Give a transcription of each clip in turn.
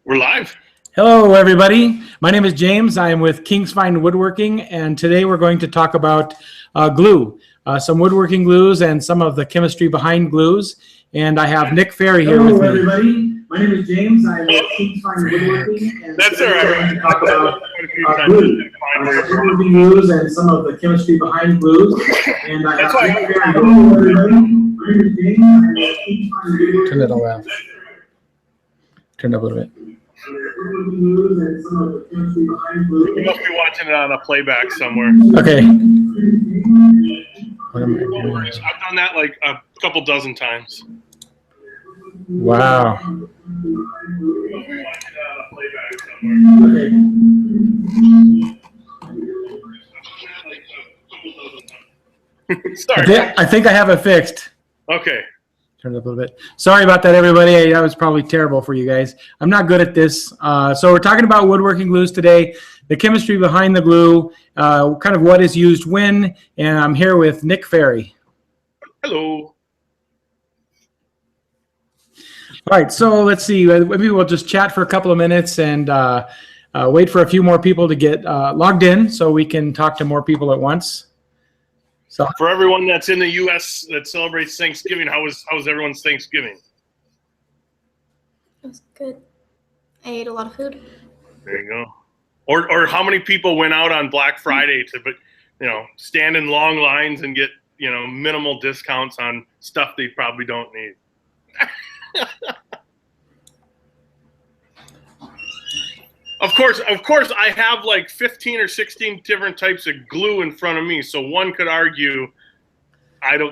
We're live. Hello, everybody. My name is James. I am with Kingsfine Woodworking, and today we're going to talk about glue, some woodworking glues and some of the chemistry behind glues. And I have Nick Ferry here with me. Hello, everybody. My name is James. I am with Kingsfine Woodworking, and That's today all right. we're going to talk about glue, woodworking glues and some of the chemistry behind glues. And I have Nick Ferry. Hello, everybody. My name is James. I am with Kingsfine Woodworking. Turn it around. Turn it up a little bit. You must be watching it on a playback somewhere. Okay. I've done that like a couple dozen times. Wow. Okay. Sorry. I think I have it fixed. Okay. Turn it up a little bit. Sorry about that, everybody. That was probably terrible for you guys. I'm not good at this. So we're talking about woodworking glues today, the chemistry behind the glue, kind of what is used when, and I'm here with Nick Ferry. Hello. All right, so let's see. Maybe we'll just chat for a couple of minutes and wait for a few more people to get logged in so we can talk to more people at once. So, for everyone that's in the U.S. that celebrates Thanksgiving, how was everyone's Thanksgiving? It was good. I ate a lot of food. There you go. Or how many people went out on Black Friday to, stand in long lines and get, minimal discounts on stuff they probably don't need. Of course, I have like 15 or 16 different types of glue in front of me, so one could argue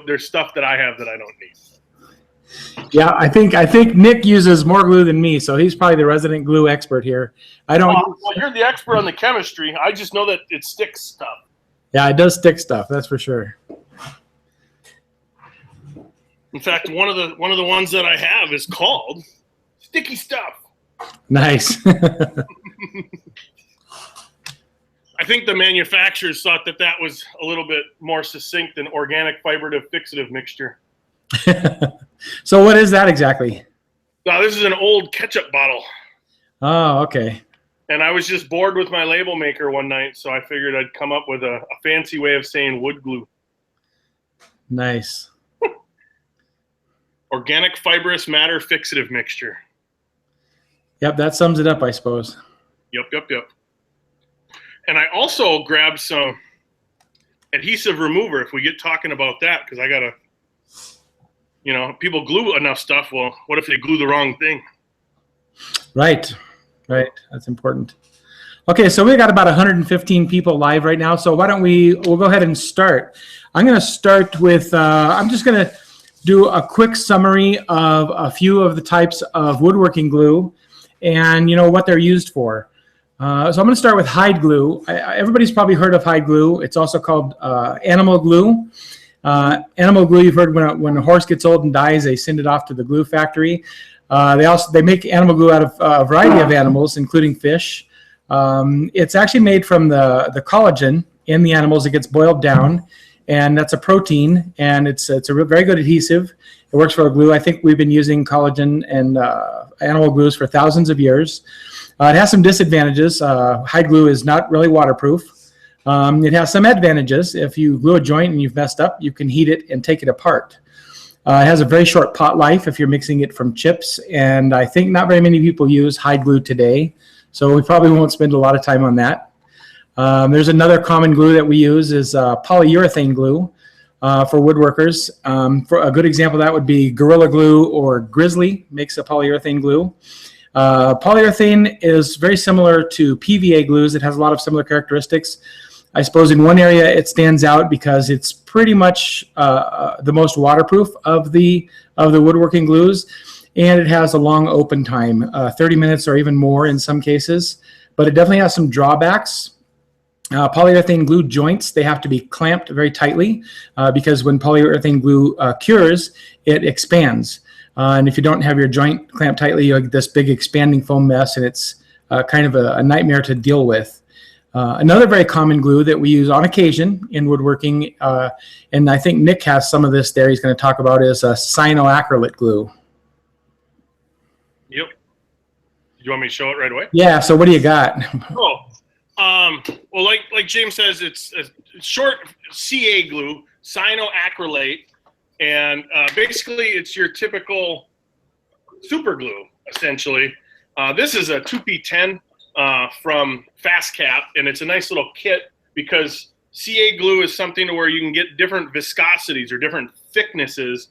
there's stuff that I have that I don't need. Yeah, I think Nick uses more glue than me, so he's probably the resident glue expert here. I don't. Well, you're the expert on the chemistry. I just know that it sticks stuff. Yeah, it does stick stuff. That's for sure. In fact, one of the ones that I have is called Sticky Stuff. Nice. I think the manufacturers thought that was a little bit more succinct than organic fibrative fixative mixture. So what is that exactly? Now, this is an old ketchup bottle. Oh, okay. And I was just bored with my label maker one night, so I figured I'd come up with a fancy way of saying wood glue. Nice. Organic fibrous matter fixative mixture. Yep, that sums it up, I suppose. Yep. And I also grabbed some adhesive remover if we get talking about that, because I got to, people glue enough stuff. Well, what if they glue the wrong thing? Right. That's important. Okay, so we got about 115 people live right now, so why don't we'll go ahead and start. I'm going to start with, I'm just going to do a quick summary of a few of the types of woodworking glue and what they're used for. So I'm going to start with hide glue. Everybody's probably heard of hide glue. It's also called animal glue. Animal glue, you've heard when a horse gets old and dies, they send it off to the glue factory. They make animal glue out of a variety of animals, including fish. It's actually made from the collagen in the animals. It gets boiled down, and that's a protein, and it's a very good adhesive. It works for glue. I think we've been using collagen and animal glues for thousands of years. It has some disadvantages. Hide glue is not really waterproof. It has some advantages. If you glue a joint and you've messed up, you can heat it and take it apart. It has a very short pot life if you're mixing it from chips, and I think not very many people use hide glue today, so we probably won't spend a lot of time on that. There's another common glue that we use is polyurethane glue for woodworkers. For a good example of that would be Gorilla Glue or Grizzly makes a polyurethane glue. Polyurethane is very similar to PVA glues. It has a lot of similar characteristics. I suppose in one area it stands out because it's pretty much the most waterproof of the woodworking glues, and it has a long open time, 30 minutes or even more in some cases, but it definitely has some drawbacks. Polyurethane glue joints, they have to be clamped very tightly because when polyurethane glue cures, it expands. And if you don't have your joint clamped tightly, you get this big expanding foam mess, and it's kind of a nightmare to deal with. Another very common glue that we use on occasion in woodworking, and I think Nick has some of this there he's going to talk about, is cyanoacrylate glue. Yep. you want me to show it right away? Yeah. So what do you got? Oh, well, like James says, it's a short CA glue, cyanoacrylate, and basically it's your typical super glue, essentially. This is a 2P10 from Fast Cap, and it's a nice little kit because CA glue is something to where you can get different viscosities or different thicknesses.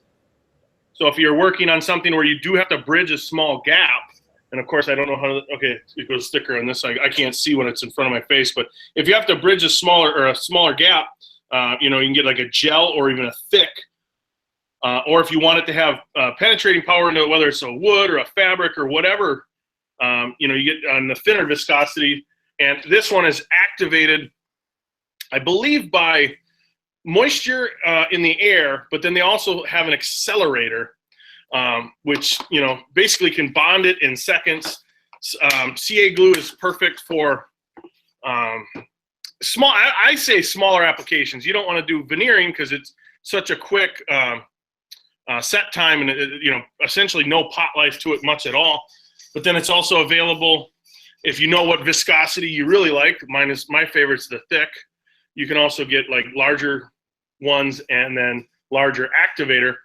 So if you're working on something where you do have to bridge a small gap, and of course I don't know how to, okay, it goes sticker on this side. I can't see when it's in front of my face, but if you have to bridge a smaller gap, you know, you can get like a gel or even a thick, or if you want it to have penetrating power into whether it's a wood or a fabric or whatever, you know, you get on the thinner viscosity. And this one is activated, I believe, by moisture in the air, but then they also have an accelerator, which, you know, basically can bond it in seconds. CA glue is perfect for I say smaller applications. You don't want to do veneering because it's such a quick set time, and you know, essentially no pot life to it much at all. But then it's also available if you know what viscosity you really like. My favorite's the thick. You can also get like larger ones and then larger activator.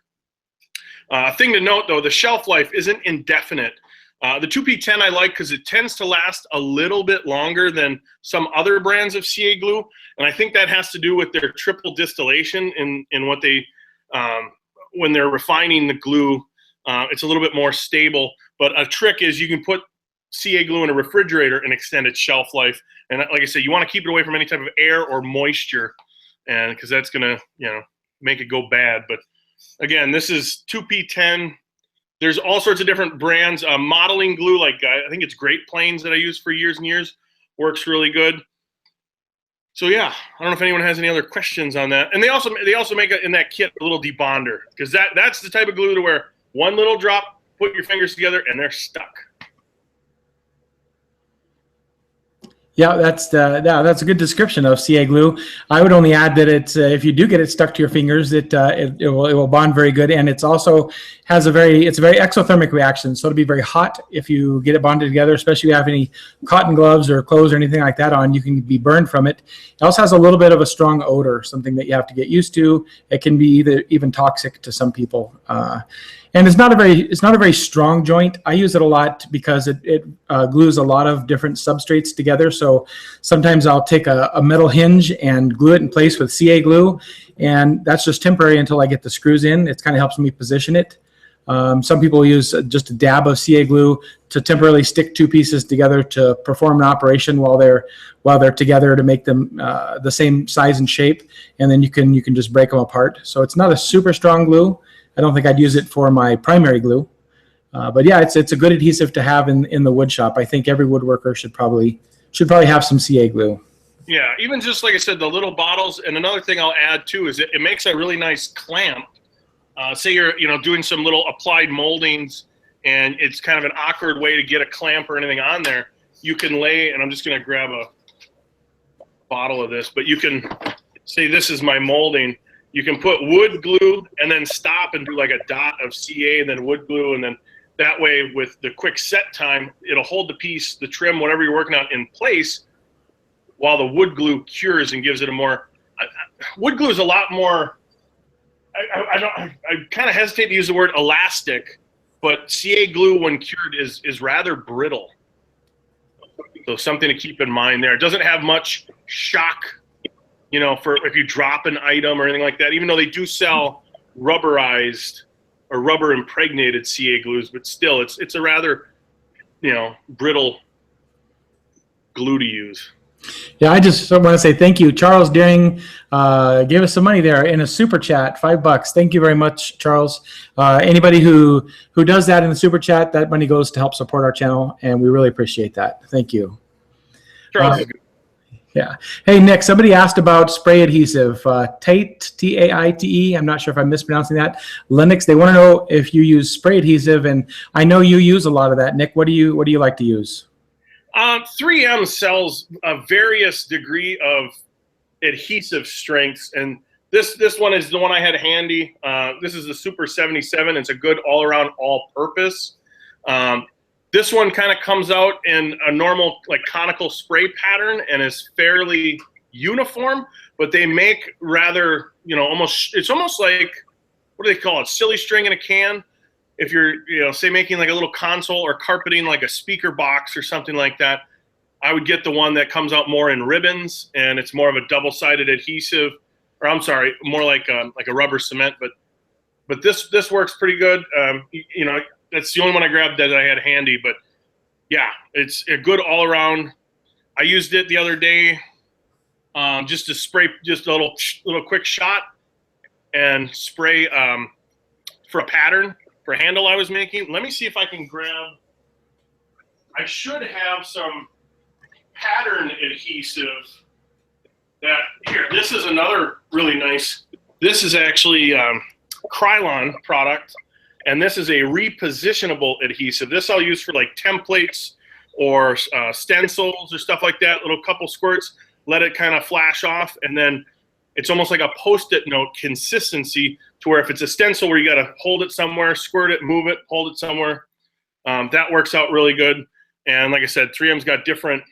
Thing to note though, the shelf life isn't indefinite. The 2P10 I like because it tends to last a little bit longer than some other brands of CA glue, and I think that has to do with their triple distillation in what they when they're refining the glue. It's a little bit more stable. But a trick is you can put CA glue in a refrigerator and extend its shelf life. And like I said, you want to keep it away from any type of air or moisture, and because that's gonna, you know, make it go bad. But again, this is 2P10. There's all sorts of different brands. Modeling glue, like I think it's Great Plains that I use for years and years, works really good. So yeah, I don't know if anyone has any other questions on that. And they also make in that kit a little debonder, because that's the type of glue to where one little drop, put your fingers together, and they're stuck. Yeah, that's a good description of CA glue. I would only add that it's if you do get it stuck to your fingers, it will bond very good, and it's also has a very exothermic reaction. So it'll be very hot if you get it bonded together, especially if you have any cotton gloves or clothes or anything like that on. You can be burned from it. It also has a little bit of a strong odor, something that you have to get used to. It can be even toxic to some people. And it's not a very strong joint. I use it a lot because it glues a lot of different substrates together. So sometimes I'll take a metal hinge and glue it in place with CA glue, and that's just temporary until I get the screws in. It kind of helps me position it. Some people use just a dab of CA glue to temporarily stick two pieces together to perform an operation while they're together to make them the same size and shape, and then you can just break them apart. So it's not a super strong glue. I don't think I'd use it for my primary glue, but yeah, it's a good adhesive to have in the wood shop. I think every woodworker should probably have some CA glue. Yeah, even just like I said, the little bottles. And another thing I'll add too is it makes a really nice clamp. Say you're doing some little applied moldings, and it's kind of an awkward way to get a clamp or anything on there. You can lay, and I'm just going to grab a bottle of this, but you can say this is my molding. You can put wood glue and then stop and do like a dot of CA and then wood glue, and then that way with the quick set time, it'll hold the piece, the trim, whatever you're working on in place while the wood glue cures and gives it a more, wood glue is a lot more, I kind of hesitate to use the word elastic, but CA glue when cured is rather brittle. So something to keep in mind there. It doesn't have much shock, for if you drop an item or anything like that, even though they do sell rubberized or rubber impregnated CA glues, but still it's a rather, brittle glue to use. Yeah, I just want to say thank you. Charles Deering gave us some money there in a super chat, $5. Thank you very much, Charles. Anybody who does that in the super chat, that money goes to help support our channel, and we really appreciate that. Thank you. Charles is good. Yeah. Hey, Nick, somebody asked about spray adhesive. Tate, T-A-I-T-E. I'm not sure if I'm mispronouncing that. Lennox, they want to know if you use spray adhesive, and I know you use a lot of that. Nick, what do you like to use? 3M sells a various degree of adhesive strengths, and this one is the one I had handy. This is the Super 77. It's a good all-around, all-purpose. This one kind of comes out in a normal like conical spray pattern and is fairly uniform, but they make rather, you know, it's almost like, what do they call it? Silly string in a can. If you're, you know, say making like a little console or carpeting like a speaker box or something like that, I would get the one that comes out more in ribbons, and it's more of a double-sided adhesive, or I'm sorry, more like a rubber cement, but this works pretty good. You know, that's the only one I grabbed that I had handy, but yeah, it's a good all around. I used it the other day just to spray just a little quick shot and spray for a pattern for a handle I was making. Let me see if I can grab, I should have some pattern adhesive that, here, this is another really nice, this is actually Krylon product. And this is a repositionable adhesive. This I'll use for like templates or stencils or stuff like that, little couple squirts, let it kind of flash off. And then it's almost like a Post-it note consistency to where if it's a stencil where you got to hold it somewhere, squirt it, move it, hold it somewhere, that works out really good. And like I said, 3M's got different,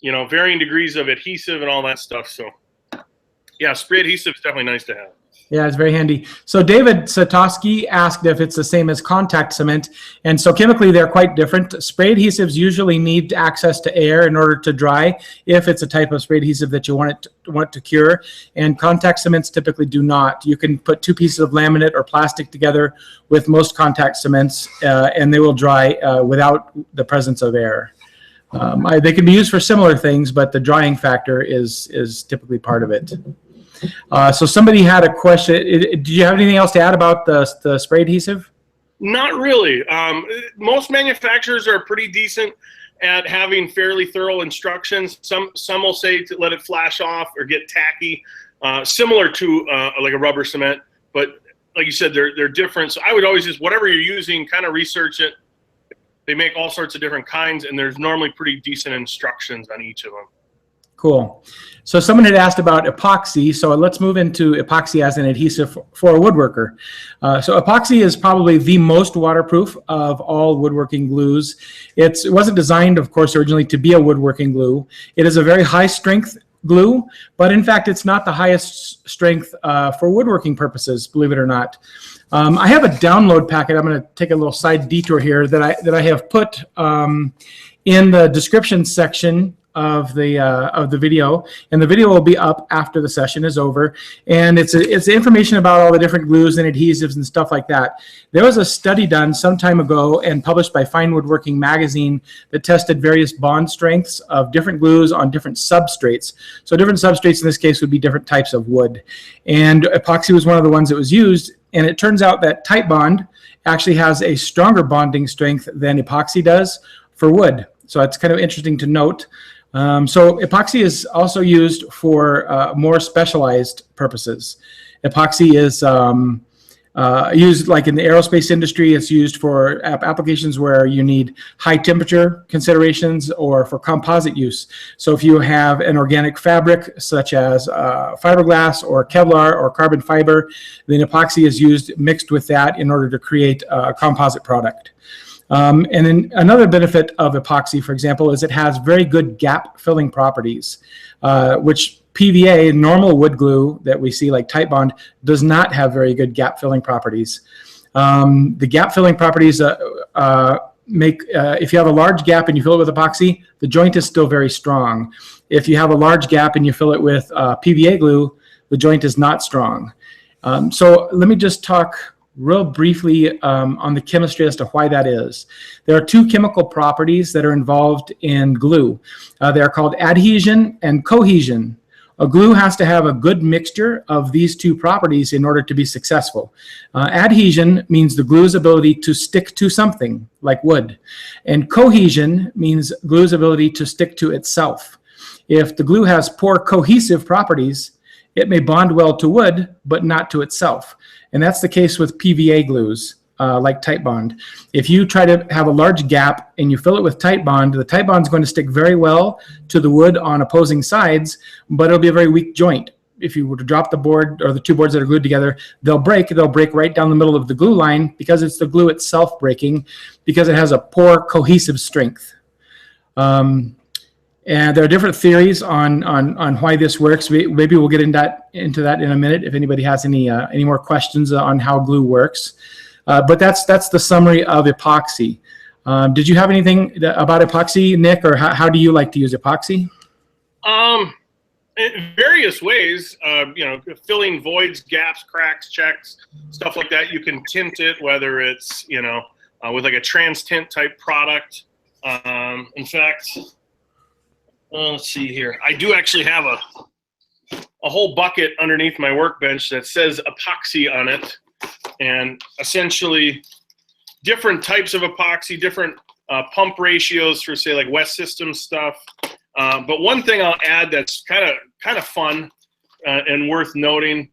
you know, varying degrees of adhesive and all that stuff. So yeah, spray adhesive is definitely nice to have. Yeah, it's very handy. So David Satoski asked if it's the same as contact cement. And so chemically, they're quite different. Spray adhesives usually need access to air in order to dry if it's a type of spray adhesive that you want to cure. And contact cements typically do not. You can put two pieces of laminate or plastic together with most contact cements, and they will dry without the presence of air. They can be used for similar things, but the drying factor is typically part of it. So somebody had a question. Did you have anything else to add about the spray adhesive? Not really. Most manufacturers are pretty decent at having fairly thorough instructions. Some will say to let it flash off or get tacky, similar to like a rubber cement. But like you said, they're different. So I would always just, whatever you're using, kind of research it. They make all sorts of different kinds, and there's normally pretty decent instructions on each of them. Cool. So someone had asked about epoxy. So let's move into epoxy as an adhesive for a woodworker. So epoxy is probably the most waterproof of all woodworking glues. It wasn't designed, of course, originally to be a woodworking glue. It is a very high strength glue, but in fact, it's not the highest strength for woodworking purposes, believe it or not. I have a download packet. I'm going to take a little side detour here that I have put in the description section of the video, and the video will be up after the session is over. And it's information about all the different glues and adhesives and stuff like that. There was a study done some time ago and published by Fine Woodworking magazine that tested various bond strengths of different glues on different substrates. So different substrates in this case would be different types of wood. And epoxy was one of the ones that was used. And it turns out that Titebond actually has a stronger bonding strength than epoxy does for wood. So it's kind of interesting to note. So epoxy is also used for more specialized purposes. Epoxy is used like in the aerospace industry. It's used for applications where you need high temperature considerations or for composite use. So if you have an organic fabric such as fiberglass or Kevlar or carbon fiber, then epoxy is used mixed with that in order to create a composite product. And then another benefit of epoxy, for example, is it has very good gap filling properties, which PVA, normal wood glue that we see like Titebond, does not have very good gap filling properties. The gap filling properties make, if you have a large gap and you fill it with epoxy, the joint is still very strong. If you have a large gap and you fill it with PVA glue, the joint is not strong. So let me just talk real briefly on the chemistry as to why that is. There are two chemical properties that are involved in glue. They are called adhesion and cohesion. A glue has to have a good mixture of these two properties in order to be successful. Adhesion means the glue's ability to stick to something, like wood. And cohesion means glue's ability to stick to itself. If the glue has poor cohesive properties, it may bond well to wood, but not to itself. And that's the case with PVA glues, like Titebond. If you try to have a large gap and you fill it with Titebond, the Titebond is going to stick very well to the wood on opposing sides, but it'll be a very weak joint if you were to drop the board or the two boards that are glued together, they'll break right down the middle of the glue line because it's the glue itself breaking, because it has a poor cohesive strength. And there are different theories on why this works. Maybe we'll get into that in a minute if anybody has any more questions on how glue works. But that's the summary of epoxy. Did you have anything about epoxy, Nick, or how do you like to use epoxy? In various ways, filling voids, gaps, cracks, checks, stuff like that. You can tint it, whether it's, with like a trans tint type product. In fact, let's see here. I do actually have a whole bucket underneath my workbench that says epoxy on it. And essentially different types of epoxy, different pump ratios for, say, like West System stuff. But one thing I'll add that's kind of fun and worth noting,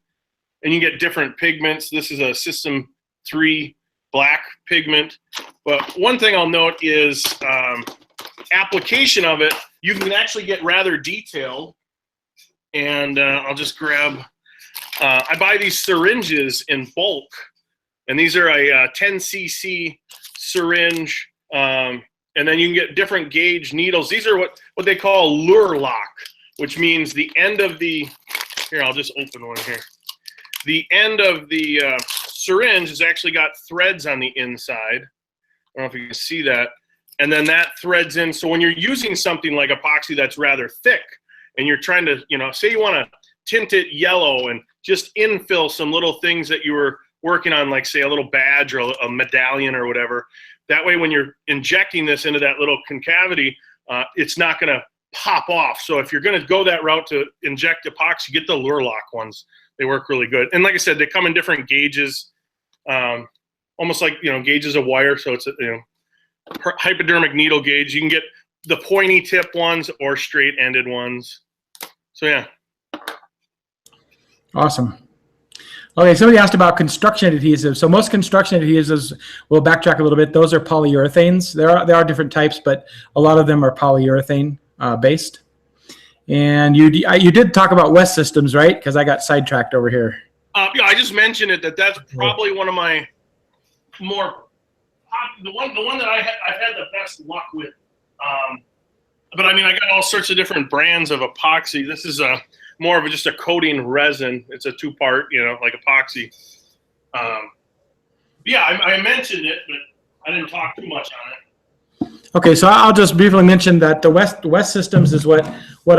and you get different pigments. This is a System 3 black pigment. But one thing I'll note is application of it. You can actually get rather detailed. And I'll just grab, I buy these syringes in bulk. And these are a 10 cc syringe. And then you can get different gauge needles. These are what they call lure lock, which means the end of the, here, I'll just open one here. The end of the syringe has actually got threads on the inside. I don't know if you can see that. And then that threads in. So when you're using something like epoxy that's rather thick, and you're trying to, say you want to tint it yellow and just infill some little things that you were working on, like say a little badge or a medallion or whatever. That way, when you're injecting this into that little concavity, it's not going to pop off. So if you're going to go that route to inject epoxy, get the lure lock ones. They work really good. And like I said, they come in different gauges, almost like, gauges of wire. So it's a, hypodermic needle gauge. You can get the pointy tip ones or straight ended ones. So yeah. Awesome. Okay, somebody asked about construction adhesives. So most construction adhesives, we'll backtrack a little bit. Those are polyurethanes. There are different types, but a lot of them are polyurethane based. And you did talk about West Systems, right? Because I got sidetracked over here. Yeah, I just mentioned it. That's probably one of my more the one that I've had the best luck with. But I mean, I got all sorts of different brands of epoxy. This is more of just a coating resin. It's a two-part, like epoxy. Yeah, I mentioned it, but I didn't talk too much on it. Okay, so I'll just briefly mention that the West Systems is what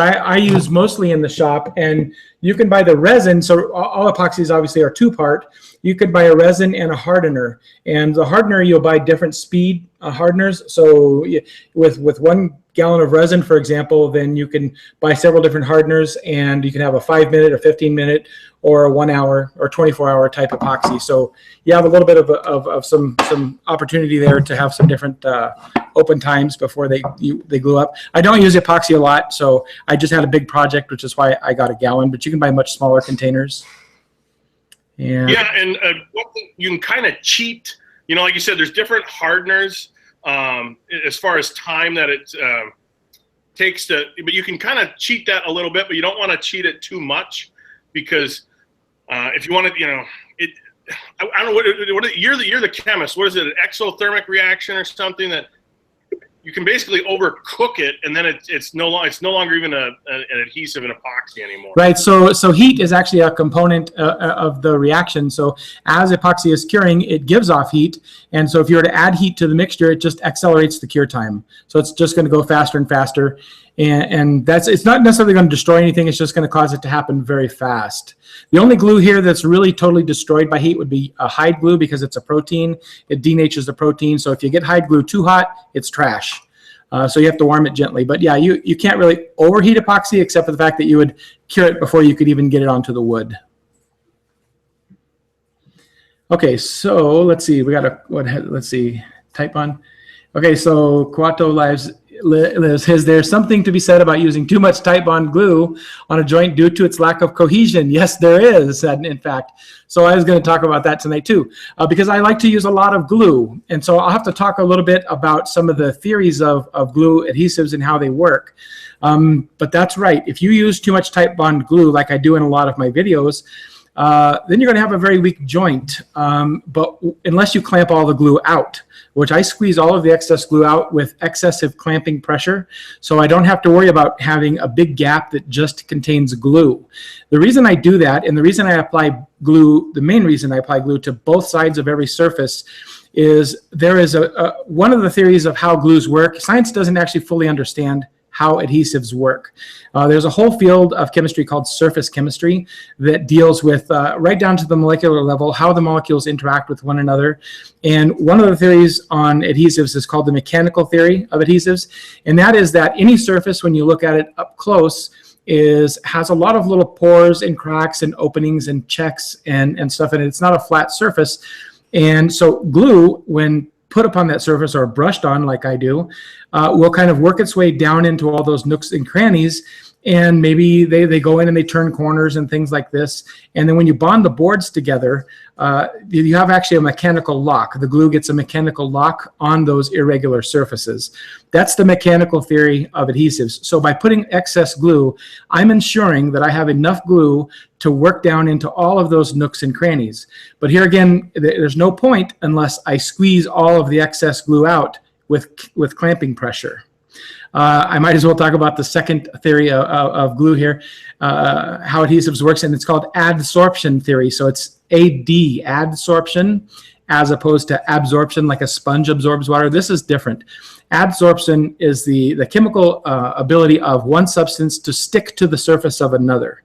I use mostly in the shop, and you can buy the resin. So all epoxies obviously are two-part. You could buy a resin and a hardener, and the hardener you'll buy different speed hardeners. So with 1 gallon of resin, for example, then you can buy several different hardeners, and you can have a 5-minute or 15-minute or a 1 hour or 24-hour type epoxy. So you have a little bit of some opportunity there to have some different open times before they glue up. I don't use epoxy a lot, so I just had a big project, which is why I got a gallon, but you can buy much smaller containers. And yeah, and you can kind of cheat, like you said, there's different hardeners as far as time that it takes to, but you can kind of cheat that a little bit, but you don't want to cheat it too much, because if you want to, I don't know what you're the chemist. What is it, an exothermic reaction or something that you can basically overcook it, and then it's no longer even an adhesive and epoxy anymore. Right. So heat is actually a component of the reaction. So as epoxy is curing, it gives off heat, and so if you were to add heat to the mixture, it just accelerates the cure time. So it's just going to go faster and faster, and it's not necessarily going to destroy anything. It's just going to cause it to happen very fast. The only glue here that's really totally destroyed by heat would be a hide glue, because it's a protein. It denatures the protein. So if you get hide glue too hot, it's trash. So you have to warm it gently. But yeah, you can't really overheat epoxy, except for the fact that you would cure it before you could even get it onto the wood. Okay, so let's see. We got let's see, type on. Okay, so Kuato Liz, is there something to be said about using too much tight bond glue on a joint due to its lack of cohesion? Yes, there is, in fact. So I was going to talk about that tonight too, because I like to use a lot of glue. And so I'll have to talk a little bit about some of the theories of glue adhesives and how they work. But that's right. If you use too much tight bond glue, like I do in a lot of my videos, then you're going to have a very weak joint. But unless you clamp all the glue out, which I squeeze all of the excess glue out with excessive clamping pressure, so I don't have to worry about having a big gap that just contains glue. The reason I do that, and the reason I apply glue, the main reason I apply glue to both sides of every surface, is there is one of the theories of how glues work. Science doesn't actually fully understand how adhesives work. There's a whole field of chemistry called surface chemistry that deals with, right down to the molecular level, how the molecules interact with one another. And one of the theories on adhesives is called the mechanical theory of adhesives. And that is that any surface, when you look at it up close, has a lot of little pores and cracks and openings and checks and stuff in it. It's not a flat surface. And so glue, when put upon that surface or brushed on like I do, will kind of work its way down into all those nooks and crannies, and maybe they go in and they turn corners and things like this. And then when you bond the boards together, you have actually a mechanical lock. The glue gets a mechanical lock on those irregular surfaces. That's the mechanical theory of adhesives. So by putting excess glue, I'm ensuring that I have enough glue to work down into all of those nooks and crannies. But here again, there's no point unless I squeeze all of the excess glue out with clamping pressure. I might as well talk about the second theory of glue here, how adhesives works, and it's called adsorption theory. So it's adsorption, as opposed to absorption, like a sponge absorbs water. This is different. Adsorption is the chemical ability of one substance to stick to the surface of another.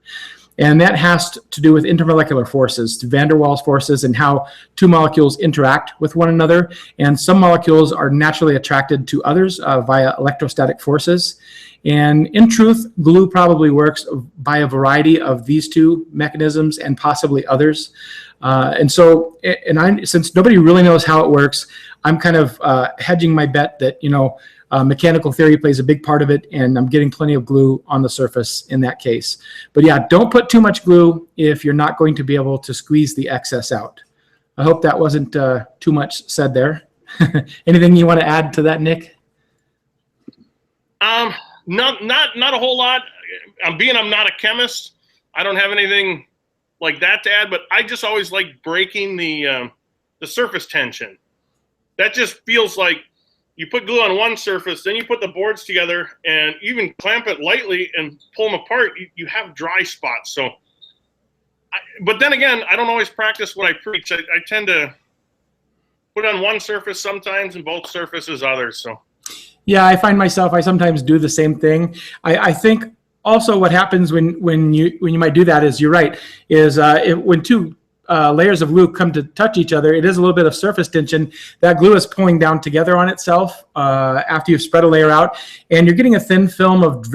And that has to do with intermolecular forces, van der Waals forces, and how two molecules interact with one another. And some molecules are naturally attracted to others via electrostatic forces. And in truth, glue probably works by a variety of these two mechanisms and possibly others. Since nobody really knows how it works, I'm kind of hedging my bet that, mechanical theory plays a big part of it, and I'm getting plenty of glue on the surface in that case. But yeah, don't put too much glue if you're not going to be able to squeeze the excess out. I hope that wasn't too much said there. Anything you want to add to that, Nick? Not a whole lot. I'm not a chemist, I don't have anything like that to add, but I just always like breaking the surface tension. That just feels like you put glue on one surface, then you put the boards together, and even clamp it lightly and pull them apart, you have dry spots. So, but then again, I don't always practice what I preach. I tend to put on one surface sometimes and both surfaces others. So, yeah, I find myself, I sometimes do the same thing. I think also what happens when you might do that is, you're right, is when two layers of glue come to touch each other, it is a little bit of surface tension. That glue is pulling down together on itself after you've spread a layer out, and you're getting a thin film of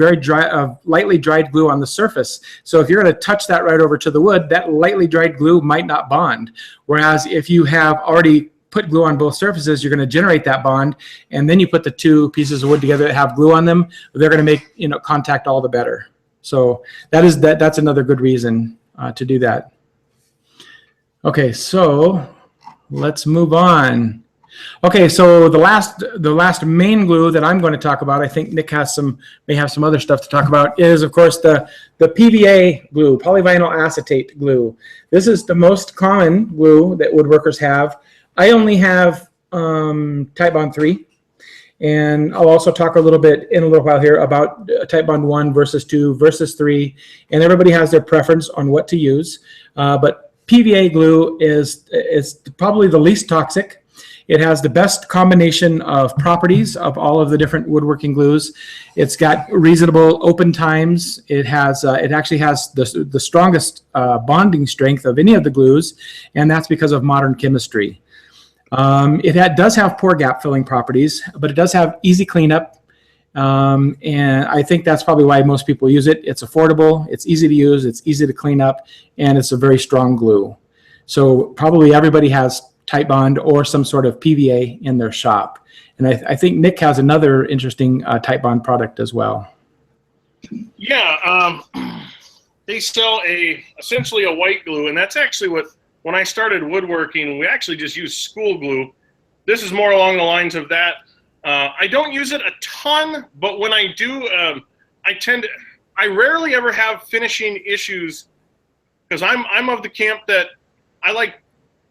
lightly dried glue on the surface. So if you're going to touch that right over to the wood, that lightly dried glue might not bond. Whereas if you have already put glue on both surfaces, you're going to generate that bond, and then you put the two pieces of wood together that have glue on them, they're going to make contact all the better. So that's another good reason to do that. Okay, so let's move on. Okay, so the last main glue that I'm going to talk about, I think Nick may have some other stuff to talk about, is of course the PVA glue, polyvinyl acetate glue. This is the most common glue that woodworkers have. I only have Type Bond 3, and I'll also talk a little bit in a little while here about Type Bond 1 versus 2 versus 3, and everybody has their preference on what to use, but PVA glue is probably the least toxic. It has the best combination of properties of all of the different woodworking glues. It's got reasonable open times. It actually has the strongest bonding strength of any of the glues, and that's because of modern chemistry. It does have pore gap filling properties, but it does have easy cleanup. And I think that's probably why most people use it. It's affordable, it's easy to use, it's easy to clean up, and it's a very strong glue. So probably everybody has Titebond or some sort of PVA in their shop. And I think Nick has another interesting Titebond product as well. Yeah, they sell essentially a white glue, and that's actually what, when I started woodworking, we actually just used school glue. This is more along the lines of that. I don't use it a ton, but when I do, I rarely ever have finishing issues, because I'm of the camp that I like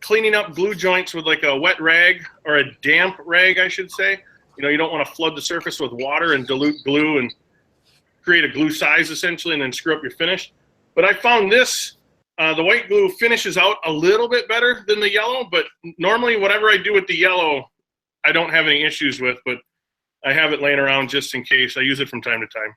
cleaning up glue joints with like a wet rag, or a damp rag, I should say. You know, you don't want to flood the surface with water and dilute glue and create a glue size essentially and then screw up your finish. But I found this, the white glue finishes out a little bit better than the yellow, but normally whatever I do with the yellow, I don't have any issues with, but I have it laying around just in case. I use it from time to time.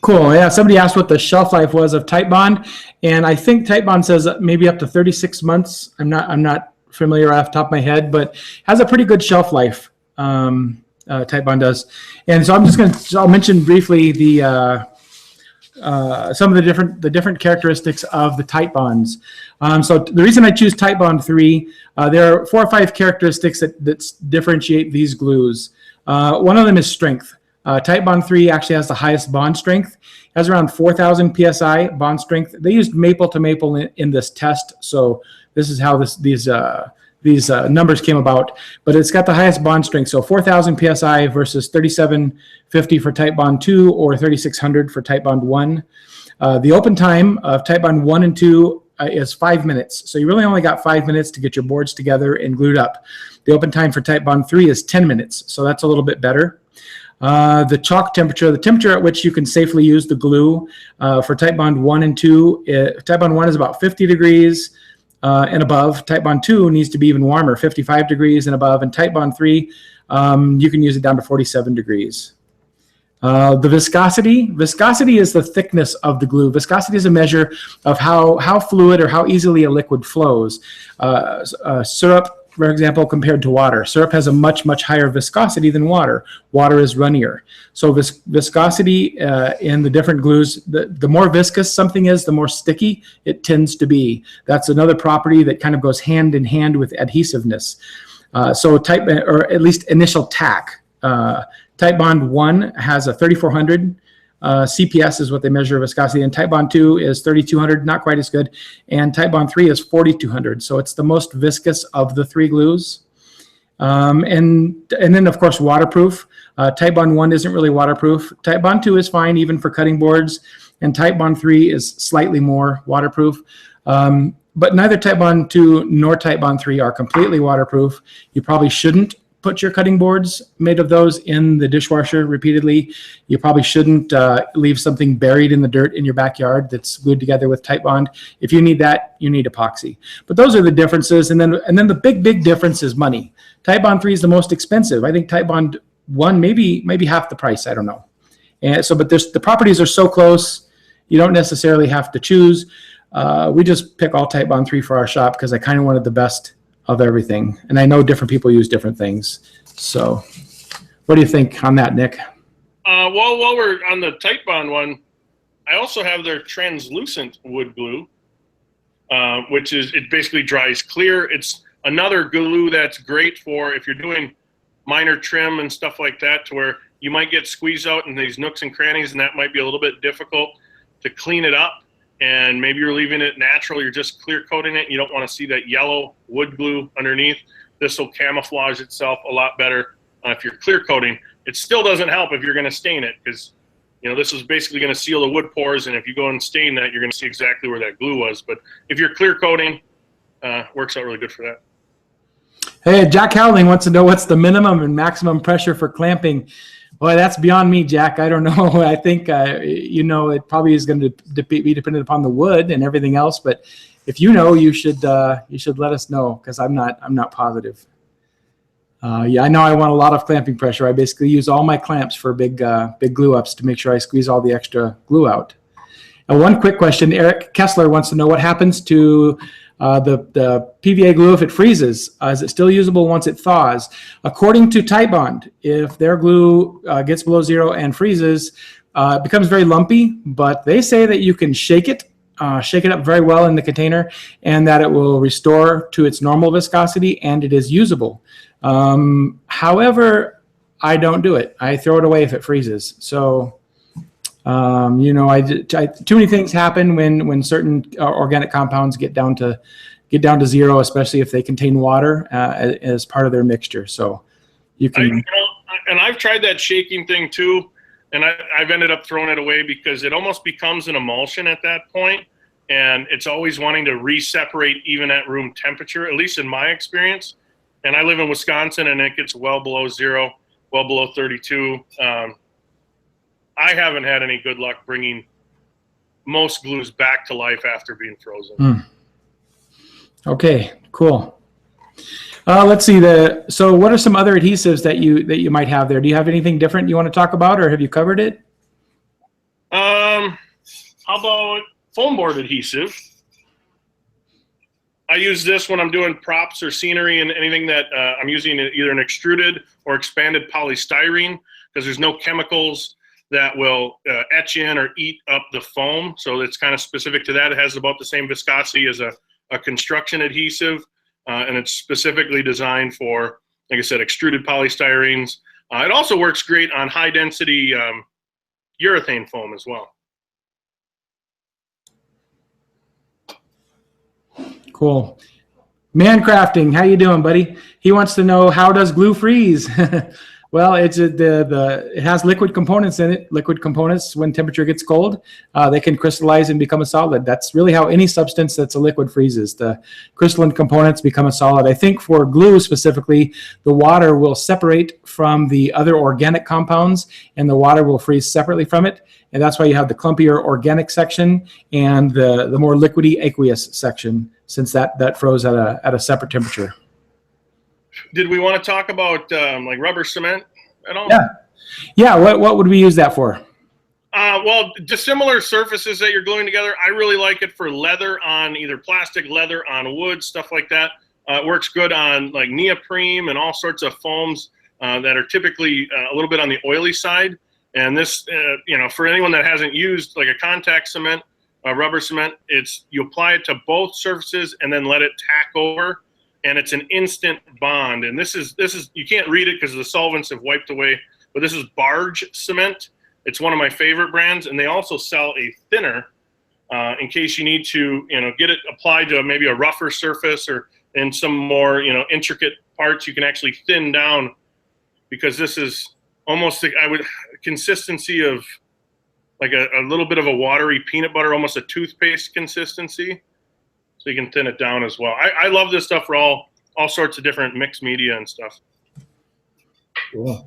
Cool. Yeah, somebody asked what the shelf life was of Titebond, and I think Titebond says maybe up to 36 months. I'm not familiar off the top of my head, but has a pretty good shelf life. Titebond does, and so I'll mention briefly the some of the different characteristics of the Titebonds. So the reason I choose Titebond 3, there are 4 or 5 characteristics that differentiate these glues. One of them is strength. Titebond 3 actually has the highest bond strength. It has around 4,000 psi bond strength. They used maple to maple in this test, so this is how these numbers came about. But it's got the highest bond strength, so 4,000 psi versus 3,750 for Titebond 2 or 3,600 for Titebond 1. The open time of Titebond 1 and 2 is 5 minutes, so you really only got 5 minutes to get your boards together and glued up. The open time for Titebond 3 is 10 minutes, so that's a little bit better. The chalk temperature, the temperature at which you can safely use the glue for Titebond 1 and 2, Titebond 1 is about 50 degrees and above. Titebond 2 needs to be even warmer, 55 degrees and above. And Titebond 3, you can use it down to 47 degrees. The viscosity is the thickness of the glue. Viscosity is a measure of how fluid or how easily a liquid flows. Syrup, for example, compared to water. Syrup has a much, much higher viscosity than water. Water is runnier. So viscosity in the different glues, the more viscous something is, the more sticky it tends to be. That's another property that kind of goes hand in hand with adhesiveness. So or at least initial tack. Titebond 1 has a 3,400 CPS is what they measure viscosity, and Titebond 2 is 3,200, not quite as good, and Titebond 3 is 4,200. So it's the most viscous of the 3 glues. And then of course waterproof. Titebond 1 isn't really waterproof. Titebond 2 is fine even for cutting boards, and Titebond 3 is slightly more waterproof. But neither Titebond 2 nor Titebond 3 are completely waterproof. You probably shouldn't put your cutting boards made of those in the dishwasher repeatedly. You probably shouldn't leave something buried in the dirt in your backyard that's glued together with Titebond. If you need that, you need epoxy. But those are the differences, and then the big difference is money. Titebond 3 is the most expensive. I think Titebond 1 maybe half the price. I don't know. And so, but the properties are so close, you don't necessarily have to choose. We just pick all Titebond 3 for our shop because I kind of wanted the best of everything, and I know different people use different things. So what do you think on that, Nick? Well, while we're on the Titebond one, I also have their translucent wood glue, which is, it basically dries clear. It's another glue that's great for if you're doing minor trim and stuff like that, to where you might get squeezed out in these nooks and crannies, and that might be a little bit difficult to clean it up. And maybe you're leaving it natural, you're just clear coating it, you don't want to see that yellow wood glue underneath. This will camouflage itself a lot better if you're clear coating. It still doesn't help if you're going to stain it, because this is basically going to seal the wood pores, and if you go and stain that, you're going to see exactly where that glue was. But if you're clear coating, works out really good for that. Hey, Jack Howling wants to know what's the minimum and maximum pressure for clamping. Boy, that's beyond me, Jack. I don't know. I think, it probably is going to be dependent upon the wood and everything else. But if you know, you should let us know, because I'm not positive. Yeah, I know I want a lot of clamping pressure. I basically use all my clamps for big glue ups to make sure I squeeze all the extra glue out. And one quick question: Eric Kessler wants to know what happens to the PVA glue if it freezes. Is it still usable once it thaws? According to Titebond, if their glue gets below zero and freezes, it becomes very lumpy, but they say that you can shake it shake it up very well in the container, and that it will restore to its normal viscosity, and it is usable. However, I don't do it. I throw it away if it freezes. So, you know, too many things happen when certain organic compounds get down to zero, especially if they contain water as part of their mixture. So you can. And I've tried that shaking thing too, and I've ended up throwing it away because it almost becomes an emulsion at that point, and it's always wanting to re-separate even at room temperature, at least in my experience. And I live in Wisconsin, and it gets well below zero, well below 32. I haven't had any good luck bringing most glues back to life after being frozen. Okay, cool. Let's see. So what are some other adhesives that you might have there? Do you have anything different you want to talk about, or have you covered it? How about foam board adhesive? I use this when I'm doing props or scenery and anything that I'm using either an extruded or expanded polystyrene, because there's no chemicals that will etch in or eat up the foam. So it's kind of specific to that. It has about the same viscosity as a construction adhesive. And it's specifically designed for, like I said, extruded polystyrenes. It also works great on high density urethane foam as well. Cool. Mancrafting, how you doing, buddy? He wants to know, how does glue freeze? Well, it has liquid components in it. Liquid components, when temperature gets cold, they can crystallize and become a solid. That's really how any substance that's a liquid freezes. The crystalline components become a solid. I think for glue specifically, the water will separate from the other organic compounds, and the water will freeze separately from it. And that's why you have the clumpier organic section and the more liquidy aqueous section, since that froze at a separate temperature. Did we want to talk about like rubber cement at all? Yeah. What would we use that for? Well, dissimilar surfaces that you're gluing together. I really like it for leather on either plastic, leather on wood, stuff like that. It works good on like neoprene and all sorts of foams that are typically a little bit on the oily side. And this, you know, for anyone that hasn't used like a contact cement, rubber cement, you apply it to both surfaces and then let it tack over. And it's an instant bond. And this is you can't read it because the solvents have wiped away, but this is Barge Cement. It's one of my favorite brands, and they also sell a thinner in case you need to, you know, get it applied to maybe a rougher surface or in some more, you know, intricate parts. You can actually thin down, because this is almost like consistency of like a little bit of a watery peanut butter, almost a toothpaste consistency. So you can thin it down as well. I love this stuff for all sorts of different mixed media and stuff. Cool.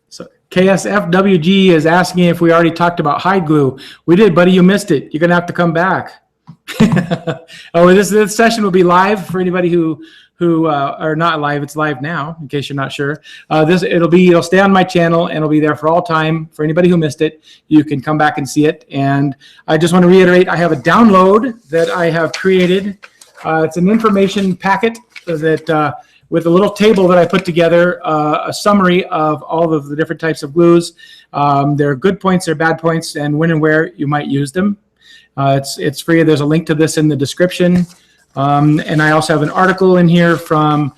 So KSFWG is asking if we already talked about hide glue. We did, buddy. You missed it. You're gonna have to come back. Oh, this session will be live for anybody who are not live. It's live now, in case you're not sure. It'll stay on my channel, and it'll be there for all time. For anybody who missed it, you can come back and see it. And I just want to reiterate, I have a download that I have created. It's an information packet that with a little table that I put together, a summary of all of the different types of glues. There are good points, there are bad points, and when and where you might use them. It's free. There's a link to this in the description. And I also have an article in here from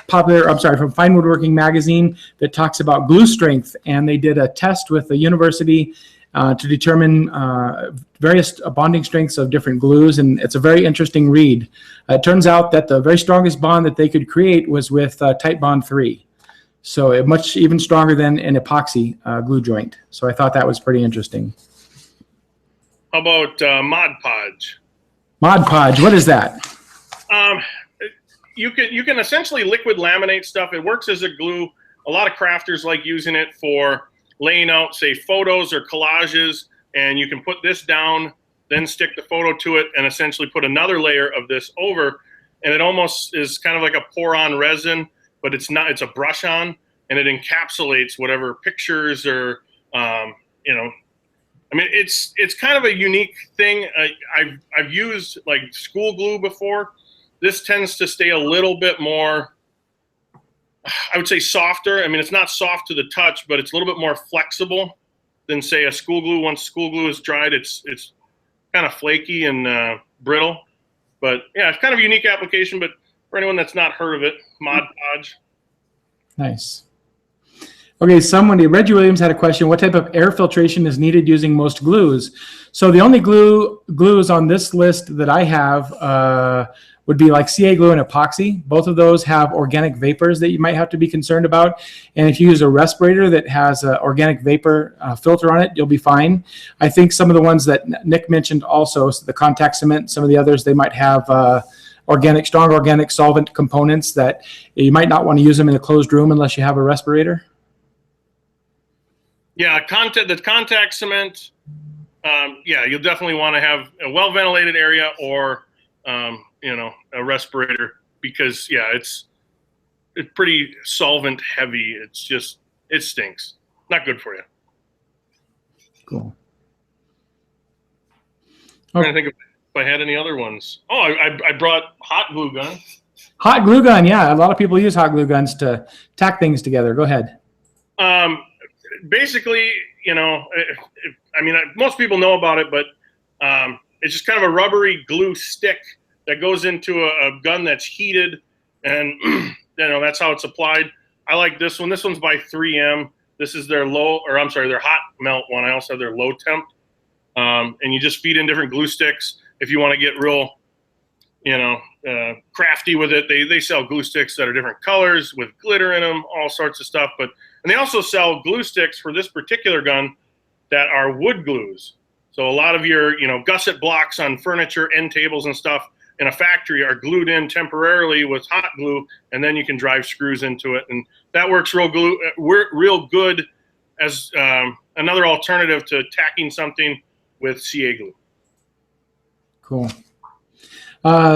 from Fine Woodworking magazine that talks about glue strength, and they did a test with the university to determine various bonding strengths of different glues, and it's a very interesting read. It turns out that the very strongest bond that they could create was with Type Bond 3, so even stronger than an epoxy glue joint. So I thought that was pretty interesting. How about Mod Podge? Mod Podge, what is that? You can essentially liquid laminate stuff. It works as a glue. A lot of crafters like using it for laying out, say, photos or collages, and you can put this down, then stick the photo to it, and essentially put another layer of this over, and it almost is kind of like a pour-on resin, but it's not. It's a brush-on, and it encapsulates whatever pictures or, you know, I mean, it's kind of a unique thing. I've used like school glue before. This tends to stay a little bit more, I would say, softer. I mean, it's not soft to the touch, but it's a little bit more flexible than, say, a school glue. Once school glue is dried, it's kind kind of flaky and brittle. But yeah, it's kind of a unique application. But for anyone that's not heard of it, Mod Podge. Nice. Okay, Reggie Williams had a question. What type of air filtration is needed using most glues? So the only glues on this list that I have would be like CA glue and epoxy. Both of those have organic vapors that you might have to be concerned about. And if you use a respirator that has an organic vapor filter on it, you'll be fine. I think some of the ones that Nick mentioned also, so the contact cement, some of the others, they might have strong organic solvent components that you might not want to use them in a closed room unless you have a respirator. Yeah, the contact cement, yeah, you'll definitely want to have a well-ventilated area or, a respirator because, yeah, it's pretty solvent heavy. It stinks. Not good for you. Cool. I'm trying to think if I had any other ones. Oh, I brought hot glue gun. Hot glue gun, yeah. A lot of people use hot glue guns to tack things together. Go ahead. Basically, most people know about it, but it's just kind of a rubbery glue stick that goes into a gun that's heated, and that's how it's applied. I like this one. This one's by 3M. This is their their hot melt one. I also have their low temp, and you just feed in different glue sticks if you want to get real, crafty with it. They sell glue sticks that are different colors with glitter in them, all sorts of stuff. And they also sell glue sticks for this particular gun that are wood glues. So a lot of your, gusset blocks on furniture, end tables and stuff in a factory are glued in temporarily with hot glue, and then you can drive screws into it. And that works real good as another alternative to tacking something with CA glue. Cool.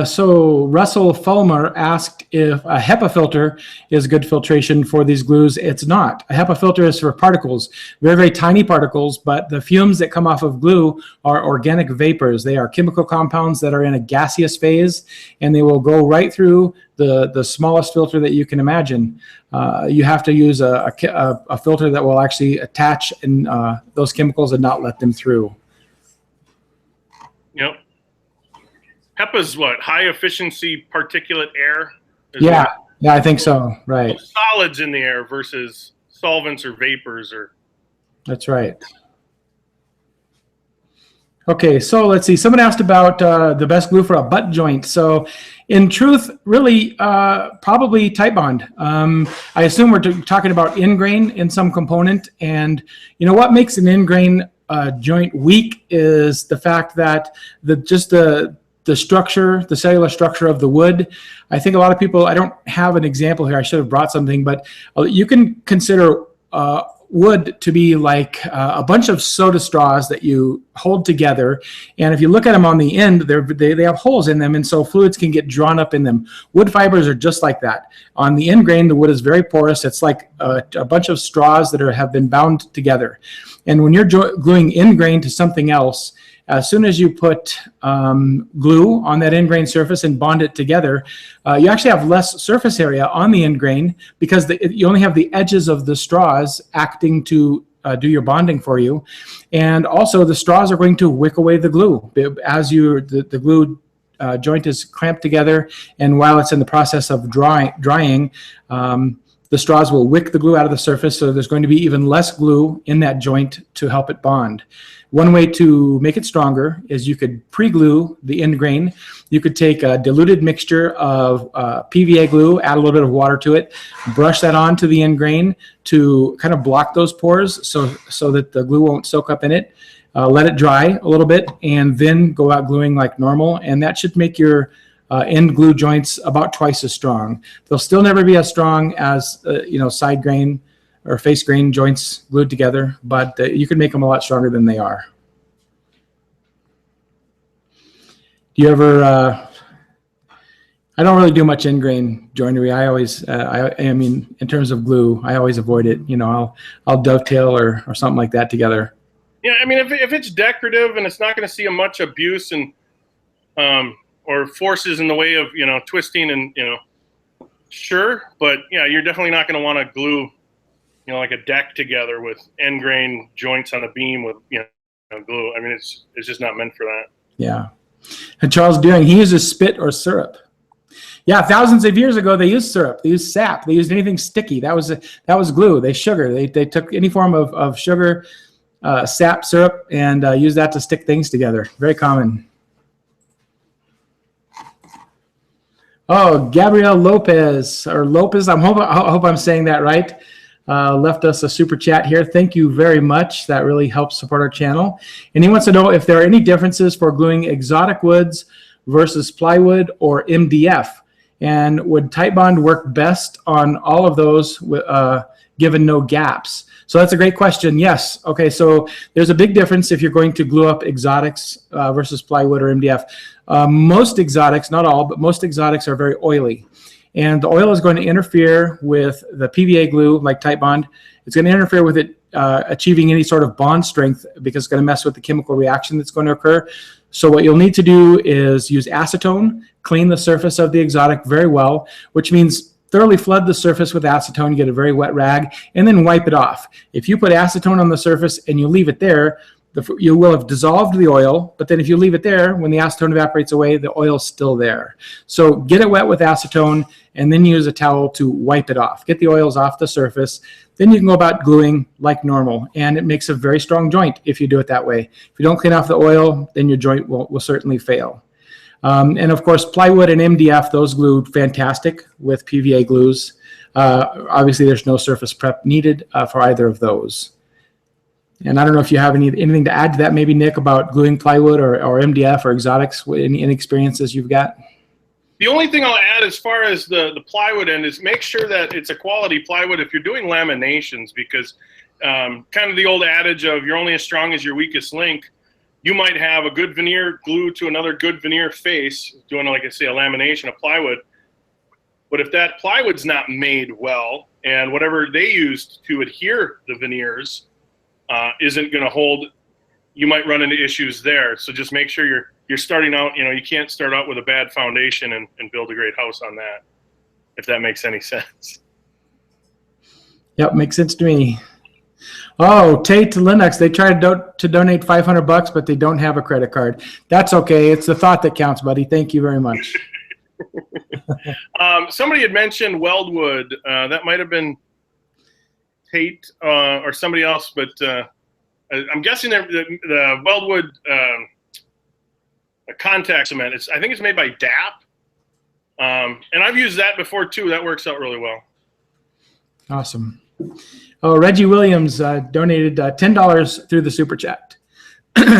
So Russell Fulmer asked if a HEPA filter is good filtration for these glues. It's not. A HEPA filter is for particles, very, very tiny particles, but the fumes that come off of glue are organic vapors. They are chemical compounds that are in a gaseous phase, and they will go right through the smallest filter that you can imagine. You have to use a filter that will actually attach in those chemicals and not let them through. Yep. HEPA's what? High efficiency particulate air? Yeah, I think so. Right. Solids in the air versus solvents or vapors That's right. Okay, so let's see. Someone asked about the best glue for a butt joint. So in truth, really, probably Titebond. I assume we're talking about ingrain in some component. And what makes an ingrain joint weak is the fact that the structure, the cellular structure of the wood. I think a lot of people, I don't have an example here, I should have brought something, but you can consider wood to be like a bunch of soda straws that you hold together. And if you look at them on the end, they have holes in them, and so fluids can get drawn up in them. Wood fibers are just like that. On the end grain, the wood is very porous. It's like a bunch of straws that have been bound together. And when you're gluing end grain to something else, as soon as you put glue on that end grain surface and bond it together, you actually have less surface area on the end grain because you only have the edges of the straws acting to do your bonding for you. And also the straws are going to wick away the glue. As the glue joint is clamped together, and while it's in the process of drying, the straws will wick the glue out of the surface, so there's going to be even less glue in that joint to help it bond. One way to make it stronger is you could pre-glue the end grain. You could take a diluted mixture of PVA glue, add a little bit of water to it, brush that onto the end grain to kind of block those pores so that the glue won't soak up in it. Let it dry a little bit, and then go out gluing like normal, and that should make your end glue joints about twice as strong. They'll still never be as strong as side grain or face grain joints glued together, but you can make them a lot stronger than they are. Do you ever, I don't really do much end grain joinery. I always, in terms of glue, I always avoid it. I'll dovetail or something like that together. Yeah, if it's decorative and it's not going to see much abuse and or forces in the way of twisting and sure, but yeah, you're definitely not going to want to glue like a deck together with end grain joints on a beam with glue. It's just not meant for that. Yeah. And Charles Deering, he uses spit or syrup. Yeah, thousands of years ago, they used syrup. They used sap. They used anything sticky. That was glue. They sugar. They took any form of sugar, sap, syrup, and used that to stick things together. Very common. Oh, Gabriel Lopez, or Lopez, I hope I'm saying that right. Left us a super chat here. Thank you very much. That really helps support our channel. And he wants to know if there are any differences for gluing exotic woods versus plywood or MDF. And would Titebond work best on all of those given no gaps? So that's a great question. Yes. Okay, so there's a big difference if you're going to glue up exotics versus plywood or MDF. Most exotics, not all, but most exotics are very oily. And the oil is going to interfere with the PVA glue, like Titebond. It's going to interfere with it achieving any sort of bond strength because it's going to mess with the chemical reaction that's going to occur. So what you'll need to do is use acetone, clean the surface of the exotic very well, which means thoroughly flood the surface with acetone, get a very wet rag, and then wipe it off. If you put acetone on the surface and you leave it there, you will have dissolved the oil, but then if you leave it there, when the acetone evaporates away, the oil's still there. So get it wet with acetone and then use a towel to wipe it off. Get the oils off the surface. Then you can go about gluing like normal, and it makes a very strong joint if you do it that way. If you don't clean off the oil, then your joint will certainly fail. And of course, plywood and MDF, those glue fantastic with PVA glues. Obviously, there's no surface prep needed for either of those. And I don't know if you have anything to add to that, maybe, Nick, about gluing plywood or MDF or exotics, any experiences you've got? The only thing I'll add as far as the plywood end is make sure that it's a quality plywood if you're doing laminations, because kind of the old adage of you're only as strong as your weakest link. You might have a good veneer glued to another good veneer face, doing, like I say, a lamination of plywood. But if that plywood's not made well and whatever they used to adhere the veneers isn't going to hold, you might run into issues there. So just make sure you're starting out, you can't start out with a bad foundation and build a great house on that, if that makes any sense. Yep, makes sense to me. Oh, Tate to Linux, they tried to donate $500, but they don't have a credit card. That's okay. It's the thought that counts, buddy. Thank you very much. Somebody had mentioned weldwood. That might have been Tate or somebody else, but I'm guessing that the weldwood contact cement, I think it's made by DAP. And I've used that before too. That works out really well. Awesome. Oh, Reggie Williams donated $10 through the super chat,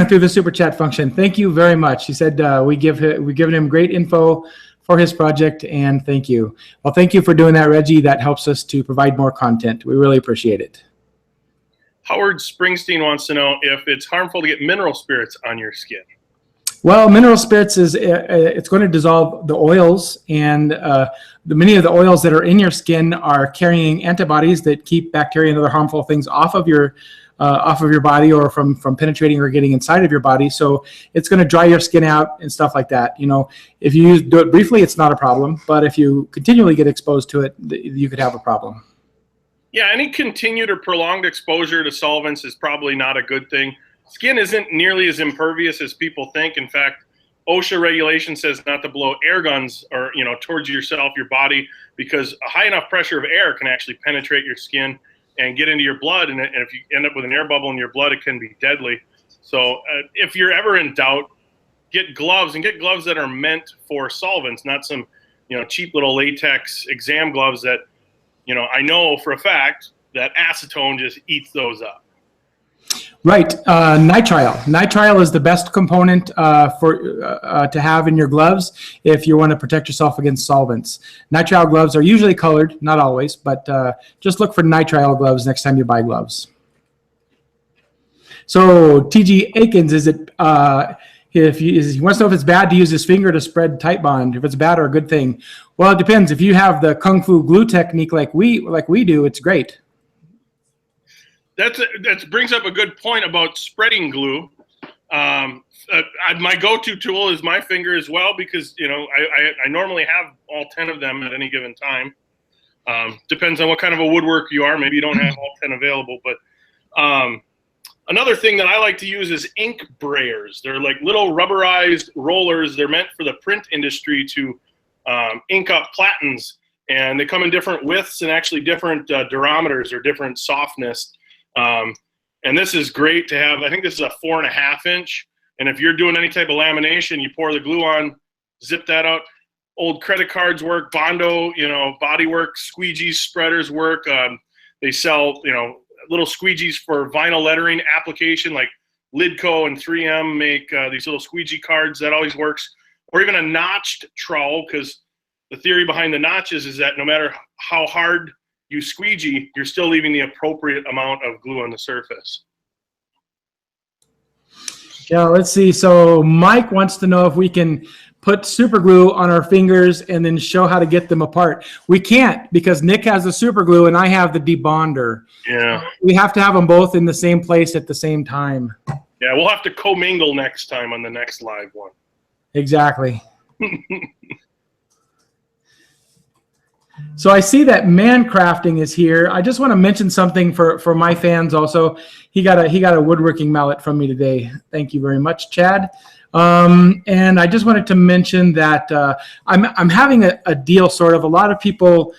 through the super chat function. Thank you very much. He said we've given him great info for his project, and thank you. Well, thank you for doing that, Reggie. That helps us to provide more content. We really appreciate it. Howard Springsteen wants to know if it's harmful to get mineral spirits on your skin. Well, mineral spirits it's going to dissolve the oils, and many of the oils that are in your skin are carrying antibodies that keep bacteria and other harmful things off of your body or from penetrating or getting inside of your body. So it's going to dry your skin out and stuff like that. If you do it briefly, it's not a problem, but if you continually get exposed to it, you could have a problem. Yeah, any continued or prolonged exposure to solvents is probably not a good thing. Skin isn't nearly as impervious as people think. In fact, OSHA regulation says not to blow air guns or towards yourself, your body, because a high enough pressure of air can actually penetrate your skin and get into your blood. And if you end up with an air bubble in your blood, it can be deadly. So if you're ever in doubt, get gloves, and get gloves that are meant for solvents, not some cheap little latex exam gloves that I know for a fact that acetone just eats those up. Right. Nitrile. Nitrile is the best component to have in your gloves if you want to protect yourself against solvents. Nitrile gloves are usually colored, not always, but just look for nitrile gloves next time you buy gloves. So TG Akins, he wants to know if it's bad to use his finger to spread Titebond, if it's bad or a good thing. Well, it depends. If you have the Kung Fu glue technique like we do, it's great. That brings up a good point about spreading glue. My go-to tool is my finger as well, because I normally have all 10 of them at any given time. Depends on what kind of a woodworker you are. Maybe you don't have all 10 available, but Another thing that I like to use is ink brayers. They're like little rubberized rollers. They're meant for the print industry to ink up platens, and they come in different widths and actually different durometers or different softness. And this is great to have. I think this is a 4.5 inch. And if you're doing any type of lamination, you pour the glue on, zip that out. Old credit cards work, Bondo, you know, bodywork, squeegees, spreaders work. They sell, you know, little squeegees for vinyl lettering application, like Lidco and 3M make these little squeegee cards. That always works. Or even a notched trowel, because the theory behind the notches is that no matter how hard you squeegee, you're still leaving the appropriate amount of glue on the surface. Yeah, let's see. So Mike wants to know if we can put super glue on our fingers and then show how to get them apart. We can't, because Nick has the super glue and I have the debonder. Yeah. We have to have them both in the same place at the same time. Yeah, we'll have to commingle next time on the next live one. Exactly. So I see that Man Crafting is here. I just want to mention something for my fans also. He got a woodworking mallet from me today. Thank you very much, Chad. And I just wanted to mention that I'm having a deal, sort of. A lot of people,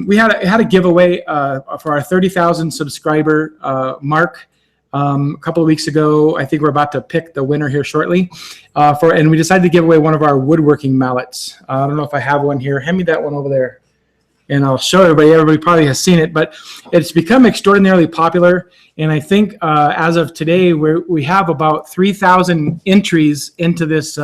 we had a giveaway for our 30,000 subscriber mark a couple of weeks ago. I think we're about to pick the winner here shortly. And we decided to give away one of our woodworking mallets. I don't know if I have one here. Hand me that one over there, and I'll show everybody. Everybody probably has seen it, but it's become extraordinarily popular. And I think as of today, we have about 3,000 entries into this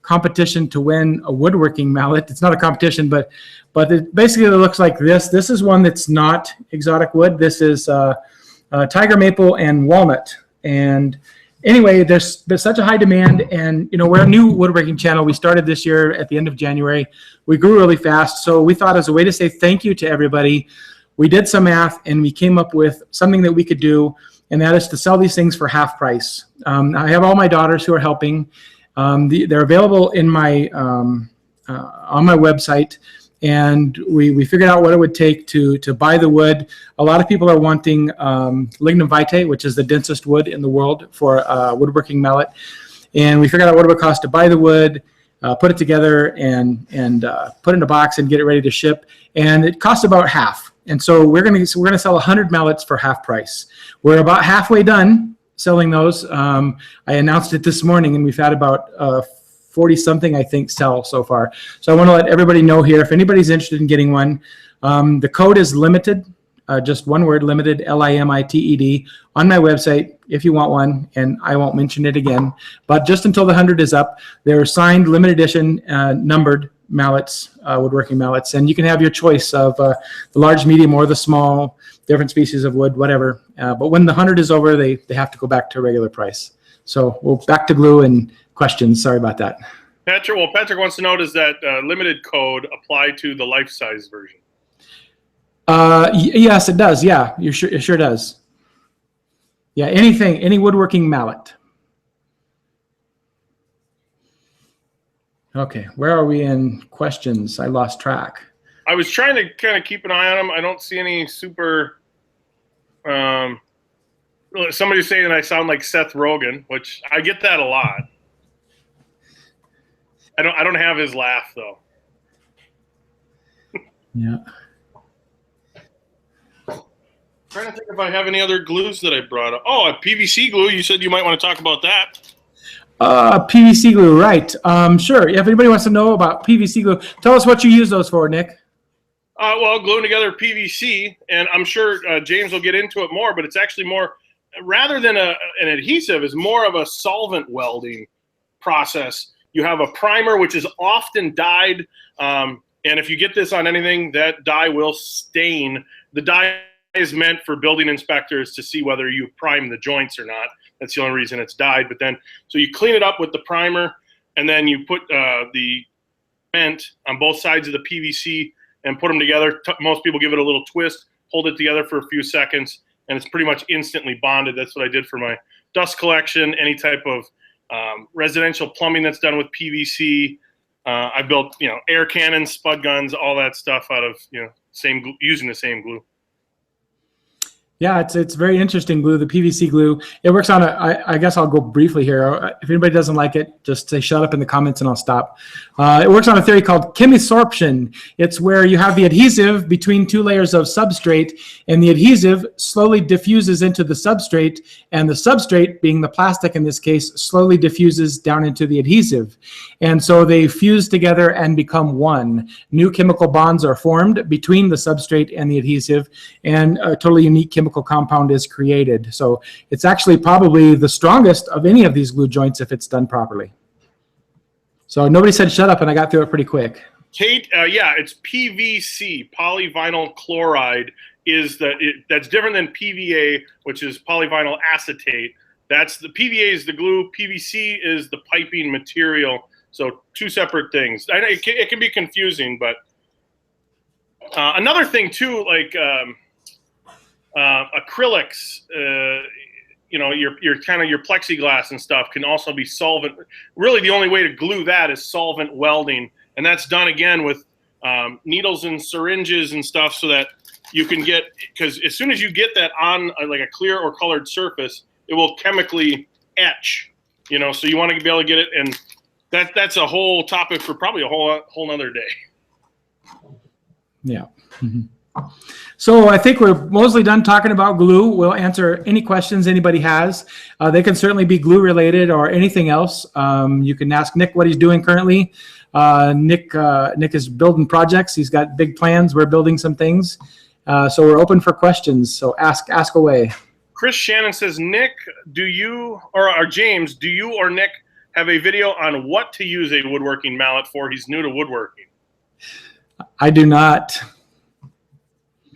competition to win a woodworking mallet. It's not a competition, but it basically looks like this. This is one that's not exotic wood. This is tiger maple and walnut. And anyway, there's such a high demand, and you know, we're a new woodworking channel. We started this year at the end of January. We grew really fast, so we thought as a way to say thank you to everybody, we did some math and we came up with something that we could do, and that is to sell these things for half price. I have all my daughters who are helping. They're available in my on my website. And we figured out what it would take to buy the wood. A lot of people are wanting Lignum Vitae, which is the densest wood in the world for a woodworking mallet. And we figured out what it would cost to buy the wood, put it together, and put it in a box and get it ready to ship. And it costs about half. And so we're gonna sell 100 mallets for half price. We're about halfway done selling those. I announced it this morning, and we've had about 40 something, I think, sell so far. So I want to let everybody know here, if anybody's interested in getting one, the code is limited, just one word, limited, LIMITED, on my website if you want one, and I won't mention it again. But just until the 100 is up, they're signed, limited edition, numbered mallets, woodworking mallets, and you can have your choice of the large, medium, or the small, different species of wood, whatever. But when the 100 is over, they have to go back to regular price. So we'll back to glue and questions. Sorry about that. Patrick wants to know, does that limited code apply to the life-size version? Yes, it does. Yeah, it sure does. Yeah, any woodworking mallet. Okay, where are we in questions? I lost track. I was trying to kind of keep an eye on them. I don't see any super. Somebody's saying I sound like Seth Rogen, which I get that a lot. I don't have his laugh though. Yeah. Trying to think if I have any other glues that I brought up. Oh, a PVC glue. You said you might want to talk about that. PVC glue, right? Sure. If anybody wants to know about PVC glue, tell us what you use those for, Nick. Well, gluing together PVC, and I'm sure James will get into it more, but it's actually more, rather than an adhesive, is more of a solvent welding process. You have a primer, which is often dyed, and if you get this on anything, that dye will stain. The dye is meant for building inspectors to see whether you prime the joints or not. That's the only reason it's dyed. But then, so you clean it up with the primer, and then you put the cement on both sides of the PVC and put them together. Most people give it a little twist, hold it together for a few seconds, and it's pretty much instantly bonded. That's what I did for my dust collection, any type of residential plumbing that's done with PVC. I built, air cannons, spud guns, all that stuff out of, using the same glue. Yeah, it's very interesting glue, the PVC glue. It works on I guess I'll go briefly here. If anybody doesn't like it, just say shut up in the comments and I'll stop. It works on a theory called chemisorption. It's where you have the adhesive between two layers of substrate, and the adhesive slowly diffuses into the substrate, and the substrate, being the plastic in this case, slowly diffuses down into the adhesive. And so they fuse together and become one. New chemical bonds are formed between the substrate and the adhesive, and a totally unique chemical compound is created. So it's actually probably the strongest of any of these glue joints if it's done properly. So nobody said shut up, and I got through it pretty quick. Kate, yeah, it's PVC, polyvinyl chloride, that's different than PVA, which is polyvinyl acetate. That's the PVA is the glue, PVC is the piping material. So two separate things. I know it can be confusing, but another thing too, like acrylics, you know, your kind of your plexiglass and stuff can also be solvent. Really, the only way to glue that is solvent welding, and that's done again with needles and syringes and stuff, so that you can get, because as soon as you get that on like a clear or colored surface, it will chemically etch. You know, so you want to be able to get it, and that's a whole topic for probably a whole nother day. Yeah. Mm-hmm. So I think we're mostly done talking about glue. We'll answer any questions anybody has. They can certainly be glue related or anything else. You can ask Nick what he's doing currently. Nick is building projects. He's got big plans. We're building some things. So we're open for questions. So ask away. Chris Shannon says, Nick, do you, or James, do you or Nick have a video on what to use a woodworking mallet for? He's new to woodworking. I do not.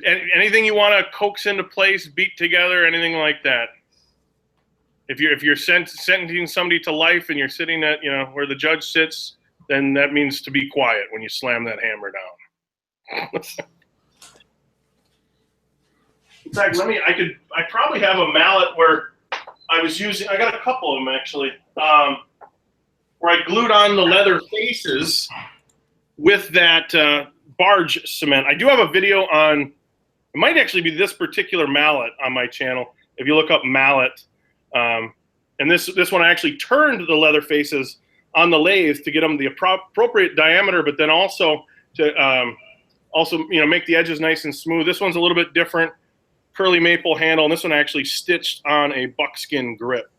Anything you want to coax into place, beat together, anything like that. If you're sentencing somebody to life and you're sitting at, you know, where the judge sits, then that means to be quiet when you slam that hammer down. In fact, I probably have a mallet where I got a couple of them actually, where I glued on the leather faces with that Barge Cement. I do have a video on. It might actually be this particular mallet on my channel. If you look up mallet, and this one I actually turned the leather faces on the lathe to get them the appropriate diameter, but then also to make the edges nice and smooth. This one's a little bit different, curly maple handle, and this one I actually stitched on a buckskin grip.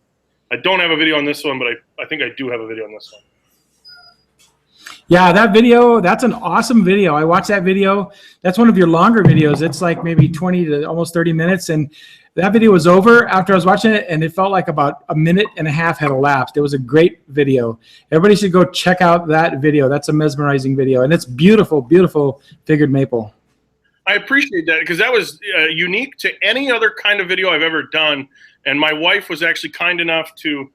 I don't have a video on this one, but I think I do have a video on this one. Yeah, that video, that's an awesome video. I watched that video. That's one of your longer videos. It's like maybe 20 to almost 30 minutes. And that video was over after I was watching it, and it felt like about a minute and a half had elapsed. It was a great video. Everybody should go check out that video. That's a mesmerizing video. And it's beautiful, beautiful figured maple. I appreciate that, because that was unique to any other kind of video I've ever done. And my wife was actually kind enough to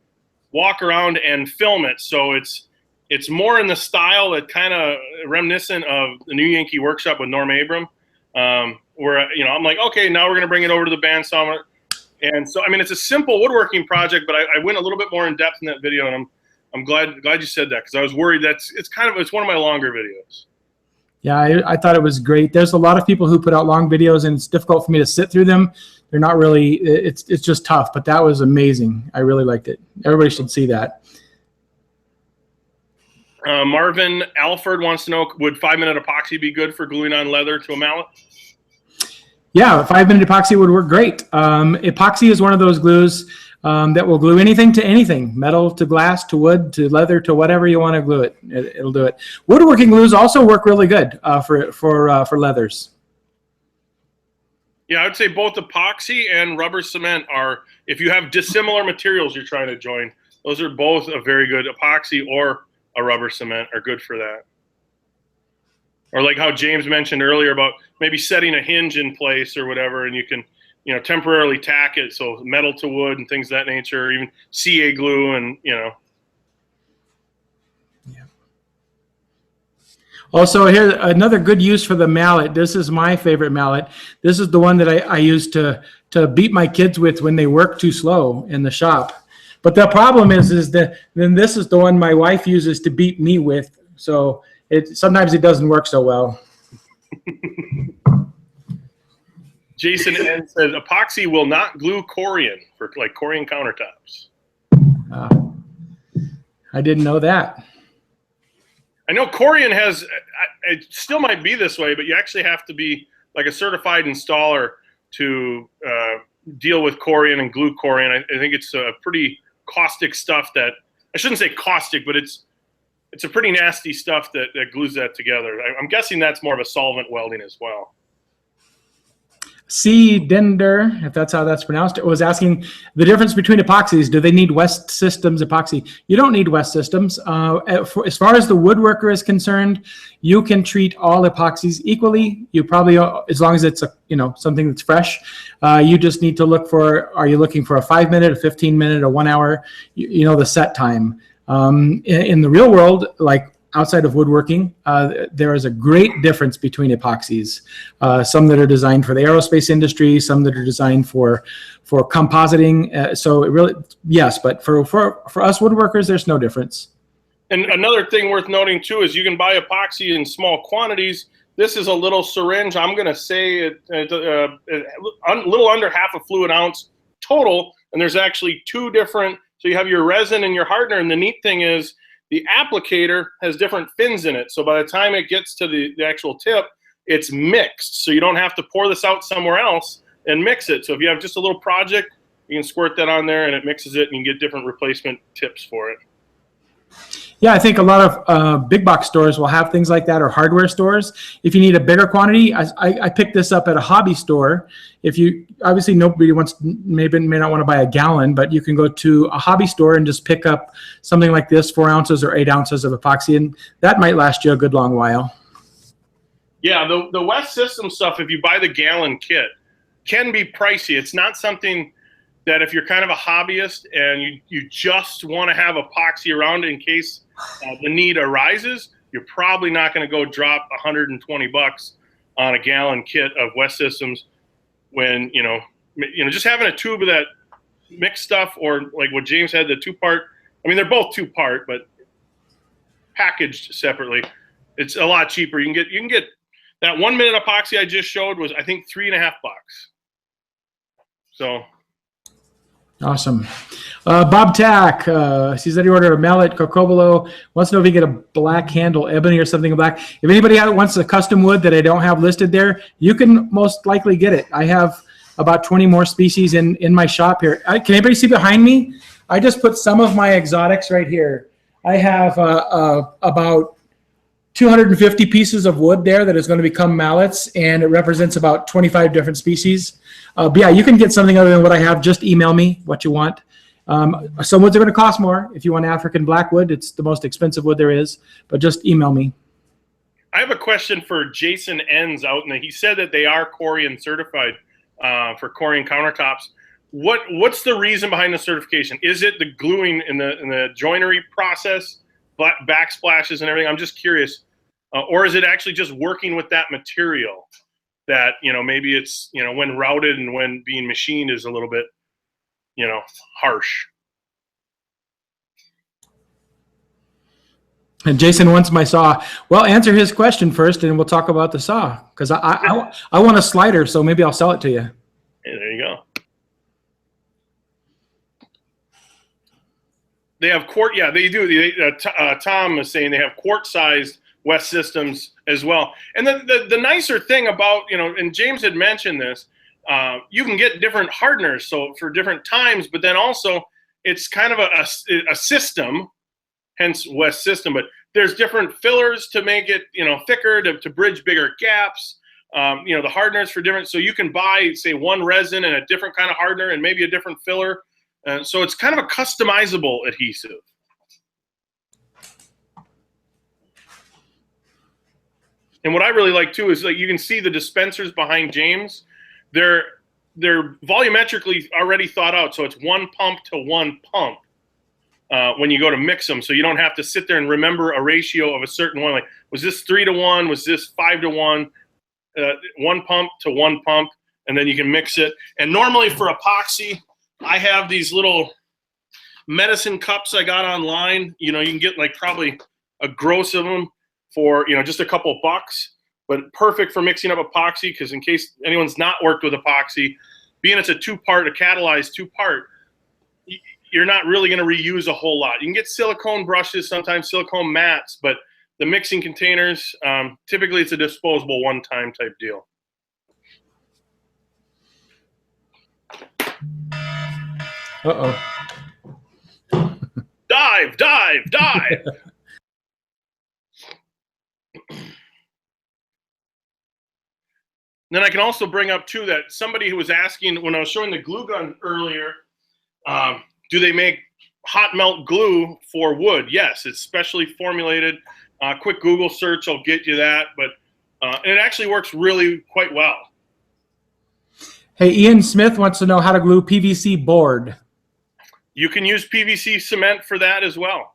walk around and film it. So it's more in the style that kind of reminiscent of the New Yankee Workshop with Norm Abram, where, you know, I'm like, okay, now we're going to bring it over to the bandsaw. And so, I mean, it's a simple woodworking project, but I went a little bit more in depth in that video, and I'm glad you said that, because I was worried it's one of my longer videos. Yeah, I thought it was great. There's a lot of people who put out long videos, and it's difficult for me to sit through them. They're not really, it's just tough, but that was amazing. I really liked it. Everybody should see that. Marvin Alford wants to know, would 5-minute epoxy be good for gluing on leather to a mallet? Yeah, 5-minute epoxy would work great. Epoxy is one of those glues that will glue anything to anything, metal to glass to wood to leather to whatever you want to glue it. It'll do it. Woodworking glues also work really good for leathers. Yeah, I would say both epoxy and rubber cement are, if you have dissimilar materials you're trying to join, those are both a very good. Epoxy or a rubber cement are good for that. Or like how James mentioned earlier about maybe setting a hinge in place or whatever, and you can, you know, temporarily tack it, so metal to wood and things of that nature, or even CA glue, and, you know. Yeah. Also, here another good use for the mallet. This is my favorite mallet. This is the one that I use to beat my kids with when they work too slow in the shop. But the problem is that then this is the one my wife uses to beat me with. So sometimes it doesn't work so well. Jason N says epoxy will not glue corian for like corian countertops. I didn't know that. I know corian has, it still might be this way, but you actually have to be like a certified installer to deal with corian and glue corian. I think it's a pretty caustic stuff that, I shouldn't say caustic, but it's a pretty nasty stuff that glues that together. I'm guessing that's more of a solvent welding as well. C. Dender, if that's how that's pronounced, was asking the difference between epoxies. Do they need West Systems epoxy? You don't need West Systems. As far as the woodworker is concerned, you can treat all epoxies equally. You probably, as long as it's something that's fresh, you just need to look for, are you looking for a 5-minute, a 15-minute, a 1 hour, the set time. In the real world, like outside of woodworking, there is a great difference between epoxies. Some that are designed for the aerospace industry, some that are designed for compositing. So it really, yes, but for us woodworkers, there's no difference. And another thing worth noting too is you can buy epoxy in small quantities. This is a little syringe. I'm going to say a little under half a fluid ounce total. And there's actually two different. So you have your resin and your hardener. And the neat thing is, the applicator has different fins in it. So by the time it gets to the actual tip, it's mixed. So you don't have to pour this out somewhere else and mix it. So if you have just a little project, you can squirt that on there and it mixes it and you can get different replacement tips for it. Yeah, I think a lot of big box stores will have things like that, or hardware stores. If you need a bigger quantity, I picked this up at a hobby store. If you, obviously nobody may not want to buy a gallon, but you can go to a hobby store and just pick up something like this, 4 ounces or 8 ounces of epoxy, and that might last you a good long while. Yeah, the West System stuff, if you buy the gallon kit, can be pricey. It's not something that if you're kind of a hobbyist and you just want to have epoxy around in case the need arises, you're probably not going to go drop $120 on a gallon kit of West Systems when, just having a tube of that mixed stuff, or like what James had, the 2-part, I mean, they're both 2-part, but packaged separately, it's a lot cheaper. You can get that 1 minute epoxy I just showed was, I think, $3.50. So. Awesome. Bob Tack, he said he ordered a Mallet Cocobolo. Wants to know if he can get a black handle, ebony or something black. If anybody wants a custom wood that I don't have listed there, you can most likely get it. I have about 20 more species in my shop here. Can anybody see behind me? I just put some of my exotics right here. I have about 250 pieces of wood there that is going to become mallets, and it represents about 25 different species. But yeah, you can get something other than what I have. Just email me what you want. Some woods are going to cost more. If you want African blackwood, it's the most expensive wood there is, but just email me. I have a question for Jason Enns out in he said that they are corian certified for corian countertops. What's the reason behind the certification? Is it the gluing in the joinery process, backsplashes and everything? I'm just curious. Or is it actually just working with that material that, maybe it's, when routed and when being machined is a little bit, harsh? And Jason wants my saw. Well, answer his question first, and we'll talk about the saw, because I want a slider, so maybe I'll sell it to you. Hey, there you go. They have quart. Yeah, they do. Tom is saying they have quart-sized West Systems as well. And the nicer thing about, and James had mentioned this, you can get different hardeners, so for different times, but then also it's kind of a system, hence West System, but there's different fillers to make it, thicker, to bridge bigger gaps, the hardeners for different, so you can buy, say, one resin and a different kind of hardener and maybe a different filler. So it's kind of a customizable adhesive. And what I really like too is, like, you can see the dispensers behind James. They're volumetrically already thought out, so it's one pump to one pump when you go to mix them. So you don't have to sit there and remember a ratio of a certain one. Like, was this 3 to 1? Was this 5 to 1? One pump to one pump, and then you can mix it. And normally for epoxy, I have these little medicine cups I got online. You can get like probably a gross of them for, just a couple bucks. but perfect for mixing up epoxy, because in case anyone's not worked with epoxy, being it's a catalyzed two-part, you're not really going to reuse a whole lot. You can get silicone brushes, sometimes silicone mats, but the mixing containers, typically it's a disposable one-time type deal. Uh-oh. Dive, dive, dive. Then I can also bring up too that somebody who was asking when I was showing the glue gun earlier, do they make hot melt glue for wood? Yes, it's specially formulated. Quick Google search will get you that, but and it actually works really quite well. Hey, Ian Smith wants to know how to glue PVC board. You can use PVC cement for that as well.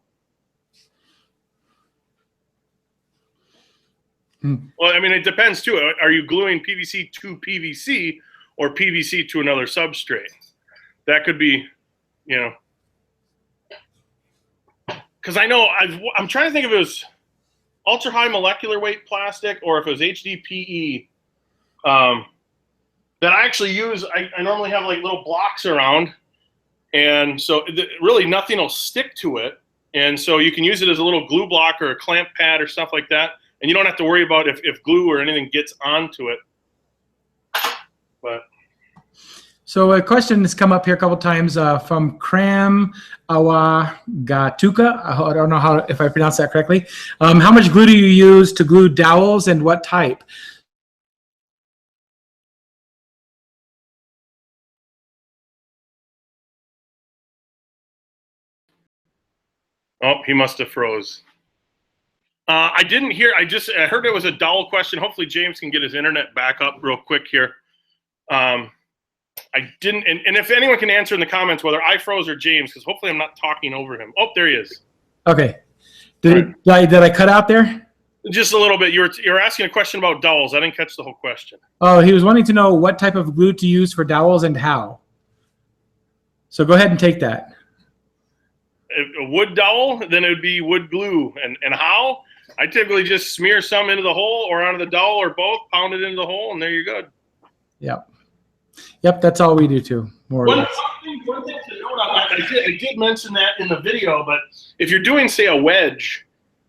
Well, I mean, it depends too. Are you gluing PVC to PVC or PVC to another substrate? That could be, you know, because I know I'm trying to think if it was ultra high molecular weight plastic or if it was HDPE that I actually use. I normally have like little blocks around, and so really nothing will stick to it, and so you can use it as a little glue block or a clamp pad or stuff like that. And you don't have to worry about if glue or anything gets onto it. But so a question has come up here a couple times from Cram Awagatuka. I don't know if I pronounced that correctly. How much glue do you use to glue dowels and what type? oh, he must have froze. I didn't hear. I heard it was a dowel question. Hopefully James can get his internet back up real quick here. I didn't, and if anyone can answer in the comments whether I froze or James, because hopefully I'm not talking over him. Oh, there he is. Okay. Did I cut out there? Just a little bit. You're asking a question about dowels. I didn't catch the whole question. Oh, he was wanting to know what type of glue to use for dowels and how. So go ahead and take that. A wood dowel, then it would be wood glue. And how? I typically just smear some into the hole or onto the dowel or both, pound it into the hole, and there you're good. Yep. Yep, that's all we do too, more or less. One thing to note on that, I did mention that in the video, but if you're doing, say, a wedge,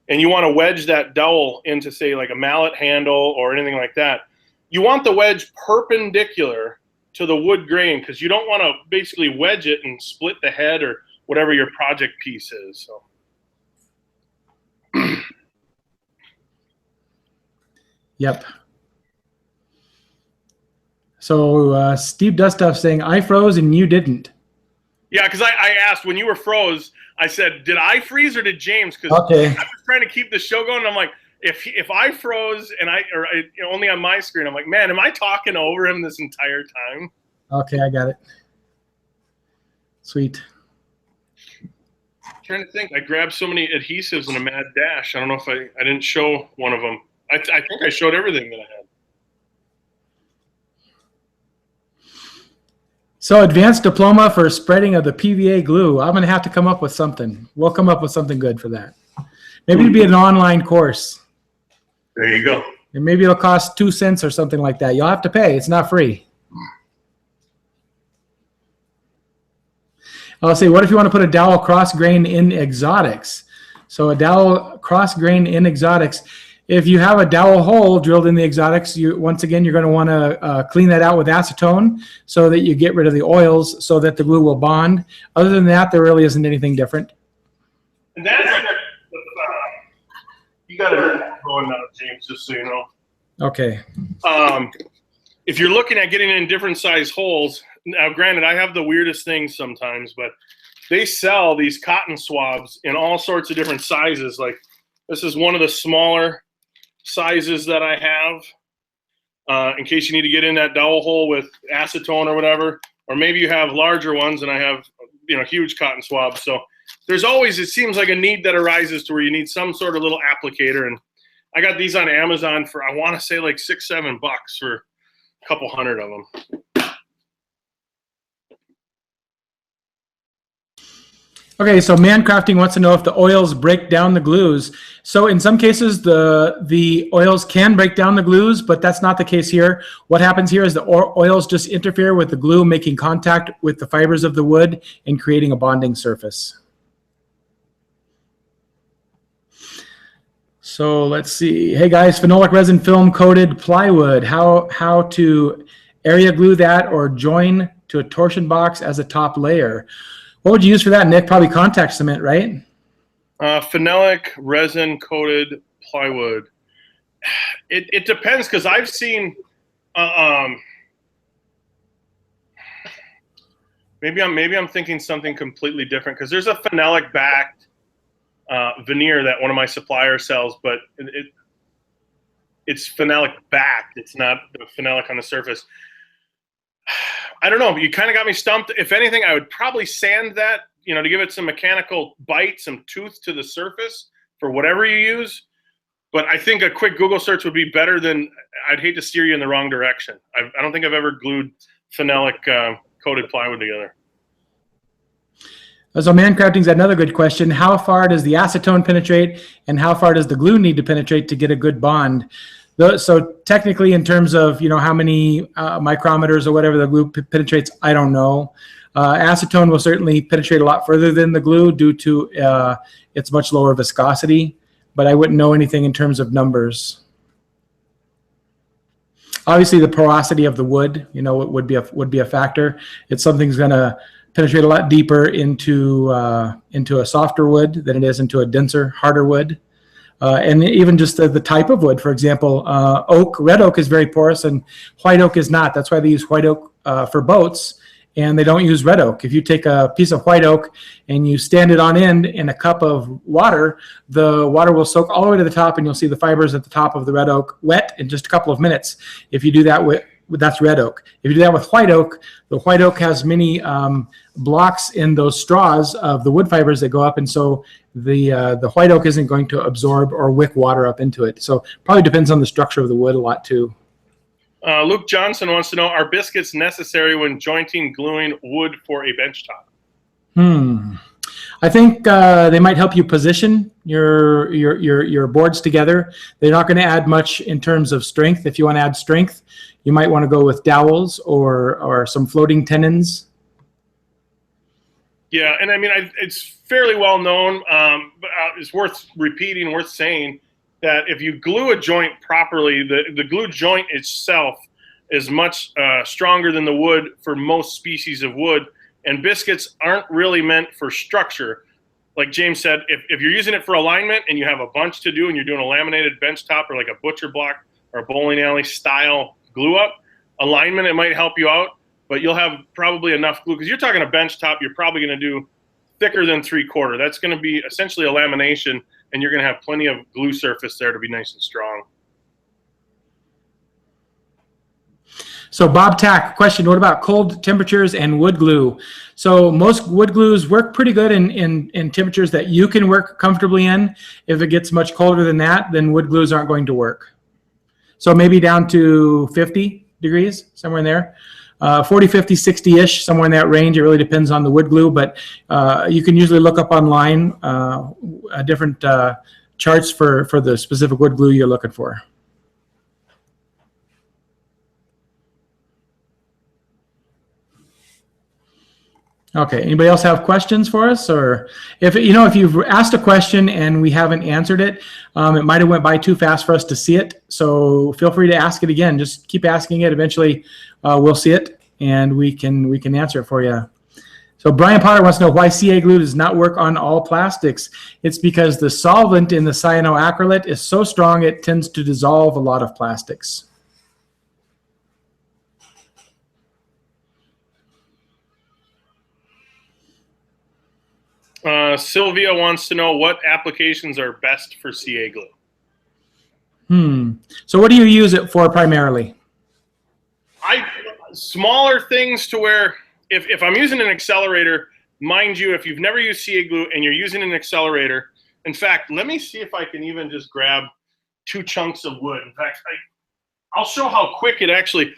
and you want to wedge that dowel into, say, like a mallet handle or anything like that, you want the wedge perpendicular to the wood grain, because you don't want to basically wedge it and split the head or whatever your project piece is. So. Yep. So Steve Dustuff saying, I froze and you didn't. Yeah, because I asked when you were froze, I said, did I freeze or did James? Because okay. I was trying to keep the show going. And I'm like, if I froze and only on my screen, I'm like, man, am I talking over him this entire time? Okay, I got it. Sweet. I'm trying to think. I grabbed so many adhesives in a mad dash. I don't know if I didn't show one of them. I think I showed everything that I had. So advanced diploma for spreading of the PVA glue. I'm going to have to come up with something. We'll come up with something good for that. Maybe it'd be an online course. There you go. And maybe it'll cost 2 cents or something like that. You'll have to pay. It's not free. I'll say, what if you want to put a dowel cross grain in exotics? So a dowel cross grain in exotics. If you have a dowel hole drilled in the exotics, once again, you're going to want to clean that out with acetone so that you get rid of the oils so that the glue will bond. Other than that, there really isn't anything different. And that's you got it going now, James, just so you know. Okay. If you're looking at getting in different size holes, now granted, I have the weirdest things sometimes, but they sell these cotton swabs in all sorts of different sizes. Like this is one of the smaller sizes that I have in case you need to get in that dowel hole with acetone or whatever, or maybe you have larger ones and I have, you know, huge cotton swabs. So there's always, it seems like a need that arises to where you need some sort of little applicator. And I got these on Amazon for, I want to say like $6-7 for a couple hundred of them. Okay, so Mancrafting wants to know if the oils break down the glues. So in some cases, the oils can break down the glues, but that's not the case here. What happens here is the oils just interfere with the glue, making contact with the fibers of the wood and creating a bonding surface. So let's see. Hey guys, phenolic resin film coated plywood. How to area glue that or join to a torsion box as a top layer. What would you use for that, Nick? Probably contact cement, right? Phenolic resin coated plywood. It depends, because I've seen maybe I'm thinking something completely different, because there's a phenolic backed veneer that one of my suppliers sells, but it's phenolic backed. It's not the phenolic on the surface. I don't know. You kind of got me stumped. If anything, I would probably sand that, you know, to give it some mechanical bite, some tooth to the surface for whatever you use. But I think a quick Google search would be better than, I'd hate to steer you in the wrong direction. I don't think I've ever glued phenolic coated plywood together. So Mancrafting's another good question. How far does the acetone penetrate, and how far does the glue need to penetrate to get a good bond? So technically, in terms of, you know, how many micrometers or whatever the glue penetrates, I don't know. Acetone will certainly penetrate a lot further than the glue due to its much lower viscosity, but I wouldn't know anything in terms of numbers. Obviously, the porosity of the wood, you know, it would be a factor. It's something's going to penetrate a lot deeper into a softer wood than it is into a denser, harder wood. And even just the type of wood, for example, red oak is very porous and white oak is not. That's why they use white oak for boats, and they don't use red oak. If you take a piece of white oak and you stand it on end in a cup of water, the water will soak all the way to the top, and you'll see the fibers at the top of the red oak wet in just a couple of minutes. If you do that that's red oak. If you do that with white oak, the white oak has many blocks in those straws of the wood fibers that go up, and so the white oak isn't going to absorb or wick water up into it. So probably depends on the structure of the wood a lot too. Luke Johnson wants to know, are biscuits necessary when jointing, gluing wood for a bench top? I think they might help you position your boards together. They're not going to add much in terms of strength. If you want to add strength, you might want to go with dowels or some floating tenons. Yeah, and I mean, it's fairly well known, but it's worth repeating, worth saying, that if you glue a joint properly, the glue joint itself is much stronger than the wood for most species of wood, and biscuits aren't really meant for structure. Like James said, if you're using it for alignment and you have a bunch to do and you're doing a laminated bench top or like a butcher block or a bowling alley style glue up, alignment, it might help you out, but you'll have probably enough glue, because you're talking a bench top, you're probably going to do thicker than 3/4. That's going to be essentially a lamination, and you're going to have plenty of glue surface there to be nice and strong. So Bob Tack, question, what about cold temperatures and wood glue? So most wood glues work pretty good in temperatures that you can work comfortably in. If it gets much colder than that, then wood glues aren't going to work. So maybe down to 50 degrees, somewhere in there. 40, 50, 60-ish, somewhere in that range. It really depends on the wood glue, but you can usually look up online different charts for the specific wood glue you're looking for. Okay, anybody else have questions for us? Or if you've asked a question and we haven't answered it, it might have went by too fast for us to see it. So feel free to ask it again. Just keep asking it. Eventually we'll see it and we can answer it for you. So Brian Potter wants to know why CA glue does not work on all plastics. It's because the solvent in the cyanoacrylate is so strong it tends to dissolve a lot of plastics. Sylvia wants to know what applications are best for CA glue. So what do you use it for primarily? Smaller things to where if I'm using an accelerator, mind you, if you've never used CA glue and you're using an accelerator, in fact, let me see if I can even just grab 2 chunks of wood. In fact, I'll show how quick it actually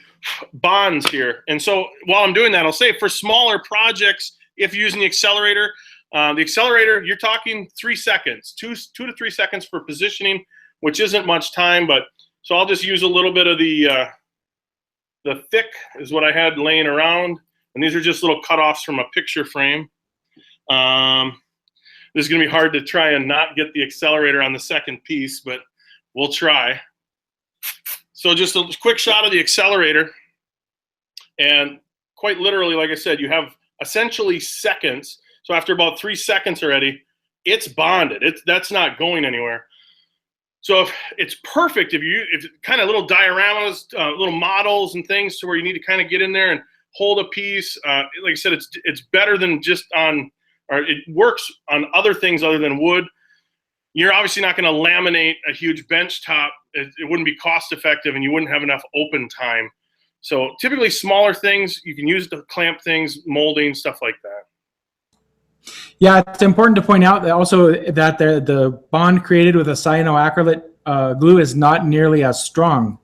bonds here. And so while I'm doing that, I'll say for smaller projects, if you're using the accelerator, The accelerator, you're talking 3 seconds, 2 to 3 seconds for positioning, which isn't much time. But so I'll just use a little bit of the thick is what I had laying around, and these are just little cutoffs from a picture frame. This is going to be hard to try and not get the accelerator on the second piece, but we'll try. So just a quick shot of the accelerator, and quite literally, like I said, you have essentially seconds. So after about 3 seconds already, it's bonded. That's not going anywhere. So if it's perfect if kind of little dioramas, little models and things to where you need to kind of get in there and hold a piece. Like I said, it's better than just on, or it works on other things other than wood. You're obviously not going to laminate a huge bench top. It wouldn't be cost effective, and you wouldn't have enough open time. So typically smaller things, you can use to clamp things, molding, stuff like that. Yeah, it's important to point out that also that the bond created with a cyanoacrylate glue is not nearly as strong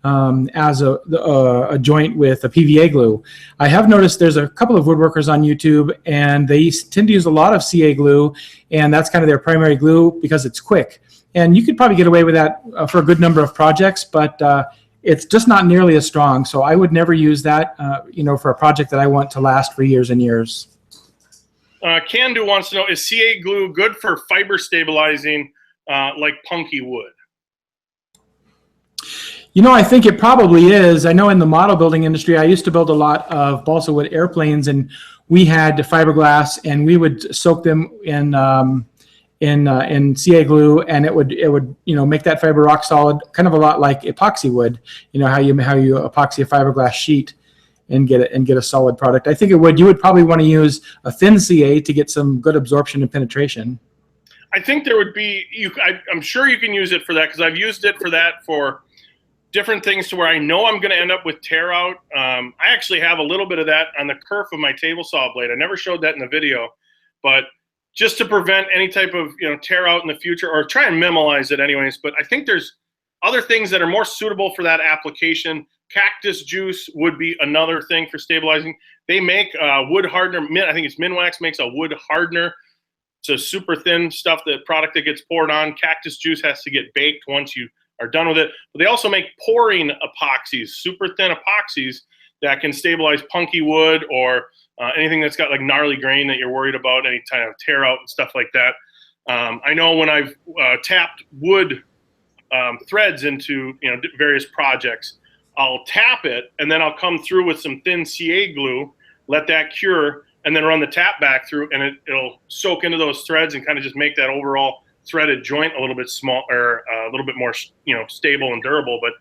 as a joint with a PVA glue. I have noticed there's a couple of woodworkers on YouTube, and they tend to use a lot of CA glue, and that's kind of their primary glue because it's quick. And you could probably get away with that for a good number of projects, but it's just not nearly as strong. So I would never use that, for a project that I want to last for years and years. Can-Do wants to know, is CA glue good for fiber stabilizing like punky wood? I think it probably is. I know in the model building industry, I used to build a lot of balsa wood airplanes, and we had fiberglass, and we would soak them in CA glue, and it would make that fiber rock solid, kind of a lot like epoxy would. How you epoxy a fiberglass sheet and get a solid product. I think you would probably want to use a thin CA to get some good absorption and penetration. I think there would be, I'm sure you can use it for that, because I've used it for that for different things to where I know I'm going to end up with tear out. I actually have a little bit of that on the kerf of my table saw blade. I never showed that in the video, but just to prevent any type of tear out in the future, or try and minimize it anyways. But I think there's other things that are more suitable for that application. Cactus juice would be another thing for stabilizing. They make wood hardener. I think it's Minwax makes a wood hardener. It's a super thin stuff, the product that gets poured on. Cactus juice has to get baked once you are done with it. But they also make pouring epoxies, super thin epoxies that can stabilize punky wood or anything that's got like gnarly grain that you're worried about, any kind of tear out and stuff like that. I know when I've tapped wood threads into various projects, I'll tap it and then I'll come through with some thin CA glue, let that cure, and then run the tap back through, and it'll soak into those threads and kind of just make that overall threaded joint a little bit small, or a little bit more stable and durable. But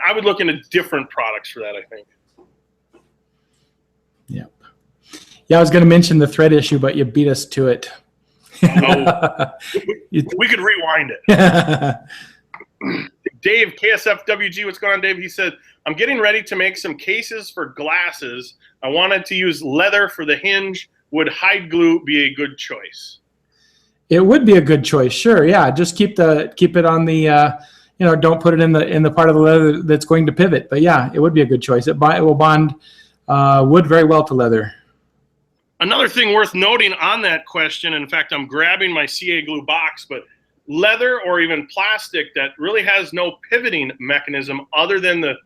I would look into different products for that, I think. Yep. Yeah, I was going to mention the thread issue, but you beat us to it. Oh, we could rewind it. Dave, KSFWG, what's going on, Dave? He said, I'm getting ready to make some cases for glasses. I wanted to use leather for the hinge. Would hide glue be a good choice? It would be a good choice, sure. Yeah, just keep it on the, don't put it in the part of the leather that's going to pivot. But yeah, it would be a good choice. It will bond wood very well to leather. Another thing worth noting on that question, in fact, I'm grabbing my CA glue box, but leather or even plastic that really has no pivoting mechanism other than the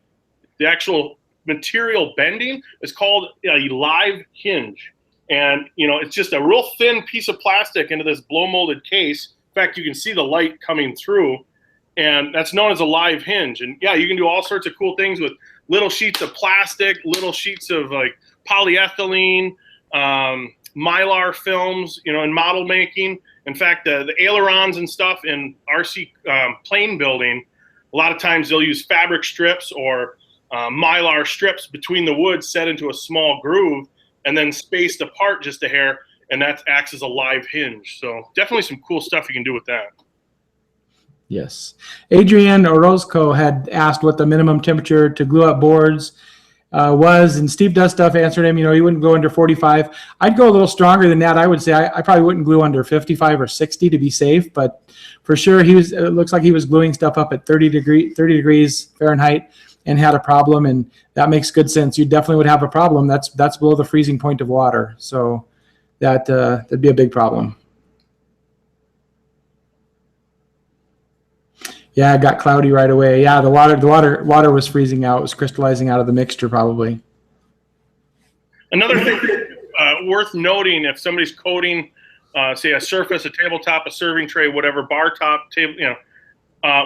actual material bending is called a live hinge. And it's just a real thin piece of plastic into this blow molded case. In fact, you can see the light coming through, and that's known as a live hinge. And yeah, you can do all sorts of cool things with little sheets of plastic, little sheets of like polyethylene, mylar films, in model making. In fact, the ailerons and stuff in RC plane building, a lot of times they'll use fabric strips or mylar strips between the wood set into a small groove and then spaced apart just a hair, and that acts as a live hinge. So definitely some cool stuff you can do with that. Yes. Adrienne Orozco had asked what the minimum temperature to glue up boards was, and Steve Does Stuff answered him, he wouldn't go under 45. I'd go a little stronger than that. I would say I probably wouldn't glue under 55 or 60 to be safe, but for sure it looks like he was gluing stuff up at 30 degrees Fahrenheit and had a problem, and that makes good sense. You definitely would have a problem. That's below the freezing point of water. So that'd be a big problem. Yeah, it got cloudy right away. Yeah, the water was freezing out. It was crystallizing out of the mixture probably. Another thing worth noting, if somebody's coating, say a surface, a tabletop, a serving tray, whatever, bar top, table,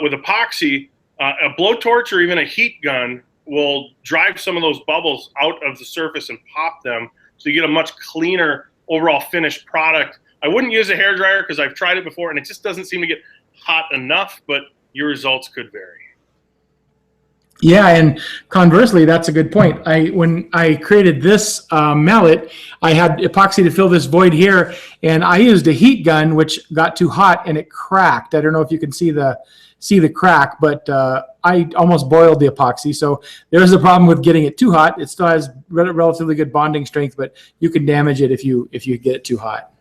with epoxy, a blowtorch or even a heat gun will drive some of those bubbles out of the surface and pop them, so you get a much cleaner overall finished product. I wouldn't use a hairdryer because I've tried it before and it just doesn't seem to get hot enough, but your results could vary. Yeah, and conversely, that's a good point. When I created this mallet, I had epoxy to fill this void here, and I used a heat gun, which got too hot and it cracked. I don't know if you can see the crack, but I almost boiled the epoxy. So there's a problem with getting it too hot. It still has relatively good bonding strength, but you can damage it if you get it too hot.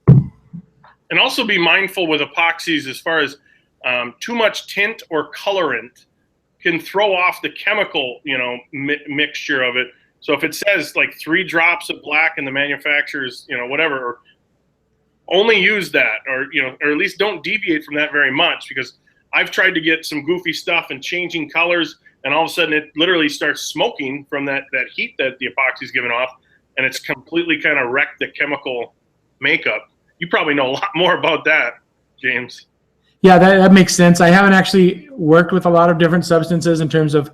And also be mindful with epoxies as far as too much tint or colorant can throw off the chemical, mixture of it. So if it says like 3 drops of black in the manufacturer's, whatever, or only use that, or at least don't deviate from that very much, because I've tried to get some goofy stuff and changing colors, and all of a sudden it literally starts smoking from that heat that the epoxy's given off, and it's completely kind of wrecked the chemical makeup. You probably know a lot more about that, James. Yeah, that makes sense. I haven't actually worked with a lot of different substances in terms of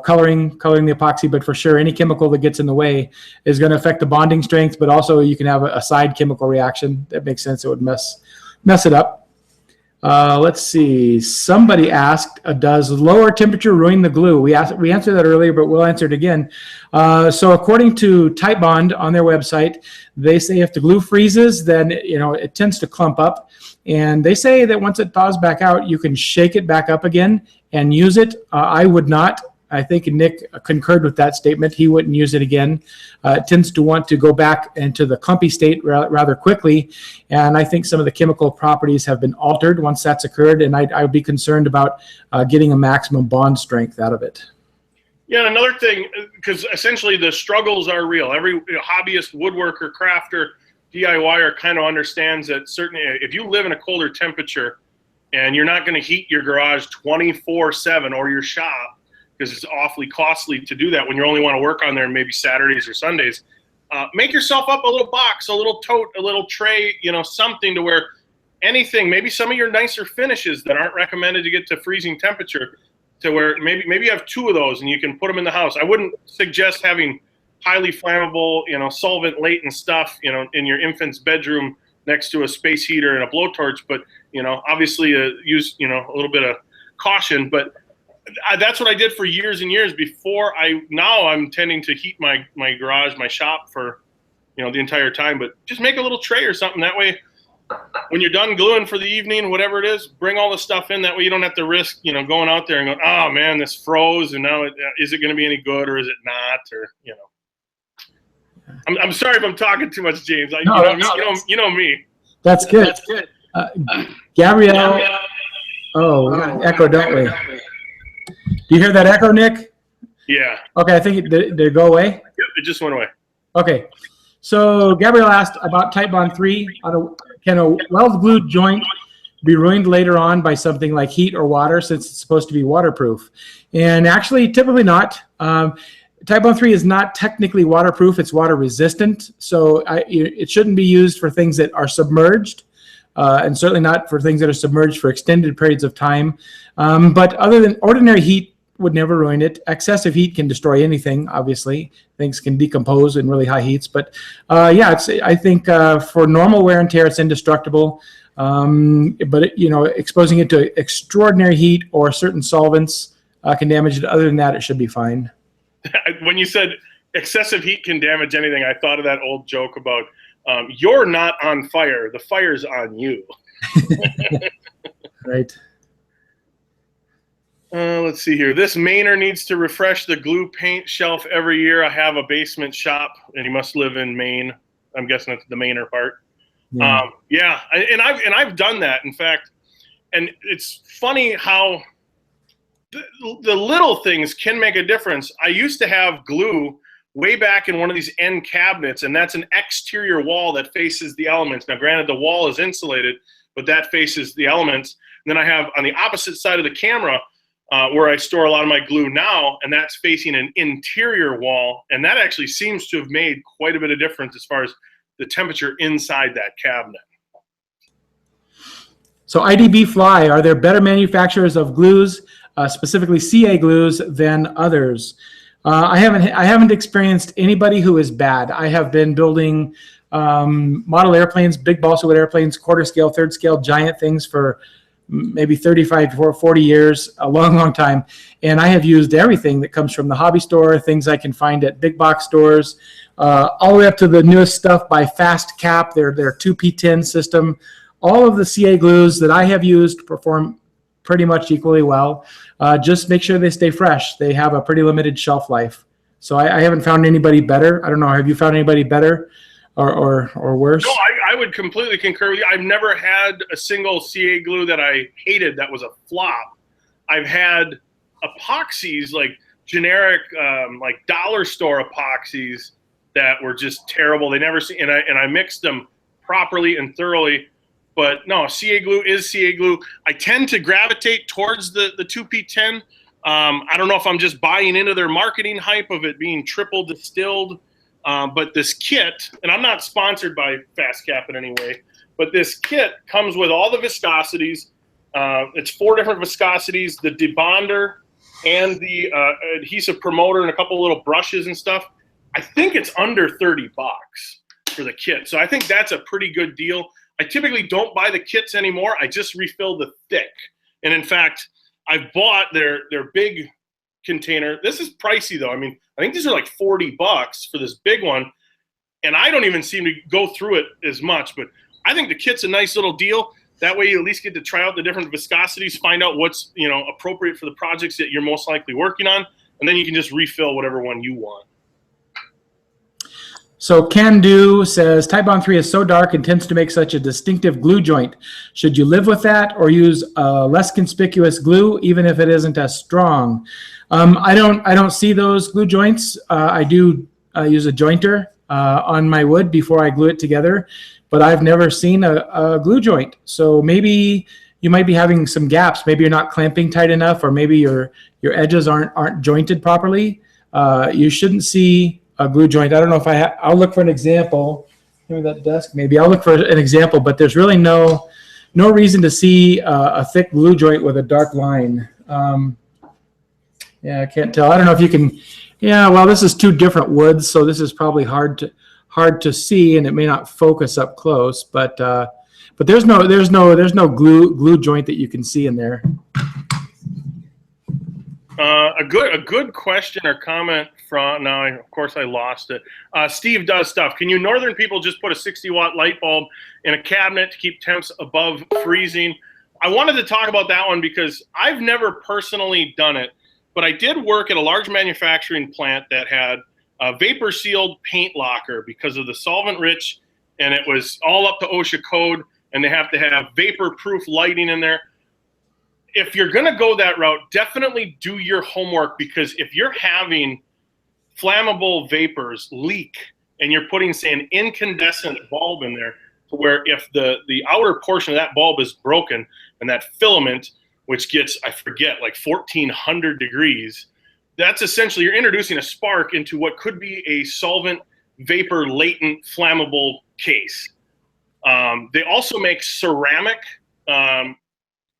coloring the epoxy, but for sure, any chemical that gets in the way is going to affect the bonding strength, but also you can have a side chemical reaction. That makes sense. It would mess it up. Let's see. Somebody asked, does lower temperature ruin the glue? We answered that earlier, but we'll answer it again. So according to Titebond on their website, they say if the glue freezes, then it tends to clump up. And they say that once it thaws back out, you can shake it back up again and use it. I would not. I think Nick concurred with that statement. He wouldn't use it again. It tends to want to go back into the clumpy state rather quickly. And I think some of the chemical properties have been altered once that's occurred. And I would be concerned about getting a maximum bond strength out of it. Yeah, and another thing, because essentially the struggles are real. Every hobbyist, woodworker, crafter, DIYer kind of understands that certainly if you live in a colder temperature and you're not going to heat your garage 24/7 or your shop, because it's awfully costly to do that when you only want to work on there maybe Saturdays or Sundays, make yourself up a little box, a little tote, a little tray, something to where anything, maybe some of your nicer finishes that aren't recommended to get to freezing temperature, to where maybe you have 2 of those and you can put them in the house. I wouldn't suggest having highly flammable, solvent latent stuff, in your infant's bedroom next to a space heater and a blowtorch, but, obviously use, a little bit of caution. But that's what I did for years and years before now I'm tending to heat my garage, my shop for, the entire time. But just make a little tray or something. That way, when you're done gluing for the evening, whatever it is, bring all the stuff in. That way you don't have to risk, going out there and going, oh man, this froze, and now is it going to be any good or is it not? Or, I'm sorry if I'm talking too much, James. You know me. That's good. That's good. Gabrielle. Oh, we got an echo, don't we? Do you hear that echo, Nick? Yeah. Okay, I think did it go away? Yep, it just went away. Okay. So Gabrielle asked about Titebond 3. Can a weld glue joint be ruined later on by something like heat or water, since it's supposed to be waterproof? And actually, typically not. Titebond 3 is not technically waterproof. It's water resistant. So it shouldn't be used for things that are submerged, and certainly not for things that are submerged for extended periods of time. But other than ordinary heat would never ruin it. Excessive heat can destroy anything, obviously. Things can decompose in really high heats. But I think for normal wear and tear, it's indestructible. But exposing it to extraordinary heat or certain solvents can damage it. Other than that, it should be fine. When you said excessive heat can damage anything, I thought of that old joke about you're not on fire, the fire's on you. Right. Let's see here. This Mainer needs to refresh the glue paint shelf every year. I have a basement shop, and he must live in Maine. I'm guessing that's the Mainer part. Yeah. And I've done that, in fact. And it's funny how the little things can make a difference. I used to have glue way back in one of these end cabinets, and that's an exterior wall that faces the elements. Now, granted, the wall is insulated, but that faces the elements. And then I have on the opposite side of the camera where I store a lot of my glue now, and that's facing an interior wall, and that actually seems to have made quite a bit of difference as far as the temperature inside that cabinet. So IDB Fly, are there better manufacturers of glues, specifically CA glues, than others? I haven't experienced anybody who is bad. I have been building model airplanes, big balsa wood airplanes, quarter scale, third scale, giant things for maybe 35 to 40 years, a long, long time. And I have used everything that comes from the hobby store, things I can find at big box stores, all the way up to the newest stuff by Fast Cap, their 2P10 system. All of the CA glues that I have used perform pretty much equally well. Just make sure they stay fresh. They have a pretty limited shelf life. So I haven't found anybody better. I don't know. Have you found anybody better or worse? No, I would completely concur with you. I've never had a single CA glue that I hated that was a flop. I've had epoxies, like generic, like dollar store epoxies that were just terrible. They never see, and I mixed them properly and thoroughly. But no, CA glue is CA glue. I tend to gravitate towards the 2P10. I don't know if I'm just buying into their marketing hype of it being triple distilled. But this kit, and I'm not sponsored by Fast Cap in any way, but this kit comes with all the viscosities. It's 4 different viscosities, the debonder and the adhesive promoter and a couple little brushes and stuff. I think it's under $30 for the kit. So I think that's a pretty good deal. I typically don't buy the kits anymore. I just refill the thick. And in fact, I've bought their big container. This is pricey though. I mean, I think these are like $40 for this big one. And I don't even seem to go through it as much, but I think the kit's a nice little deal. That way you at least get to try out the different viscosities, find out what's, appropriate for the projects that you're most likely working on. And then you can just refill whatever one you want. So Can Do says, Type Bond 3 is so dark and tends to make such a distinctive glue joint. Should you live with that or use a less conspicuous glue, even if it isn't as strong? I don't see those glue joints. I do use a jointer on my wood before I glue it together, but I've never seen a glue joint. So maybe you might be having some gaps. Maybe you're not clamping tight enough, or maybe your edges aren't jointed properly. You shouldn't see a glue joint. I don't know if I'll look for an example. Give me that desk. Maybe I'll look for an example, but there's really no reason to see a thick glue joint with a dark line. Yeah, I can't tell. I don't know if you can. Yeah, well, this is 2 different woods, so this is probably hard to see, and it may not focus up close. But there's no glue joint that you can see in there. A good question or comment from, now of course I lost it. Steve does stuff. Can you northern people just put a 60-watt light bulb in a cabinet to keep temps above freezing? I wanted to talk about that one because I've never personally done it, but I did work at a large manufacturing plant that had a vapor sealed paint locker because of the solvent rich, and it was all up to OSHA code, and they have to have vapor proof lighting in there. If you're going to go that route, definitely do your homework, because if you're having flammable vapors leak and you're putting, say, an incandescent bulb in there, to where if the outer portion of that bulb is broken and that filament, which gets, I forget, like 1400 degrees, that's essentially, you're introducing a spark into what could be a solvent vapor latent flammable case. They also make ceramic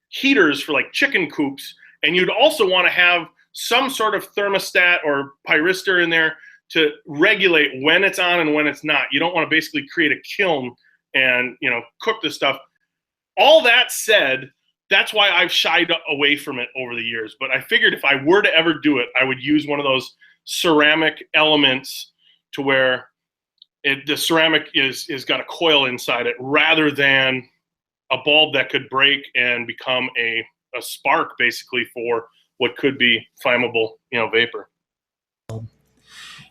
heaters for like chicken coops, and you'd also want to have some sort of thermostat or pyristor in there to regulate when it's on and when it's not. You don't want to basically create a kiln and cook the stuff. All that said, that's why I've shied away from it over the years. But I figured if I were to ever do it, I would use one of those ceramic elements to where the ceramic is got a coil inside it, rather than a bulb that could break and become a spark basically for what could be flammable, vapor.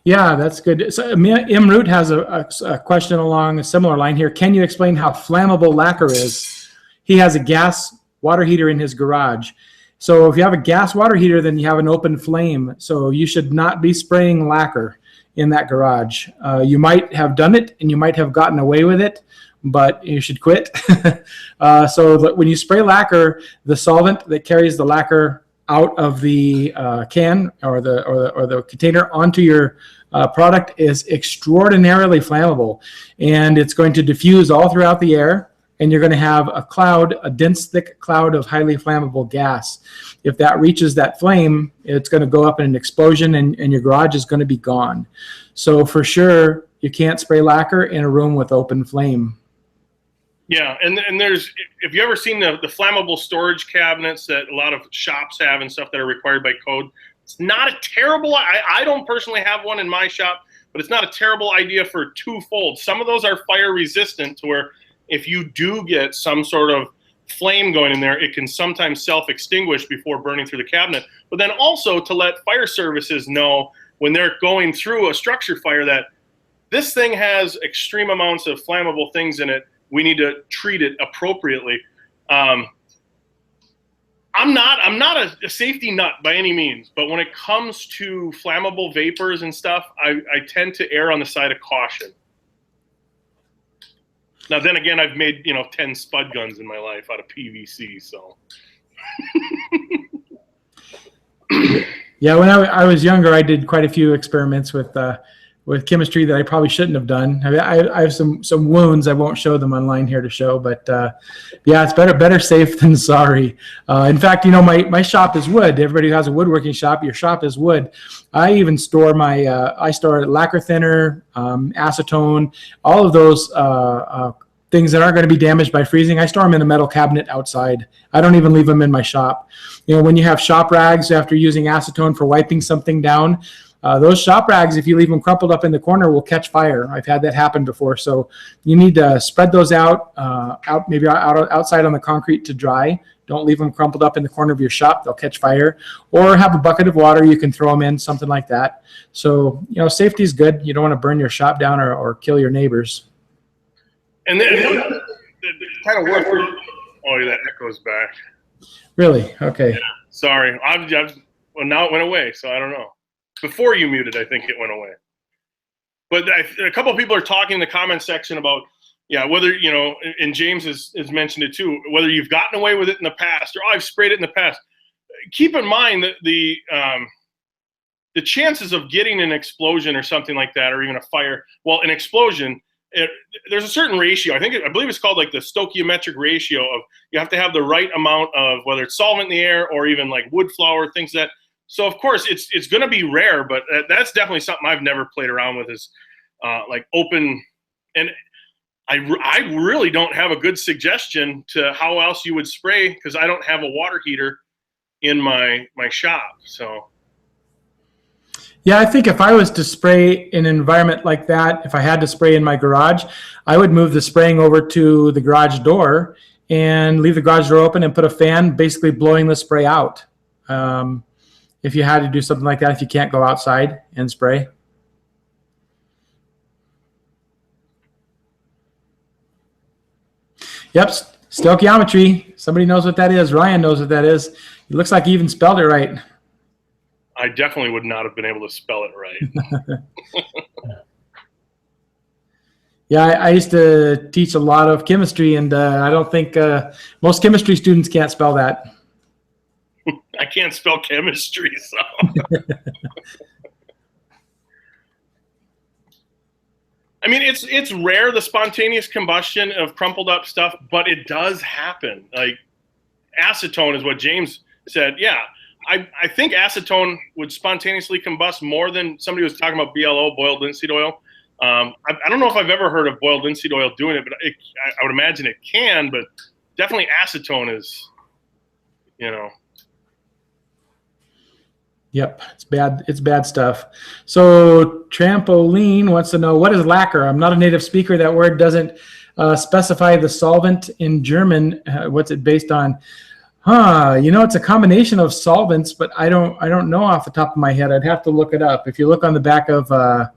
Yeah, that's good. So Imroot has a question along a similar line here. Can you explain how flammable lacquer is? He has a gas water heater in his garage. So if you have a gas water heater, then you have an open flame. So you should not be spraying lacquer. in that garage. You might have done it and you might have gotten away with it, but you should quit. So when you spray lacquer, the solvent that carries the lacquer out of the can or the container onto your product is extraordinarily flammable, and it's going to diffuse all throughout the air, and you're going to have a dense, thick cloud of highly flammable gas. If that reaches that flame, it's going to go up in an explosion, and your garage is going to be gone. So for sure, you can't spray lacquer in a room with open flame. Yeah, and there's, if you ever seen the flammable storage cabinets that a lot of shops have and stuff that are required by code, it's not a terrible, I don't personally have one in my shop, but it's not a terrible idea for twofold. Some of those are fire resistant to where if you do get some sort of flame going in there, it can sometimes self-extinguish before burning through the cabinet. But then also to let fire services know when they're going through a structure fire that this thing has extreme amounts of flammable things in it. We need to treat it appropriately. I'm not a safety nut by any means, but when it comes to flammable vapors and stuff, I tend to err on the side of caution. Now, then again, I've made 10 spud guns in my life out of PVC, so. Yeah, when I was younger, I did quite a few experiments with chemistry that I probably shouldn't have done. I have some wounds. I won't show them online here to show, but yeah, it's better safe than sorry. In fact, my shop is wood. Everybody who has a woodworking shop, your shop is wood. I even store I store lacquer thinner, acetone, all of those things that aren't going to be damaged by freezing. I store them in a metal cabinet outside. I don't even leave them in my shop. When you have shop rags after using acetone for wiping something down, those shop rags, if you leave them crumpled up in the corner, will catch fire. I've had that happen before. So you need to spread those out outside on the concrete to dry. Don't leave them crumpled up in the corner of your shop. They'll catch fire. Or have a bucket of water you can throw them in, something like that. So, safety is good. You don't want to burn your shop down or kill your neighbors. And then the kind of work. Oh, that echoes back. Really? Okay. Yeah, sorry. Well, now it went away, so I don't know. Before you muted, I think it went away. But a couple of people are talking in the comment section about, whether, and James has mentioned it too, whether you've gotten away with it in the past or, I've sprayed it in the past. Keep in mind that the chances of getting an explosion or something like that, or even a fire, well, an explosion, there's a certain ratio. I believe it's called like the stoichiometric ratio of you have to have the right amount of whether it's solvent in the air or even like wood flour, things that. So of course it's going to be rare, but that's definitely something I've never played around with is like open. And I really don't have a good suggestion to how else you would spray because I don't have a water heater in my shop. So. Yeah, I think if I was to spray in an environment like that, if I had to spray in my garage, I would move the spraying over to the garage door and leave the garage door open and put a fan basically blowing the spray out. If you had to do something like that, if you can't go outside and spray. Yep, stoichiometry. Somebody knows what that is. Ryan knows what that is. It looks like he even spelled it right. I definitely would not have been able to spell it right. Yeah, I used to teach a lot of chemistry, and I don't think most chemistry students can't spell that. I can't spell chemistry, so. I mean, it's rare, the spontaneous combustion of crumpled up stuff, but it does happen. Like acetone is what James said. Yeah, I think acetone would spontaneously combust more than somebody was talking about BLO, boiled linseed oil. I don't know if I've ever heard of boiled linseed oil doing it, but I would imagine it can, but definitely acetone is, Yep, it's bad stuff. So Trampoline wants to know, what is lacquer? I'm not a native speaker. That word doesn't specify the solvent in German. What's it based on? It's a combination of solvents, but I don't know off the top of my head. I'd have to look it up. If you look on the back of a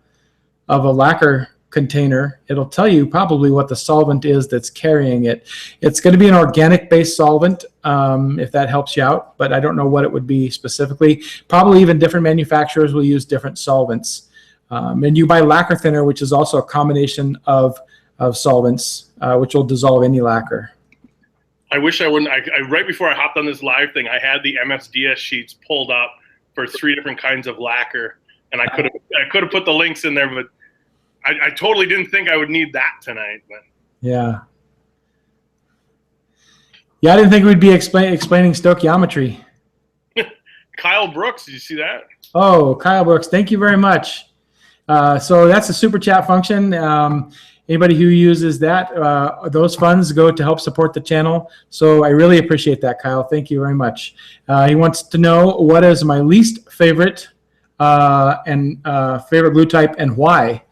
lacquer container, it'll tell you probably what the solvent is that's carrying it. It's going to be an organic-based solvent, if that helps you out, but I don't know what it would be specifically. Probably even different manufacturers will use different solvents. And you buy lacquer thinner, which is also a combination of solvents, which will dissolve any lacquer. I wish I wouldn't. Right before I hopped on this live thing, I had the MSDS sheets pulled up for 3 different kinds of lacquer, and I could have put the links in there, but I totally didn't think I would need that tonight. But yeah, I didn't think we'd be explaining stoichiometry. Kyle Brooks, did you see that? Oh, Kyle Brooks, thank you very much. So that's the super chat function. Anybody who uses that, those funds go to help support the channel. So I really appreciate that, Kyle. Thank you very much. He wants to know what is my least favorite favorite glue type and why.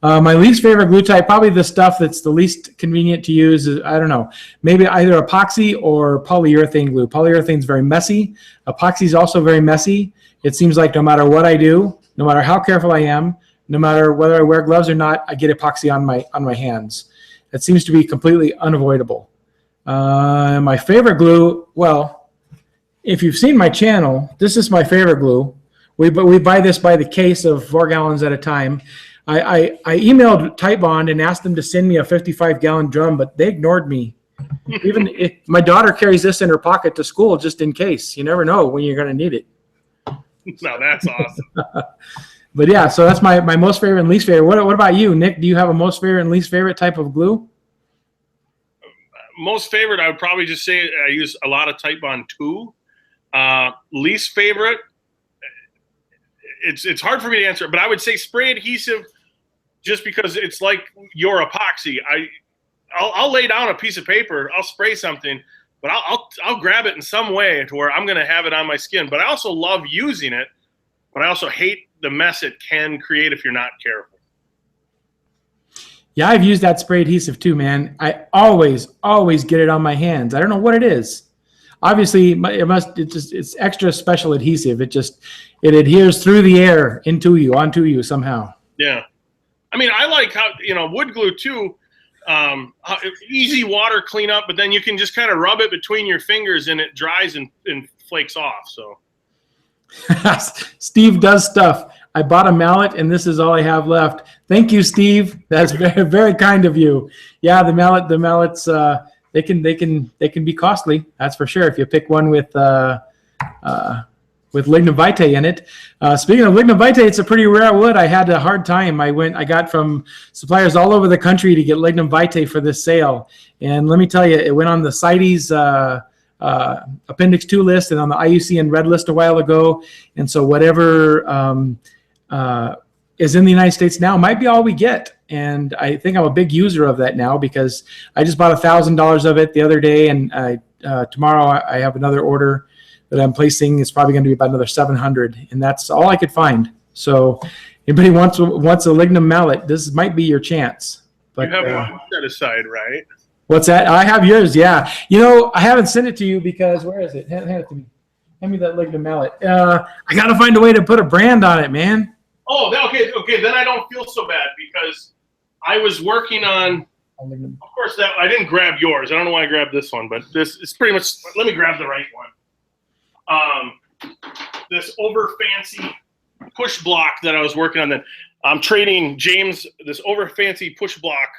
My least favorite glue type, probably the stuff that's the least convenient to use is, I don't know, maybe either epoxy or polyurethane glue. Polyurethane is very messy. Epoxy is also very messy. It seems like no matter what I do, no matter how careful I am, no matter whether I wear gloves or not, I get epoxy on my hands. It seems to be completely unavoidable. My favorite glue, well, if you've seen my channel, this is my favorite glue. We buy this by the case of 4 gallons at a time. I emailed Titebond and asked them to send me a 55-gallon drum, but they ignored me. Even if my daughter carries this in her pocket to school just in case. You never know when you're going to need it. No, that's awesome. But yeah, so that's my most favorite and least favorite. What about you, Nick? Do you have a most favorite and least favorite type of glue? Most favorite, I would probably just say I use a lot of Titebond 2. Least favorite, it's hard for me to answer, but I would say spray adhesive, just because it's like your epoxy. I'll lay down a piece of paper, I'll spray something, but I'll grab it in some way to where I'm going to have it on my skin. But I also love using it, but I also hate the mess it can create if you're not careful. Yeah, I've used that spray adhesive too, man. I always get it on my hands. I don't know what it is. Obviously, it's extra special adhesive. It adheres through the air onto you somehow. Yeah. I mean, I like how, wood glue too, easy water cleanup, but then you can just kind of rub it between your fingers and it dries and flakes off. So Steve does stuff. I bought a mallet and this is all I have left. Thank you, Steve. That's very, very kind of you. Yeah, the mallets, they can be costly. That's for sure. If you pick one with Lignum Vitae in it. Speaking of Lignum Vitae, it's a pretty rare wood. I had a hard time. I got from suppliers all over the country to get Lignum Vitae for this sale. And let me tell you, it went on the CITES Appendix 2 list and on the IUCN Red list a while ago. And so whatever is in the United States now might be all we get. And I think I'm a big user of that now because I just bought $1,000 of it the other day. And tomorrow I have another order that I'm placing. It's probably going to be about another 700, and that's all I could find. So, anybody wants a Lignum mallet, this might be your chance. But you have one set aside, right? What's that? I have yours. Yeah. I haven't sent it to you because where is it? Hand it to me. Hand me that Lignum mallet. I got to find a way to put a brand on it, man. Oh, okay. Then I don't feel so bad because I was working on. Of course, that I didn't grab yours. I don't know why I grabbed this one, but this is pretty much. Let me grab the right one. This over fancy push block that I was working on. Then I'm trading James this over fancy push block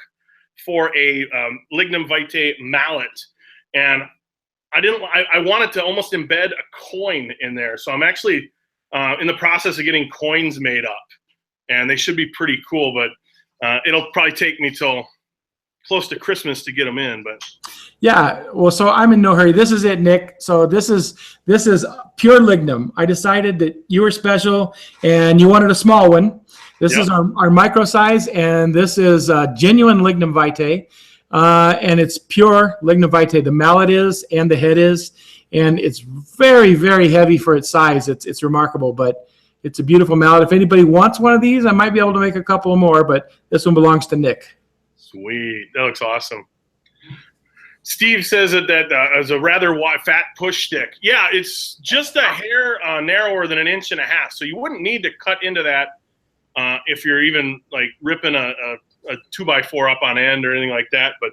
for a Lignum Vitae mallet, and I wanted to almost embed a coin in there. So I'm actually in the process of getting coins made up, and they should be pretty cool. But it'll probably take me till close to Christmas to get them in, but. Yeah, well, so I'm in no hurry. This is it, Nick. So this is pure Lignum. I decided that you were special and you wanted a small one. This is our micro size, and this is genuine Lignum Vitae, and it's pure Lignum Vitae. The mallet is, and the head is, and it's very, very heavy for its size. It's remarkable, but it's a beautiful mallet. If anybody wants one of these, I might be able to make a couple more, but this one belongs to Nick. Sweet, that looks awesome. Steve says that as a rather fat push stick. Yeah, it's just a hair narrower than 1.5 inches. So you wouldn't need to cut into that if you're even like ripping a 2x4 up on end or anything like that. But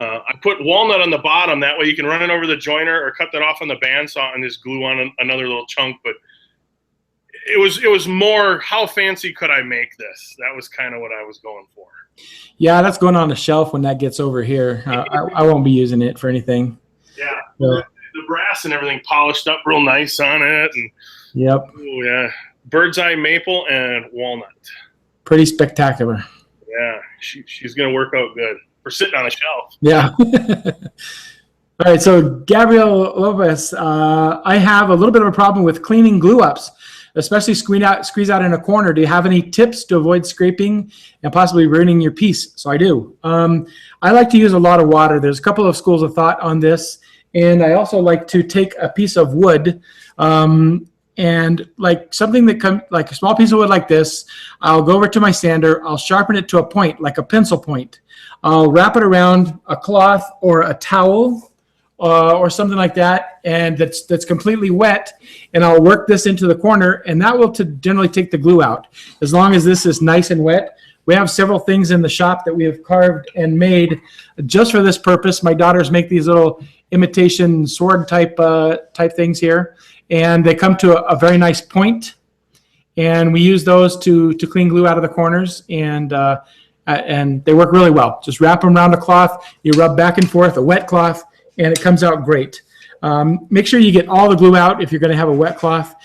I put walnut on the bottom. That way you can run it over the joiner or cut that off on the bandsaw and just glue on another little chunk. But it was more how fancy could I make this? That was kind of what I was going for. Yeah, that's going on the shelf when that gets over here. I won't be using it for anything. Yeah, So, the brass and everything polished up real nice on it. And, yep. oh, yeah. Bird's eye maple and walnut. Pretty spectacular. Yeah, she's going to work out good for sitting on a shelf. Yeah. All right, so Gabriel Lopez, I have a little bit of a problem with cleaning glue ups, especially squeeze out in a corner. Do you have any tips to avoid scraping and possibly ruining your piece? So I do. I like to use a lot of water. There's a couple of schools of thought on this. And I also like to take a piece of wood and like something that comes like a small piece of wood like this. I'll go over to my sander. I'll sharpen it to a point, like a pencil point. I'll wrap it around a cloth or a towel or something like that, and that's completely wet. And I'll work this into the corner, and that will generally take the glue out. As long as this is nice and wet. We have several things in the shop that we have carved and made just for this purpose. My daughters make these little imitation sword type things here, and they come to a very nice point, and we use those to clean glue out of the corners, and they work really well. Just wrap them around a cloth, you rub back and forth, a wet cloth, and it comes out great. Make sure you get all the glue out if you're going to have a wet cloth.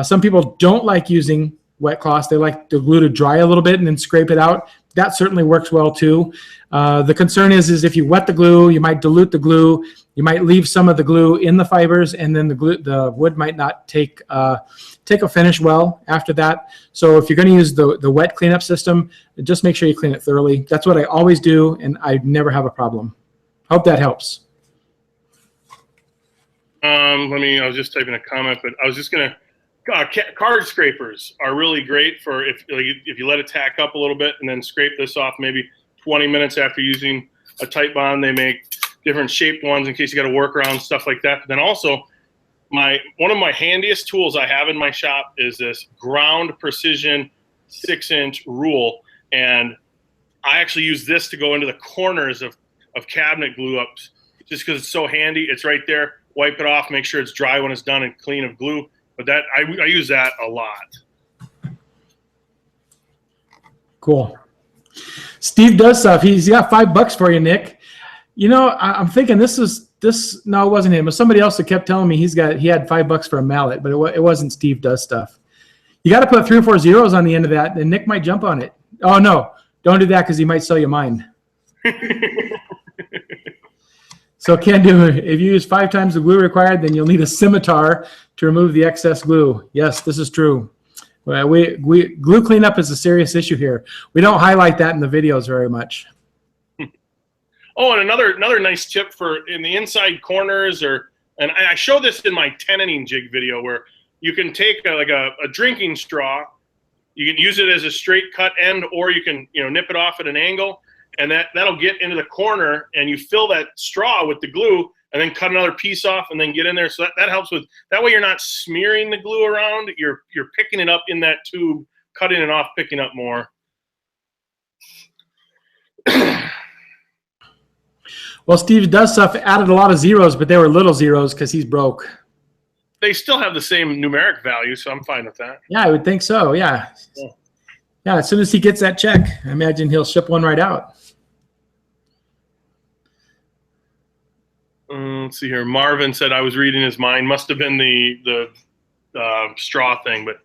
Some people don't like using wet cloths. They like the glue to dry a little bit and then scrape it out. That certainly works well too. The concern is if you wet the glue, you might dilute the glue. You might leave some of the glue in the fibers, and then the wood might not take a finish well after that. So if you're going to use the wet cleanup system, just make sure you clean it thoroughly. That's what I always do, and I never have a problem. Hope that helps. I was just typing a comment, but I was just gonna. Card scrapers are really great for if you let it tack up a little bit and then scrape this off maybe 20 minutes after using a tight bond. They make different shaped ones in case you got to work around stuff like that. But then also, one of my handiest tools I have in my shop is this ground precision 6-inch rule, and I actually use this to go into the corners of cabinet glue ups just because it's so handy. It's right there. Wipe it off, make sure it's dry when it's done and clean of glue. But that I use that a lot. Cool. Steve does stuff. He's got $5 for you, Nick. You know, I'm thinking this. No, it wasn't him. It was somebody else that kept telling me he had $5 for a mallet, but it wasn't Steve does stuff. You got to put 3 or 4 zeros on the end of that, and Nick might jump on it. Oh no, don't do that because he might sell you mine. So can do. If you use 5 times the glue required, then you'll need a scimitar to remove the excess glue. Yes, this is true. Glue cleanup is a serious issue here. We don't highlight that in the videos very much. Oh, and another nice tip for in the inside corners, and I show this in my tenonting jig video where you can take a drinking straw, you can use it as a straight cut end, or you can nip it off at an angle. And that'll get into the corner, and you fill that straw with the glue, and then cut another piece off, and then get in there. So that helps with that way. You're not smearing the glue around. You're picking it up in that tube, cutting it off, picking up more. Well, Steve does stuff. Added a lot of zeros, but they were little zeros because he's broke. They still have the same numeric value, so I'm fine with that. Yeah, I would think so. Yeah. Yeah. As soon as he gets that check, I imagine he'll ship one right out. Let's see here. Marvin said I was reading his mind. Must have been the straw thing, but.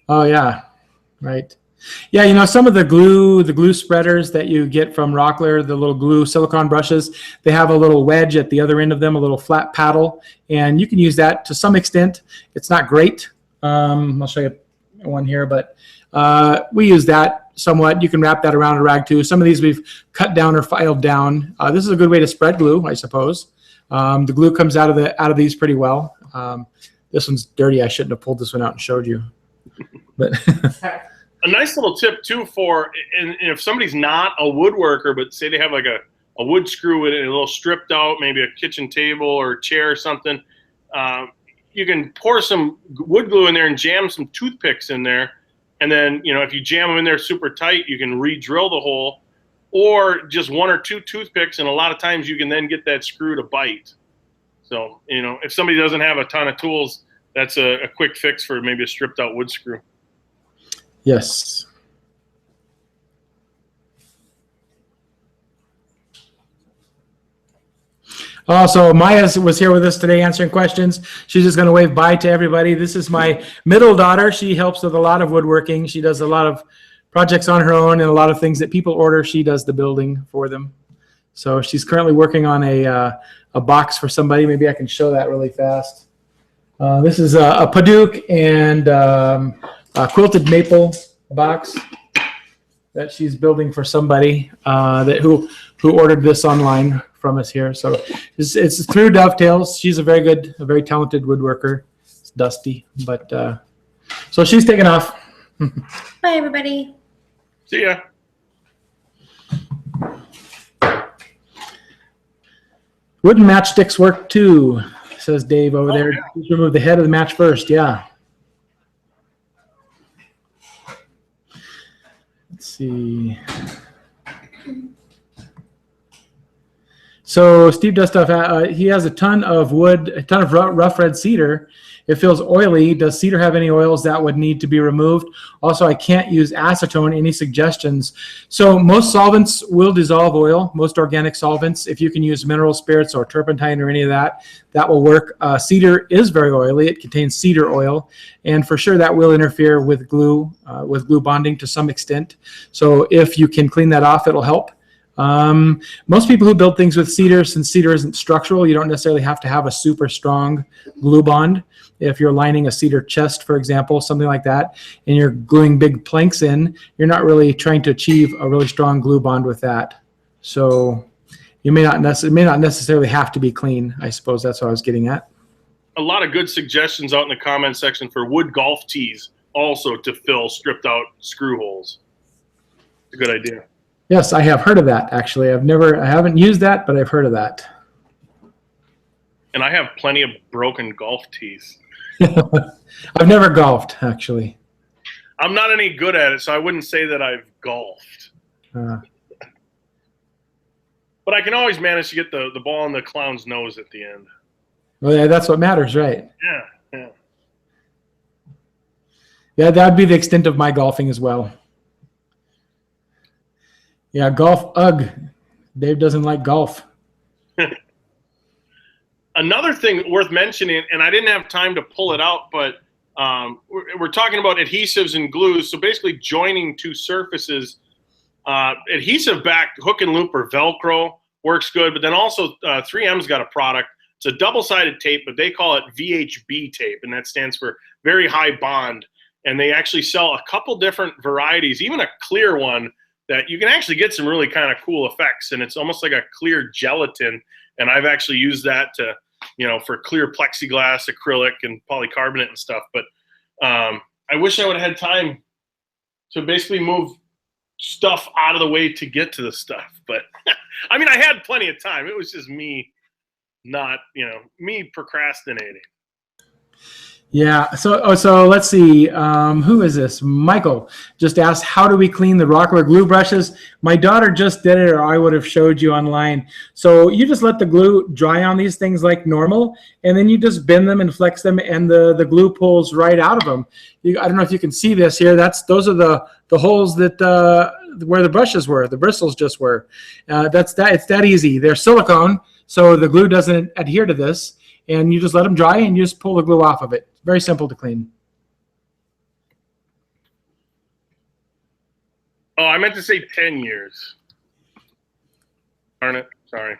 Oh yeah, right. Yeah, some of the glue spreaders that you get from Rockler, the little glue silicone brushes, they have a little wedge at the other end of them, a little flat paddle, and you can use that to some extent. It's not great. I'll show you one here, but we use that somewhat. You can wrap that around a rag too. Some of these we've cut down or filed down. This is a good way to spread glue, I suppose. The glue comes out of these pretty well. This one's dirty. I shouldn't have pulled this one out and showed you. But a nice little tip too and if somebody's not a woodworker, but say they have like a wood screw with it, a little stripped out, maybe a kitchen table or chair or something, you can pour some wood glue in there and jam some toothpicks in there. And then, if you jam them in there super tight, you can re-drill the hole, or just 1 or 2 toothpicks, and a lot of times you can then get that screw to bite. So, if somebody doesn't have a ton of tools, that's a quick fix for maybe a stripped out wood screw. Yes. Also, Maya was here with us today answering questions. She's just going to wave bye to everybody. This is my middle daughter. She helps with a lot of woodworking. She does a lot of projects on her own and a lot of things that people order. She does the building for them. So she's currently working on a box for somebody. Maybe I can show that really fast. This is a Paduk and a quilted maple box that she's building for somebody who ordered this online from us here. So it's through Dovetails. She's a very talented woodworker. It's dusty, but so she's taking off. Bye, everybody. See ya. Wooden matchsticks work too, says Dave over there. Yeah. Just remove the head of the match first. Yeah. Let's see. So Steve does stuff. He has a ton of wood, a ton of rough red cedar. It feels oily. Does cedar have any oils that would need to be removed? Also, I can't use acetone. Any suggestions? So most solvents will dissolve oil, most organic solvents. If you can use mineral spirits or turpentine or any of that, that will work. Cedar is very oily. It contains cedar oil. And for sure, that will interfere with glue bonding to some extent. So if you can clean that off, it'll help. Most people who build things with cedar, since cedar isn't structural, you don't necessarily have to have a super strong glue bond. If you're lining a cedar chest, for example, something like that, and you're gluing big planks in, you're not really trying to achieve a really strong glue bond with that. So it may not necessarily have to be clean. I suppose that's what I was getting at. A lot of good suggestions out in the comment section for wood golf tees also to fill stripped out screw holes. It's a good idea. Yes, I have heard of that, actually. I haven't used that, but I've heard of that. And I have plenty of broken golf tees. I've never golfed, actually. I'm not any good at it, so I wouldn't say that I've golfed. But I can always manage to get the ball in the clown's nose at the end. Well, yeah, that's what matters, right? Yeah. Yeah, that would be the extent of my golfing as well. Yeah, golf, ugh. Dave doesn't like golf. Another thing worth mentioning, and I didn't have time to pull it out, but we're talking about adhesives and glues. So basically joining two surfaces. Adhesive-backed hook and loop or Velcro works good, but then also 3M's got a product. It's a double-sided tape, but they call it Vhb tape, and that stands for very high bond. And they actually sell a couple different varieties, even a clear one, that you can actually get some really kind of cool effects, and it's almost like a clear gelatin. And I've actually used that to, for clear plexiglass, acrylic, and polycarbonate and stuff. But I wish I would have had time to basically move stuff out of the way to get to the stuff. But I mean, I had plenty of time. It was just me not, me procrastinating. Yeah, so let's see. Who is this? Michael just asked, how do we clean the Rockler glue brushes? My daughter just did it, or I would have showed you online. So you just let the glue dry on these things like normal, and then you just bend them and flex them, and the glue pulls right out of them. I don't know if you can see this here. Those are the holes that where the brushes were, the bristles just were. It's that easy. They're silicone, so the glue doesn't adhere to this. And you just let them dry, and you just pull the glue off of it. Very simple to clean. Oh, I meant to say 10 years. Darn it. Sorry.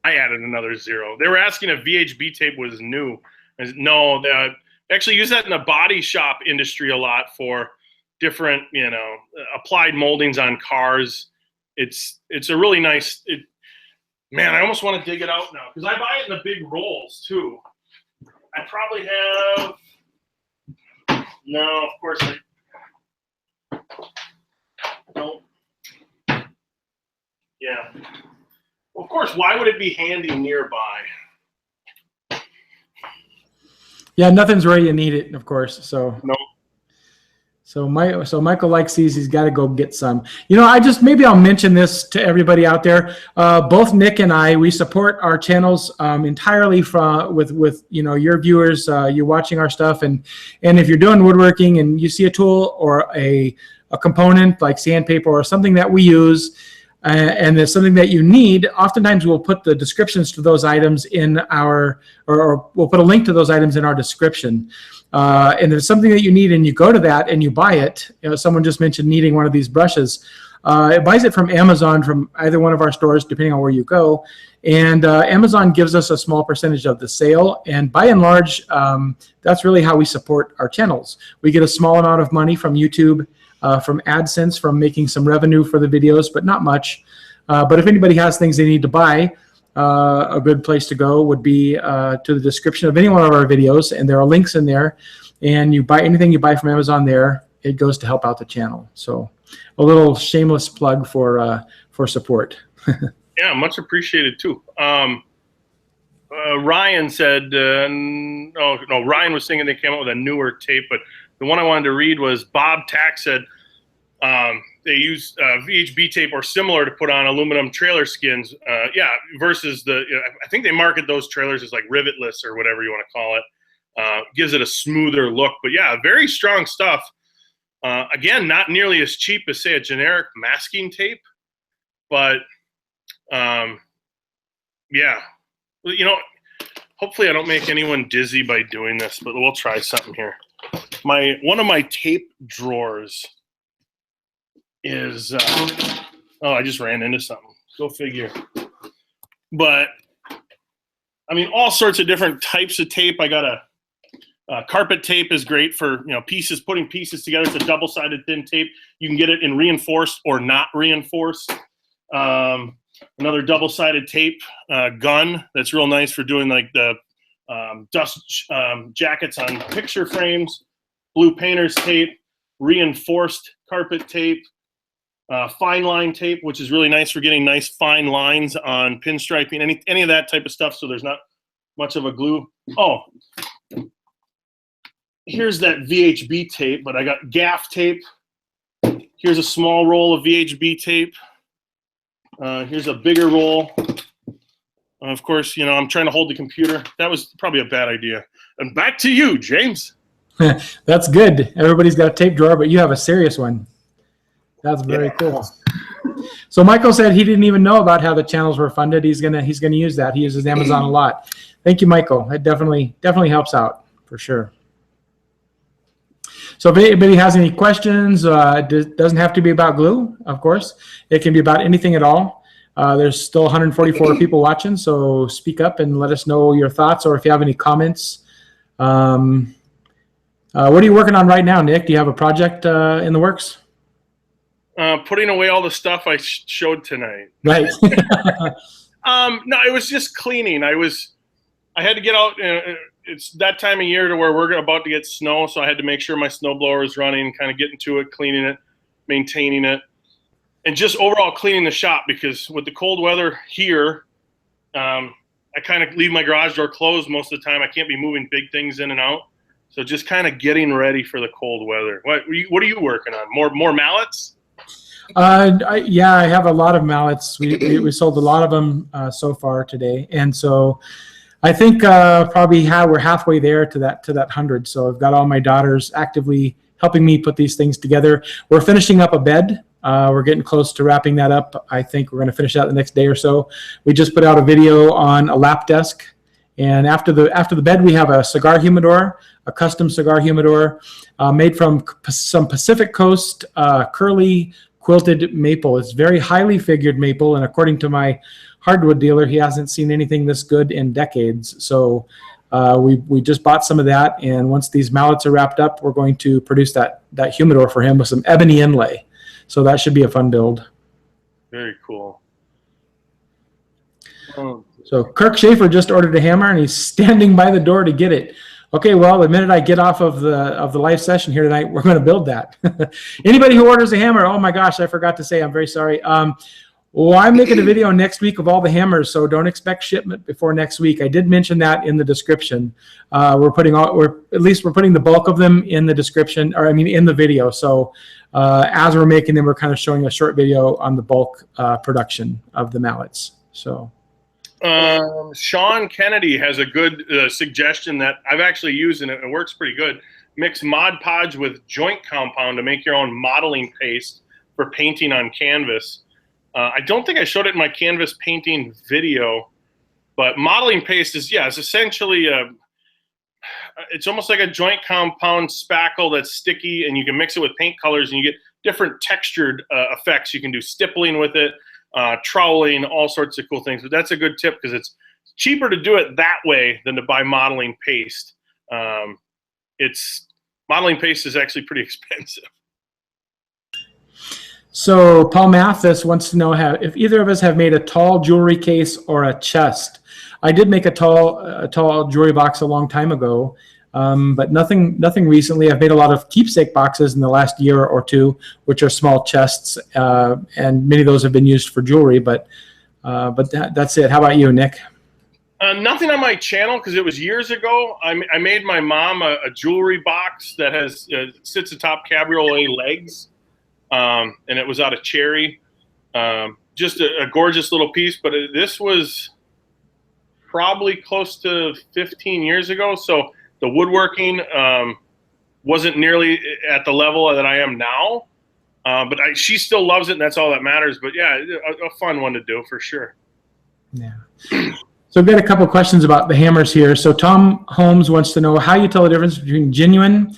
I added another 0. They were asking if Vhb tape was new. No, they actually use that in the body shop industry a lot for different, applied moldings on cars. It's a really nice... Man, I almost want to dig it out now because I buy it in the big rolls too. I probably have. No, of course I don't. Yeah. Well, of course, why would it be handy nearby? Yeah, nothing's where you need it, of course. So no. So Michael likes these. He's got to go get some. Maybe I'll mention this to everybody out there. Both Nick and I, we support our channels entirely with your viewers. You're watching our stuff, and if you're doing woodworking and you see a tool or a component like sandpaper or something that we use, and there's something that you need, oftentimes we'll put the descriptions to those items in or we'll put a link to those items in our description. And there's something that you need and you go to that and you buy it. Someone just mentioned needing one of these brushes. It buys it from Amazon, from either one of our stores, depending on where you go. And Amazon gives us a small percentage of the sale. And by and large, that's really how we support our channels. We get a small amount of money from YouTube, from AdSense, from making some revenue for the videos, but not much. But if anybody has things they need to buy, a good place to go would be to the description of any one of our videos, and there are links in there. And you buy anything you buy from Amazon there, it goes to help out the channel. So a little shameless plug for support. Yeah, much appreciated too. Ryan said, Ryan was thinking they came out with a newer tape, but the one I wanted to read was Bob Tack said they use Vhb tape or similar to put on aluminum trailer skins. Versus I think they market those trailers as like rivetless or whatever you want to call it. Gives it a smoother look, but yeah, very strong stuff. Again, not nearly as cheap as say a generic masking tape, but hopefully I don't make anyone dizzy by doing this, but we'll try something here. One of my tape drawers is I just ran into something. Go figure. But I mean, all sorts of different types of tape. I got a carpet tape is great for putting pieces together. It's a double-sided thin tape. You can get it in reinforced or not reinforced. Another double-sided tape gun that's real nice for doing like the dust jackets on picture frames. Blue painter's tape, reinforced carpet tape, fine line tape, which is really nice for getting nice fine lines on pinstriping, any of that type of stuff, so there's not much of a glue. Oh, here's that VHB tape, but I got gaff tape. Here's a small roll of VHB tape. Here's a bigger roll. Of course, I'm trying to hold the computer. That was probably a bad idea. And back to you, James. That's good. Everybody's got a tape drawer, but you have a serious one. That's very cool. So Michael said he didn't even know about how the channels were funded. He's gonna use that. He uses Amazon a lot. Thank you, Michael. It definitely helps out for sure. So if anybody has any questions, it doesn't have to be about glue, of course. It can be about anything at all. There's still 144 people watching, so speak up and let us know your thoughts, or if you have any comments. What are you working on right now, Nick? Do you have a project in the works? Putting away all the stuff I showed tonight. Right. No, it was just cleaning. I had to get out. It's that time of year to where we're about to get snow, so I had to make sure my snowblower is running, kind of getting to it, cleaning it, maintaining it, and just overall cleaning the shop, because with the cold weather here, I kind of leave my garage door closed most of the time. I can't be moving big things in and out. So just kind of getting ready for the cold weather. What are you working on? More mallets? Yeah, I have a lot of mallets. We sold a lot of them so far today, and so I think probably we're halfway there to that 100. So I've got all my daughters actively helping me put these things together. We're finishing up a bed. We're getting close to wrapping that up. I think we're going to finish that the next day or so. We just put out a video on a lap desk, and after the bed, we have a cigar humidor, a custom cigar humidor made from some Pacific Coast curly quilted maple. It's very highly figured maple, and according to my hardwood dealer, he hasn't seen anything this good in decades. So we just bought some of that, and once these mallets are wrapped up, we're going to produce that humidor for him with some ebony inlay. So that should be a fun build. Very cool. So Kirk Schaefer just ordered a hammer, and he's standing by the door to get it. Okay, well, the minute I get off of the live session here tonight, we're going to build that. Anybody who orders a hammer, oh my gosh, I forgot to say, I'm very sorry. Well, I'm making a video next week of all the hammers, so don't expect shipment before next week. I did mention that in the description. We're putting the bulk of them in the description, or I mean in the video. So as we're making them, we're kind of showing a short video on the bulk production of the mallets. So Sean Kennedy has a good suggestion that I've actually used, and it works pretty good. Mix Mod Podge with joint compound to make your own modeling paste for painting on canvas. I don't think I showed it in my canvas painting video, but modeling paste is, it's essentially it's almost like a joint compound spackle that's sticky, and you can mix it with paint colors and you get different textured effects. You can do stippling with it, troweling, all sorts of cool things. But that's a good tip because it's cheaper to do it that way than to buy modeling paste. Modeling paste is actually pretty expensive. So Paul Mathis wants to know if either of us have made a tall jewelry case or a chest. I did make a tall jewelry box a long time ago, but nothing recently. I've made a lot of keepsake boxes in the last year or two, which are small chests, and many of those have been used for jewelry. But that's it. How about you, Nick? Nothing on my channel because it was years ago. I made my mom a jewelry box that has sits atop cabriolet legs. And it was out of cherry, just a gorgeous little piece. But this was probably close to 15 years ago. So the woodworking wasn't nearly at the level that I am now. But she still loves it, and that's all that matters. But yeah, a fun one to do for sure. Yeah. So we've got a couple of questions about the hammers here. So Tom Holmes wants to know how you tell the difference between genuine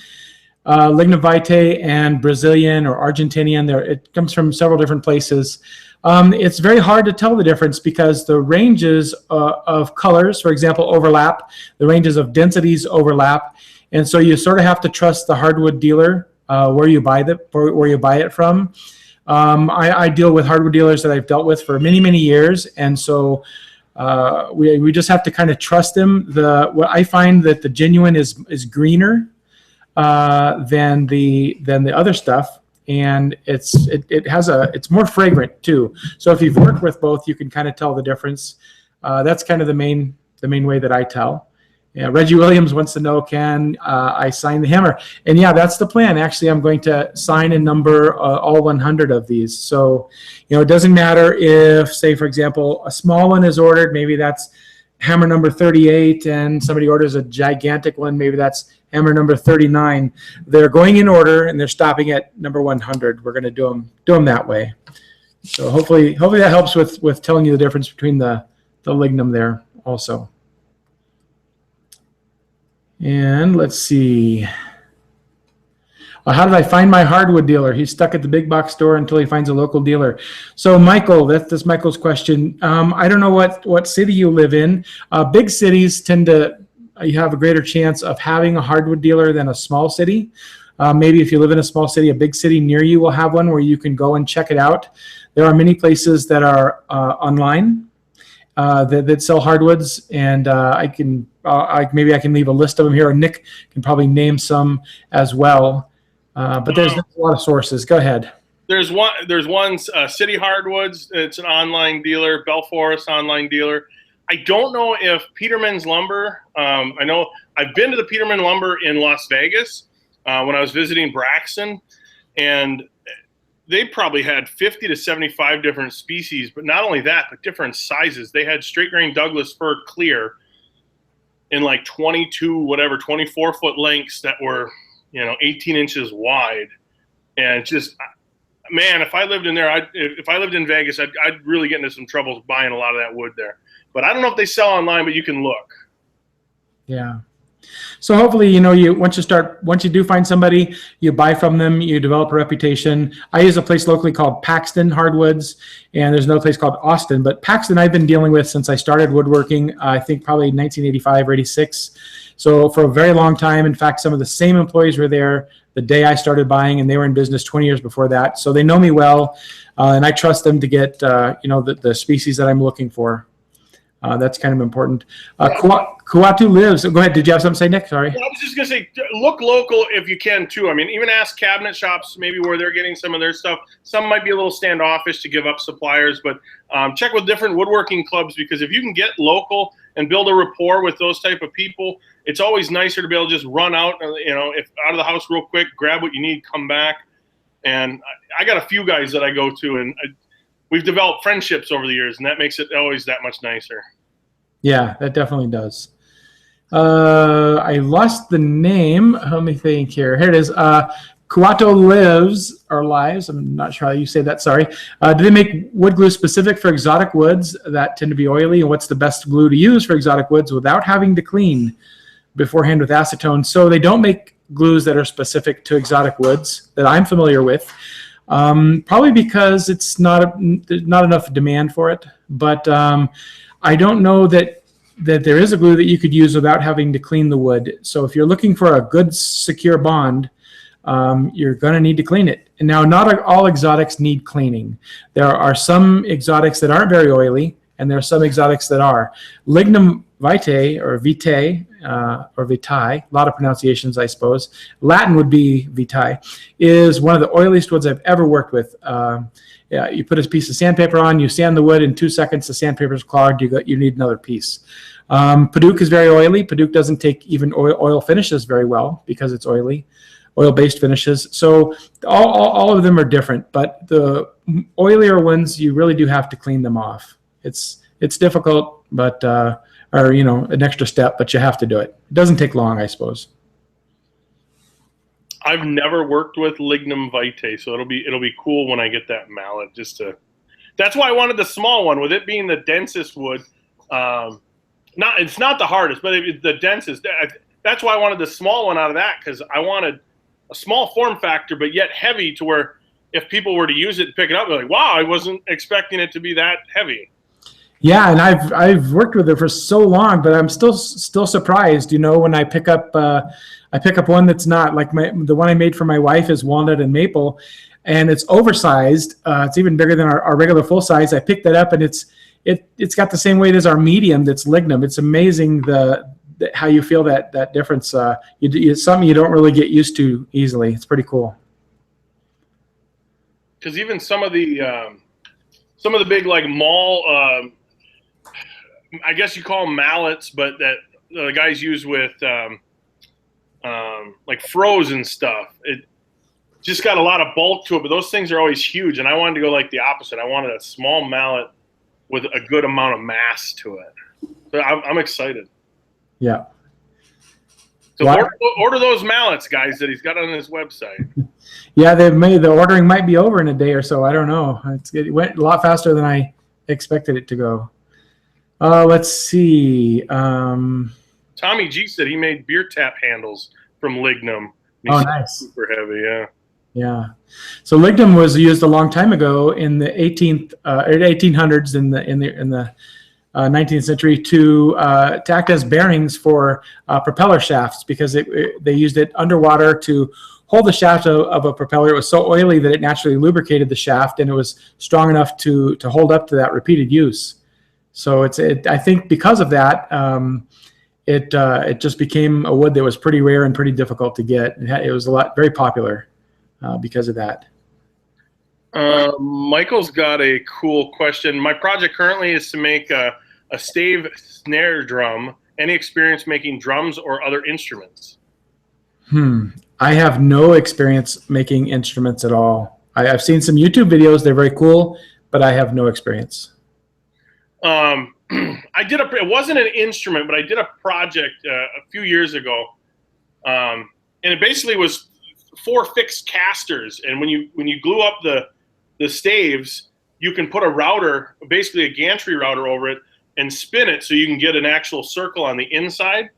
Lignum Vitae and Brazilian or Argentinian. It comes from several different places. It's very hard to tell the difference because the ranges of colors, for example, overlap. The ranges of densities overlap, and so you sort of have to trust the hardwood dealer where you buy it from. I deal with hardwood dealers that I've dealt with for many years, and so we just have to kind of trust them. What I find that the genuine is greener than the other stuff, and it's more fragrant too. So if you've worked with both, you can kind of tell the difference. That's kind of the main way that I tell. Yeah, Reggie Williams wants to know, can I sign the hammer? And yeah, that's the plan. Actually, I'm going to sign and number all 100 of these. So, it doesn't matter if, say, for example, a small one is ordered. Maybe that's hammer number 38, and somebody orders a gigantic one. Maybe that's hammer number 39. They're going in order, and they're stopping at number 100. We're going to do them that way. So hopefully that helps with telling you the difference between the Lignum there also. And let's see. How did I find my hardwood dealer? He's stuck at the big box store until he finds a local dealer. So Michael, that's Michael's question. I don't know what city you live in. Big cities tend to, you have a greater chance of having a hardwood dealer than a small city. Maybe if you live in a small city, a big city near you will have one where you can go and check it out. There are many places that are online that sell hardwoods, and maybe I can leave a list of them here, or Nick can probably name some as well. But there's a lot of sources. Go ahead. There's one City Hardwoods. It's an online dealer. Belforest online dealer. I don't know if Peterman's Lumber. I know I've been to the Peterman Lumber in Las Vegas when I was visiting Braxton, and they probably had 50 to 75 different species. But not only that, but different sizes. They had straight grain Douglas fir clear in like 24-foot lengths that were 18 inches wide. And just, man, if I lived in there, if I lived in Vegas, I'd really get into some trouble buying a lot of that wood there. But I don't know if they sell online, but you can look. Yeah. So hopefully, once you do find somebody, you buy from them, you develop a reputation. I use a place locally called Paxton Hardwoods, and there's another place called Austin. But Paxton I've been dealing with since I started woodworking, I think probably 1985 or 86. So for a very long time. In fact, some of the same employees were there the day I started buying, and they were in business 20 years before that. So they know me well, and I trust them to get the species that I'm looking for. That's kind of important. Kuatu lives. Go ahead. Did you have something to say, Nick? Sorry. Well, I was just gonna say, look local if you can too. I mean, even ask cabinet shops maybe where they're getting some of their stuff. Some might be a little standoffish to give up suppliers, but check with different woodworking clubs, because if you can get local and build a rapport with those type of people, it's always nicer to be able to just run out, if out of the house real quick, grab what you need, come back. And I got a few guys that I go to, and we've developed friendships over the years, and that makes it always that much nicer. Yeah, that definitely does. I lost the name. Let me think here. Here it is. Kuato lives, or lives. I'm not sure how you say that. Sorry. Do they make wood glue specific for exotic woods that tend to be oily? And what's the best glue to use for exotic woods without having to clean beforehand with acetone? So they don't make glues that are specific to exotic woods that I'm familiar with. Probably because it's there's not enough demand for it. But I don't know that there is a glue that you could use without having to clean the wood. So if you're looking for a good secure bond, you're going to need to clean it. And now, not all exotics need cleaning. There are some exotics that aren't very oily, and there are some exotics that are. Lignum Vitae, or Vitae, or Vitae, a lot of pronunciations, I suppose. Latin would be Vitae, is one of the oiliest woods I've ever worked with. You put a piece of sandpaper on, you sand the wood, in 2 seconds the sandpaper is clogged, you need another piece. Paduke is very oily. Paduke doesn't take even oil finishes very well because it's oily, oil-based finishes. So all of them are different, but the oilier ones, you really do have to clean them off. It's difficult, but or an extra step, but you have to do it. It doesn't take long, I suppose. I've never worked with Lignum Vitae, so it'll be cool when I get that mallet. That's why I wanted the small one, with it being the densest wood. It's not the hardest, but it's the densest. That's why I wanted the small one out of that, because I wanted a small form factor, but yet heavy, to where if people were to use it and pick it up, they're like, "Wow, I wasn't expecting it to be that heavy." Yeah, and I've worked with it for so long, but I'm still surprised. When I pick up one that's not like the one I made for my wife is walnut and maple, and it's oversized. It's even bigger than our regular full size. I picked that up, and it's got the same weight as our medium. That's Lignum. It's amazing how you feel that difference. It's something you don't really get used to easily. It's pretty cool. Because even some of the big like mall, I guess you call them mallets, but that the guys use with like froze and stuff. It just got a lot of bulk to it, but those things are always huge. And I wanted to go like the opposite. I wanted a small mallet with a good amount of mass to it. So I'm excited. Yeah. So order those mallets, guys, that he's got on his website. Yeah, the ordering might be over in a day or so. I don't know. It went a lot faster than I expected it to go. Let's see. Tommy G said he made beer tap handles from Lignum. Oh, nice. Super heavy, yeah. Yeah. So Lignum was used a long time ago in the 1800s in the 19th century to act as bearings for propeller shafts, because they used it underwater to hold the shaft of a propeller. It was so oily that it naturally lubricated the shaft, and it was strong enough to hold up to that repeated use. So I think because of that, it just became a wood that was pretty rare and pretty difficult to get. It was very popular because of that. Michael's got a cool question. My project currently is to make a stave snare drum. Any experience making drums or other instruments? I have no experience making instruments at all. I've seen some YouTube videos. They're very cool, but I have no experience. It wasn't an instrument, but I did a project a few years ago. And it basically was 4 fixed casters. And when you glue up the staves, you can put a router, basically a gantry router, over it and spin it so you can get an actual circle on the inside.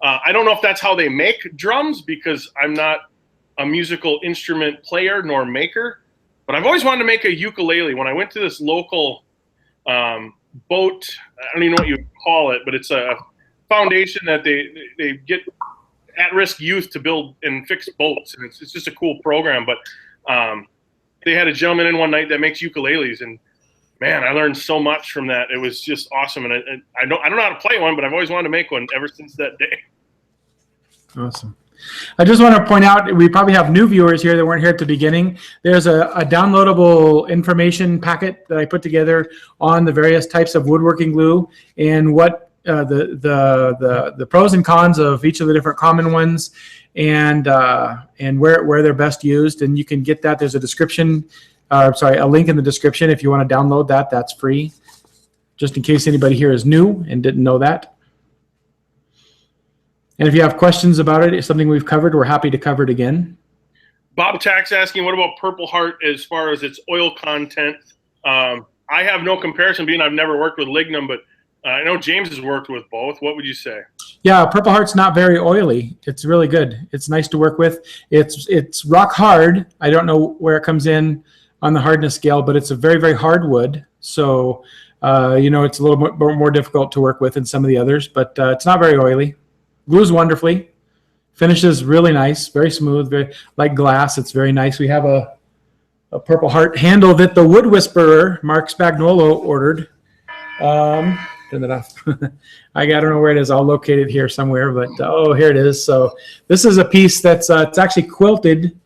I don't know if that's how they make drums, because I'm not a musical instrument player nor maker, but I've always wanted to make a ukulele. When I went to this local boat, I don't even know what you would call it, but it's a foundation that they get at-risk youth to build and fix boats, and it's just a cool program. But they had a gentleman in one night that makes ukuleles, and Man, I learned so much from that. It was just awesome, and I don't know how to play one, but I've always wanted to make one ever since that day. Awesome. I just want to point out, we probably have new viewers here that weren't here at the beginning. There's a downloadable information packet that I put together on the various types of woodworking glue and what the pros and cons of each of the different common ones, and where they're best used. And you can get that. There's a description, a link in the description if you want to download that. That's free, just in case anybody here is new and didn't know that. And if you have questions about it, it's something we've covered, we're happy to cover it again. Bob Tack's asking, what about Purple Heart as far as its oil content? I have no comparison, being I've never worked with Lignum, but I know James has worked with both. What would you say? Yeah, Purple Heart's not very oily. It's really good. It's nice to work with. It's rock hard. I don't know where it comes in on the hardness scale, but it's a very, very hard wood. So, it's a little more difficult to work with than some of the others, but it's not very oily. Glues wonderfully. Finishes really nice, very smooth, very like glass. It's very nice. We have a Purple Heart handle that the Wood Whisperer, Mark Spagnolo, ordered. Turn that off. I don't know where it is. I'll locate it here somewhere, but here it is. So this is a piece that's it's actually quilted.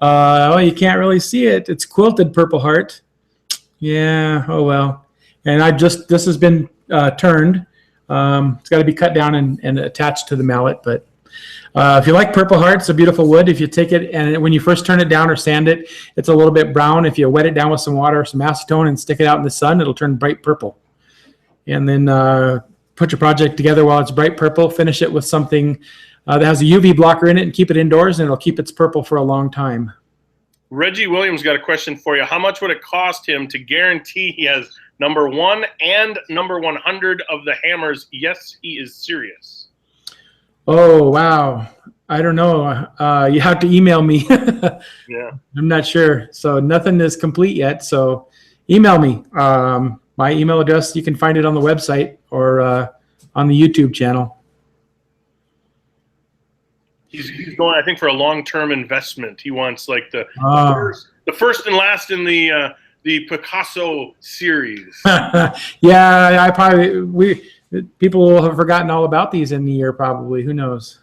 You can't really see it. It's quilted Purple Heart. Yeah. Oh well. And this has been turned. It's got to be cut down and attached to the mallet. But if you like Purple Heart, it's a beautiful wood. If you take it and when you first turn it down or sand it, it's a little bit brown. If you wet it down with some water or some acetone and stick it out in the sun, it'll turn bright purple. And then put your project together while it's bright purple. Finish it with something that has a UV blocker in it and keep it indoors, and it'll keep its purple for a long time. Reggie Williams got a question for you. How much would it cost him to guarantee he has number 1 and number 100 of the hammers? Yes, he is serious. Oh, wow. I don't know. You have to email me. Yeah. I'm not sure. So nothing is complete yet. So email me. My email address, you can find it on the website or on the YouTube channel. He's going, I think, for a long-term investment. He wants like the first and last in the Picasso series. Yeah, people will have forgotten all about these in the year probably. Who knows?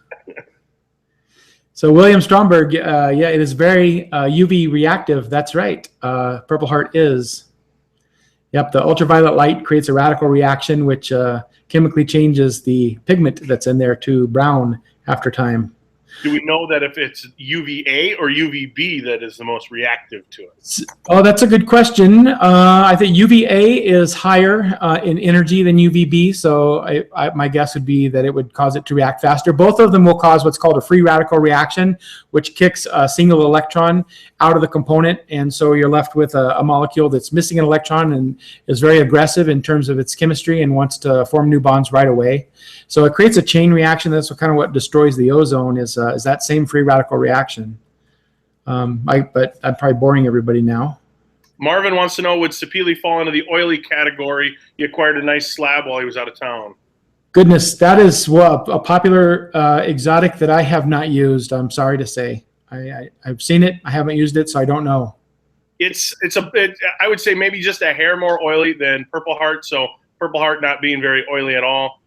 So William Stromberg, it is very UV reactive. That's right. Purple Heart is. Yep, the ultraviolet light creates a radical reaction which chemically changes the pigment that's in there to brown after time. Do we know that if it's UVA or UVB that is the most reactive to it? Oh, that's a good question. I think UVA is higher in energy than UVB, so my guess would be that it would cause it to react faster. Both of them will cause what's called a free radical reaction, which kicks a single electron out of the component, and so you're left with a molecule that's missing an electron and is very aggressive in terms of its chemistry and wants to form new bonds right away. So it creates a chain reaction. That's kind of what destroys the ozone is that same free radical reaction. But I'm probably boring everybody now. Marvin wants to know, would Sapili fall into the oily category? He acquired a nice slab while he was out of town. Goodness, that is a popular exotic that I have not used. I'm sorry to say. I've seen it. I haven't used it, so I don't know. I would say maybe just a hair more oily than Purple Heart. So Purple Heart not being very oily at all.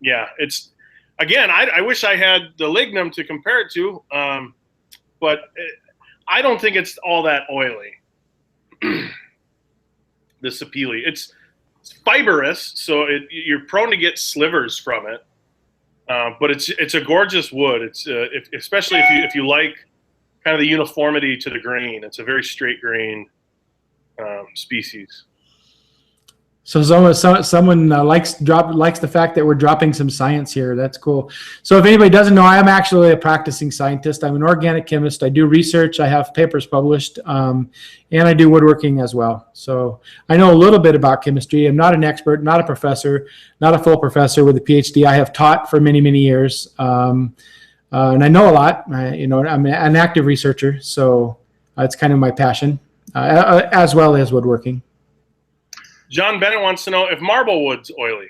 Yeah, it's again. I wish I had the Lignum to compare it to, but I don't think it's all that oily. The Sapili, it's fibrous, so you're prone to get slivers from it. But it's a gorgeous wood. It's especially if you like kind of the uniformity to the grain. It's a very straight grain species. So someone likes the fact that we're dropping some science here. That's cool. So if anybody doesn't know, I am actually a practicing scientist. I'm an organic chemist. I do research. I have papers published, and I do woodworking as well. So I know a little bit about chemistry. I'm not an expert, not a professor, not a full professor with a PhD. I have taught for many, many years, and I know a lot. I'm an active researcher, so it's kind of my passion, as well as woodworking. John Bennett wants to know if marble wood's oily.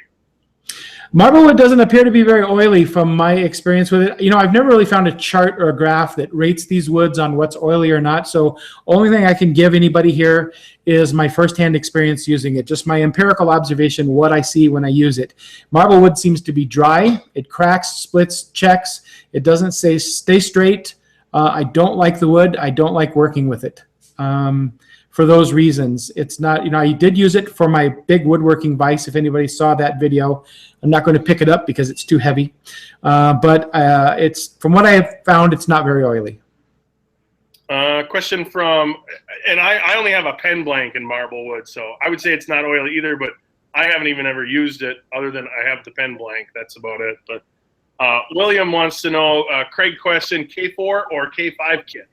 Marblewood doesn't appear to be very oily from my experience with it. You know, I've never really found a chart or a graph that rates these woods on what's oily or not. So only thing I can give anybody here is my firsthand experience using it, just my empirical observation, what I see when I use it. Marblewood seems to be dry. It cracks, splits, checks. It doesn't stay straight. I don't like the wood. I don't like working with it. For those reasons, it's not, you know, I did use it for my big woodworking vise. If anybody saw that video, I'm not going to pick it up because it's too heavy. But it's, from what I have found, it's not very oily. Question from, and I only have a pen blank in Marblewood, so I would say it's not oily either, but I haven't even ever used it other than I have the pen blank. That's about it. But William wants to know, Craig question, K4 or K5 kit?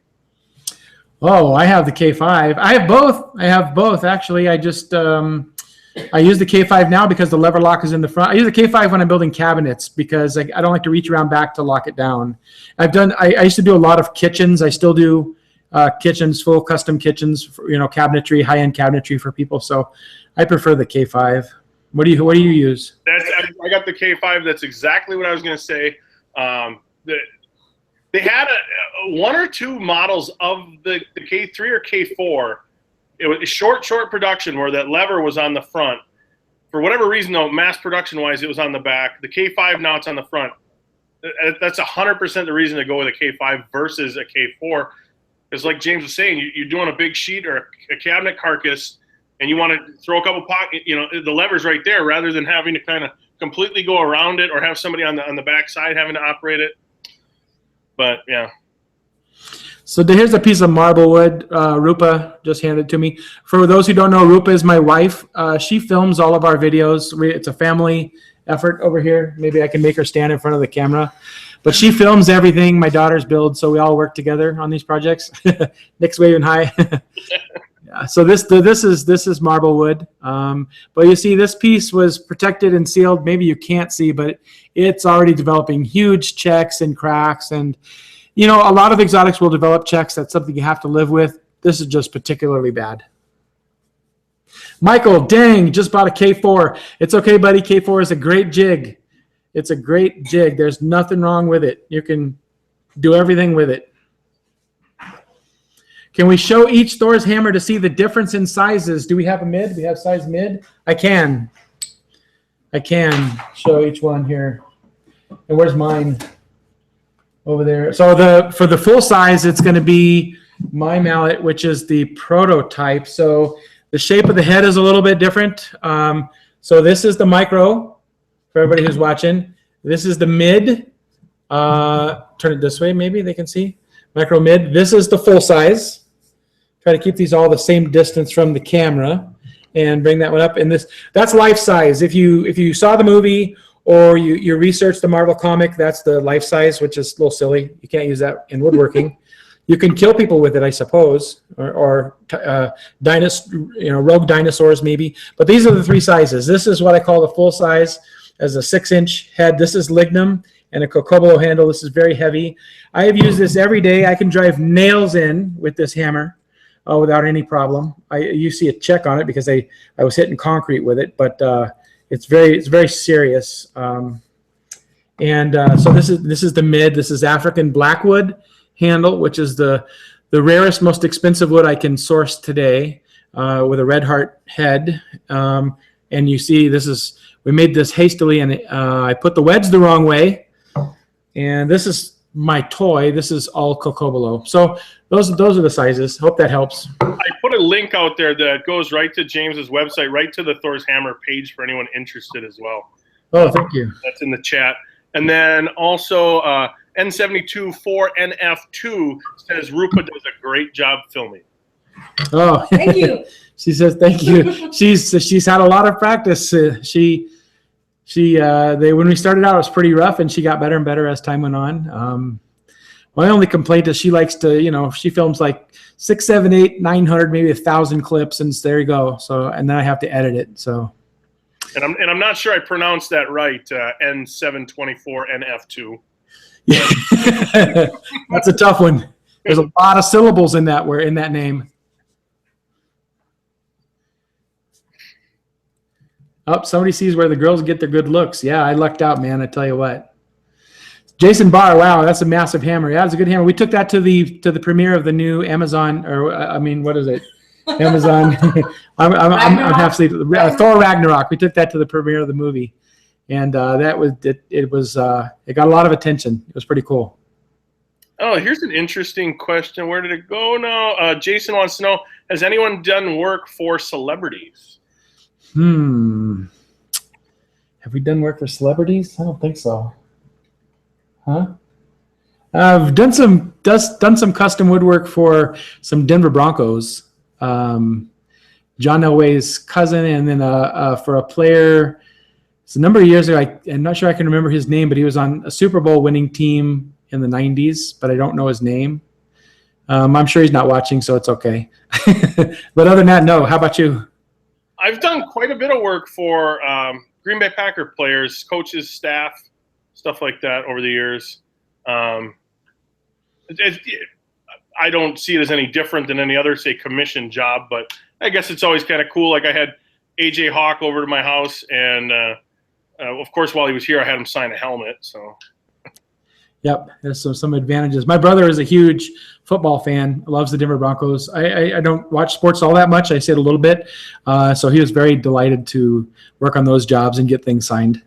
Oh, I have the K5. I have both. Actually, I just, I use the K5 now because the lever lock is in the front. I use the K5 when I'm building cabinets because I don't like to reach around back to lock it down. I used to do a lot of kitchens. I still do kitchens, full custom kitchens, for, you know, cabinetry, high-end cabinetry for people. So I prefer the K5. What do you use? I got the K5. That's exactly what I was going to say. They had one or two models of the K3 or K4. It was short production where that lever was on the front. For whatever reason, though, mass production-wise, it was on the back. The K5 now it's on the front. That's 100% the reason to go with a K5 versus a K4. It's like James was saying, you're doing a big sheet or a cabinet carcass, and you want to throw a couple pockets. You know, the lever's right there, rather than having to kind of completely go around it or have somebody on the back side having to operate it. But yeah. So here's a piece of Marblewood. Rupa just handed it to me. For those who don't know, Rupa is my wife. She films all of our videos. It's a family effort over here. Maybe I can make her stand in front of the camera. But she films everything my daughters build, so we all work together on these projects. Nick's waving hi. Yeah, so this is Marblewood. But you see, this piece was protected and sealed. Maybe you can't see, but it's already developing huge checks and cracks. And, you know, a lot of exotics will develop checks. That's something you have to live with. This is just particularly bad. Michael, dang, just bought a K4. It's okay, buddy. K4 is a great jig. It's a great jig. There's nothing wrong with it. You can do everything with it. Can we show each Thor's hammer to see the difference in sizes? Do we have a mid? Do we have size mid? I can show each one here. And where's mine? Over there. So for the full size, it's going to be my mallet, which is the prototype. So the shape of the head is a little bit different. So this is the micro for everybody who's watching. This is the mid. Turn it this way, maybe they can see. Micro mid. This is the full size. Try to keep these all the same distance from the camera and bring that one up. And that's life size. If you saw the movie or you researched the Marvel comic, that's the life size, which is a little silly. You can't use that in woodworking. You can kill people with it, I suppose, or rogue dinosaurs maybe. But these are the three sizes. This is what I call the full size, as a 6-inch head. This is Lignum and a Cocobolo handle. This is very heavy. I have used this every day. I can drive nails in with this hammer without any problem. You see a check on it because I was hitting concrete with it, but it's very serious. So this is the mid. This is African blackwood handle, which is the rarest, most expensive wood I can source today, with a red heart head. And you see, we made this hastily, and I put the wedge the wrong way. And this is my toy. This is all Cocobolo. So those are the sizes. Hope that helps. I put a link out there that goes right to James's website, right to the Thor's Hammer page for anyone interested as well. Oh, thank you. That's in the chat. And then also N72 4NF2 says Rupa does a great job filming. Oh, Thank you. She says thank you. She's had a lot of practice. When we started out, it was pretty rough, and she got better and better as time went on. My only complaint is she likes to, she films like 6, 7, 8, 900, maybe 1,000 clips, and there you go. So, and then I have to edit it. So, and I'm not sure I pronounced that right. N724NF2. Yeah. That's a tough one. There's a lot of syllables in that name. Oh, somebody sees where the girls get their good looks. Yeah, I lucked out, man. I tell you what. Jason Barr, wow, that's a massive hammer. Yeah, it's a good hammer. We took that to the premiere of the new Amazon, or I mean, what is it? Amazon. I'm half asleep. Thor Ragnarok. We took that to the premiere of the movie, and that was it. It got a lot of attention. It was pretty cool. Oh, here's an interesting question. Where did it go now? Jason wants to know: has anyone done work for celebrities? Have we done work for celebrities? I don't think so. Huh? I've done some custom woodwork for some Denver Broncos. John Elway's cousin, and then for a player. It's a number of years ago. I'm not sure I can remember his name, but he was on a Super Bowl winning team in the 90s, but I don't know his name. I'm sure he's not watching, so it's okay. But other than that, no. How about you? I've done quite a bit of work for Green Bay Packer players, coaches, staff, stuff like that over the years. I don't see it as any different than any other, say, commission job, but I guess it's always kind of cool. Like I had AJ Hawk over to my house, and of course, while he was here, I had him sign a helmet. So, yep, there's some advantages. My brother is a huge football fan, loves the Denver Broncos. I don't watch sports all that much. I see it a little bit, so he was very delighted to work on those jobs and get things signed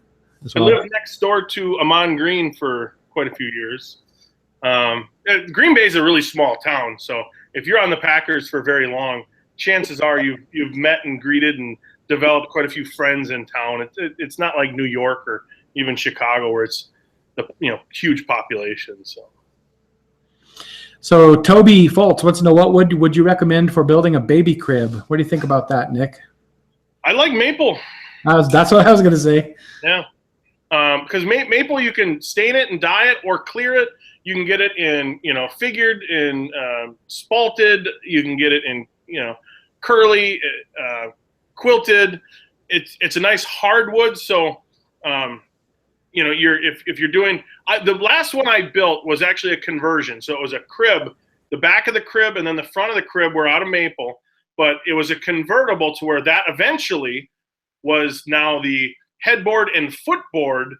as well. I lived next door to Amon Green for quite a few years. Green Bay is a really small town, so if you're on the Packers for very long, chances are you've met and greeted and developed quite a few friends in town. It's not like New York or even Chicago where it's the huge population. So Toby Foltz wants to know, what would you recommend for building a baby crib? What do you think about that, Nick? I like maple. That's what I was going to say. Yeah, because maple, you can stain it and dye it or clear it. You can get it in figured, in spalted. You can get it in curly, quilted. It's a nice hardwood. So if you're doing the last one I built was actually a conversion. So it was a crib. The back of the crib and then the front of the crib were out of maple, but it was a convertible to where that eventually was now the headboard and footboard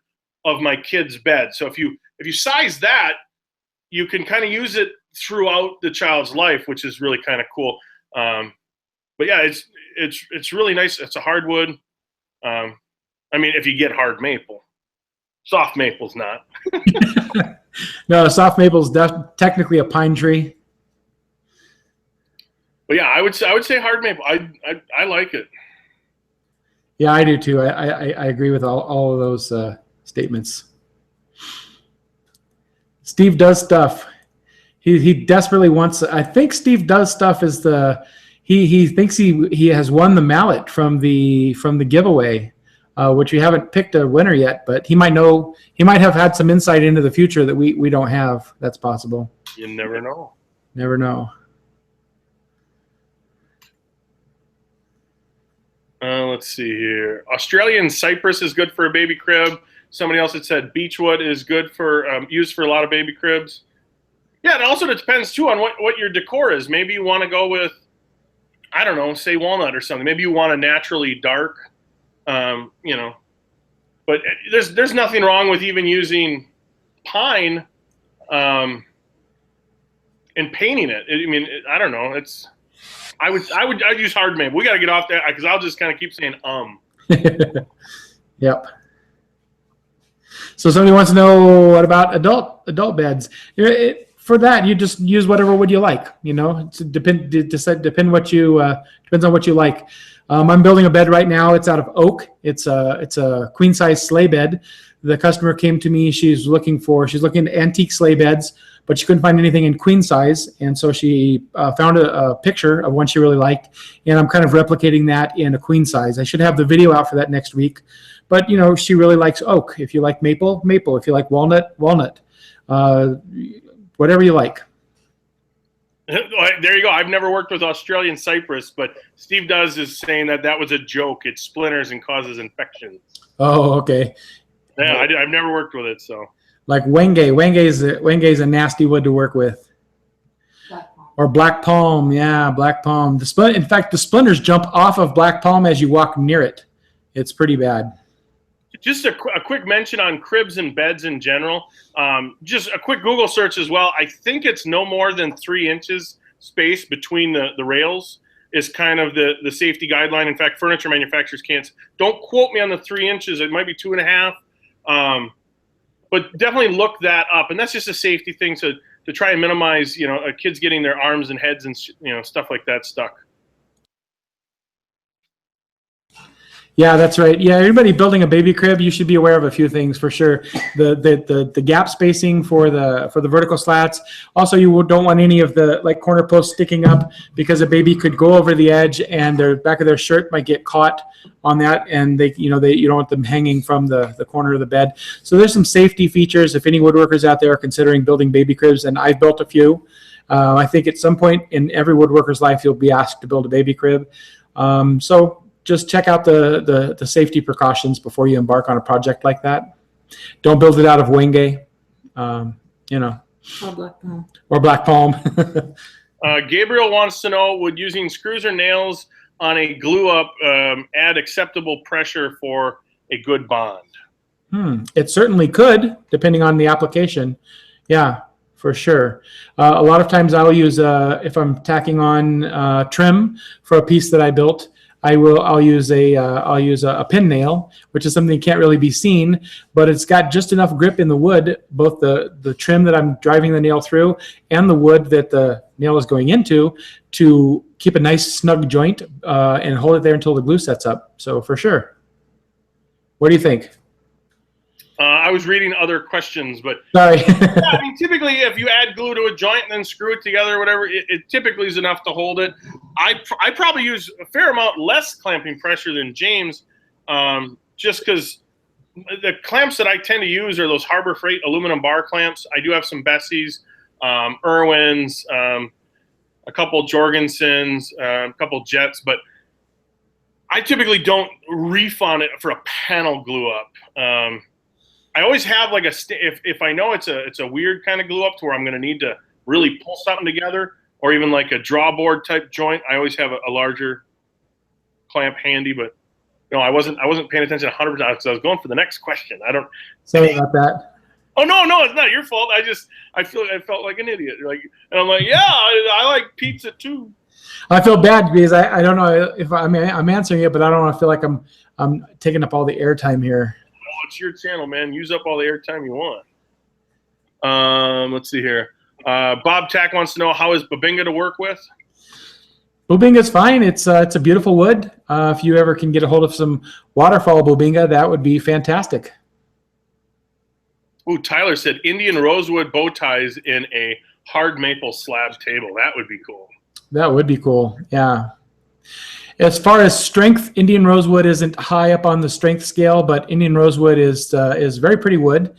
of my kid's bed. So if you size that, you can kind of use it throughout the child's life, which is really kind of cool. But yeah, it's really nice. It's a hardwood. I mean, if you get hard maple, soft maple's not. No, soft maple's technically a pine tree. But yeah, I would say hard maple. I like it. Yeah, I do too. I agree with all of those statements. Steve Does Stuff. He desperately wants. I think Steve Does Stuff is he thinks he has won the mallet from the giveaway, which we haven't picked a winner yet. But he might know. He might have had some insight into the future that we don't have. That's possible. You never know. Never know. Let's see here. Australian cypress is good for a baby crib. Somebody else had said beechwood is good for used for a lot of baby cribs. Yeah, and also it depends too on what your decor is. Maybe you want to go with, I don't know, say walnut or something. Maybe you want a naturally dark, But there's nothing wrong with even using pine, and painting it. I mean, I don't know. I'd use hard maple. We got to get off that because I'll just kind of keep saying Yep. So somebody wants to know, what about adult beds? For that, you just use whatever wood you like. Depends on what you like. I'm building a bed right now. It's out of oak. It's a queen size sleigh bed. The customer came to me. She's looking at antique sleigh beds, but she couldn't find anything in queen size, and so she found a picture of one she really liked, and I'm kind of replicating that in a queen size. I should have the video out for that next week, but she really likes oak. If you like maple, maple. If you like walnut, walnut. Whatever you like. There you go. I've never worked with Australian cypress, but Steve is saying that was a joke. It splinters and causes infections. Oh, okay. Yeah, I've never worked with it, so. Like wenge. Wenge is a nasty wood to work with. Black palm. Or black palm. Yeah, black palm. In fact, the splinters jump off of black palm as you walk near it. It's pretty bad. Just a quick mention on cribs and beds in general. Just a quick Google search as well. I think it's no more than 3 inches space between the rails is kind of the safety guideline. In fact, furniture manufacturers don't quote me on the 3 inches. It might be 2.5. But definitely look that up. And that's just a safety thing to try and minimize, kids getting their arms and heads and, stuff like that stuck. Yeah, that's right. Yeah, everybody building a baby crib, you should be aware of a few things for sure. The gap spacing for the vertical slats. Also, you don't want any of the corner posts sticking up, because a baby could go over the edge and their back of their shirt might get caught on that, and you don't want them hanging from the corner of the bed. So there's some safety features if any woodworkers out there are considering building baby cribs, and I've built a few. I think at some point in every woodworker's life you'll be asked to build a baby crib. So just check out the safety precautions before you embark on a project like that. Don't build it out of Wenge, or Black Palm. Gabriel wants to know, would using screws or nails on a glue up add acceptable pressure for a good bond? It certainly could, depending on the application. Yeah, for sure. A lot of times I'll use, if I'm tacking on trim for a piece that I built, I'll use a pin nail, which is something that can't really be seen, but it's got just enough grip in the wood, both the trim that I'm driving the nail through and the wood that the nail is going into, to keep a nice snug joint and hold it there until the glue sets up. So for sure. What do you think? I was reading other questions, but sorry. Yeah, I mean, typically, if you add glue to a joint and then screw it together or whatever, it typically is enough to hold it. I probably use a fair amount less clamping pressure than James, just because the clamps that I tend to use are those Harbor Freight aluminum bar clamps. I do have some Bessies, Irwins, a couple Jorgensens, a couple Jets, but I typically don't reef on it for a panel glue up. I always have like if I know it's a weird kind of glue up to where I'm going to need to really pull something together, or even like a drawboard type joint, I always have a larger clamp handy. But no, I wasn't paying attention 100% because I was going for the next question. Sorry about that. Oh no, it's not your fault. I felt like an idiot. And I'm like, yeah, I like pizza too. I feel bad because I don't know if I'm answering it, but I don't want to feel like I'm taking up all the airtime here. Oh, it's your channel, man. Use up all the airtime you want. Let's see here. Bob Tack wants to know, how is Bubinga to work with? Bubinga's fine. It's a beautiful wood. If you ever can get a hold of some waterfall Bubinga, that would be fantastic. Ooh, Tyler said Indian rosewood bow ties in a hard maple slab table. That would be cool. That would be cool. Yeah. As far as strength, Indian rosewood isn't high up on the strength scale, but Indian rosewood is very pretty wood.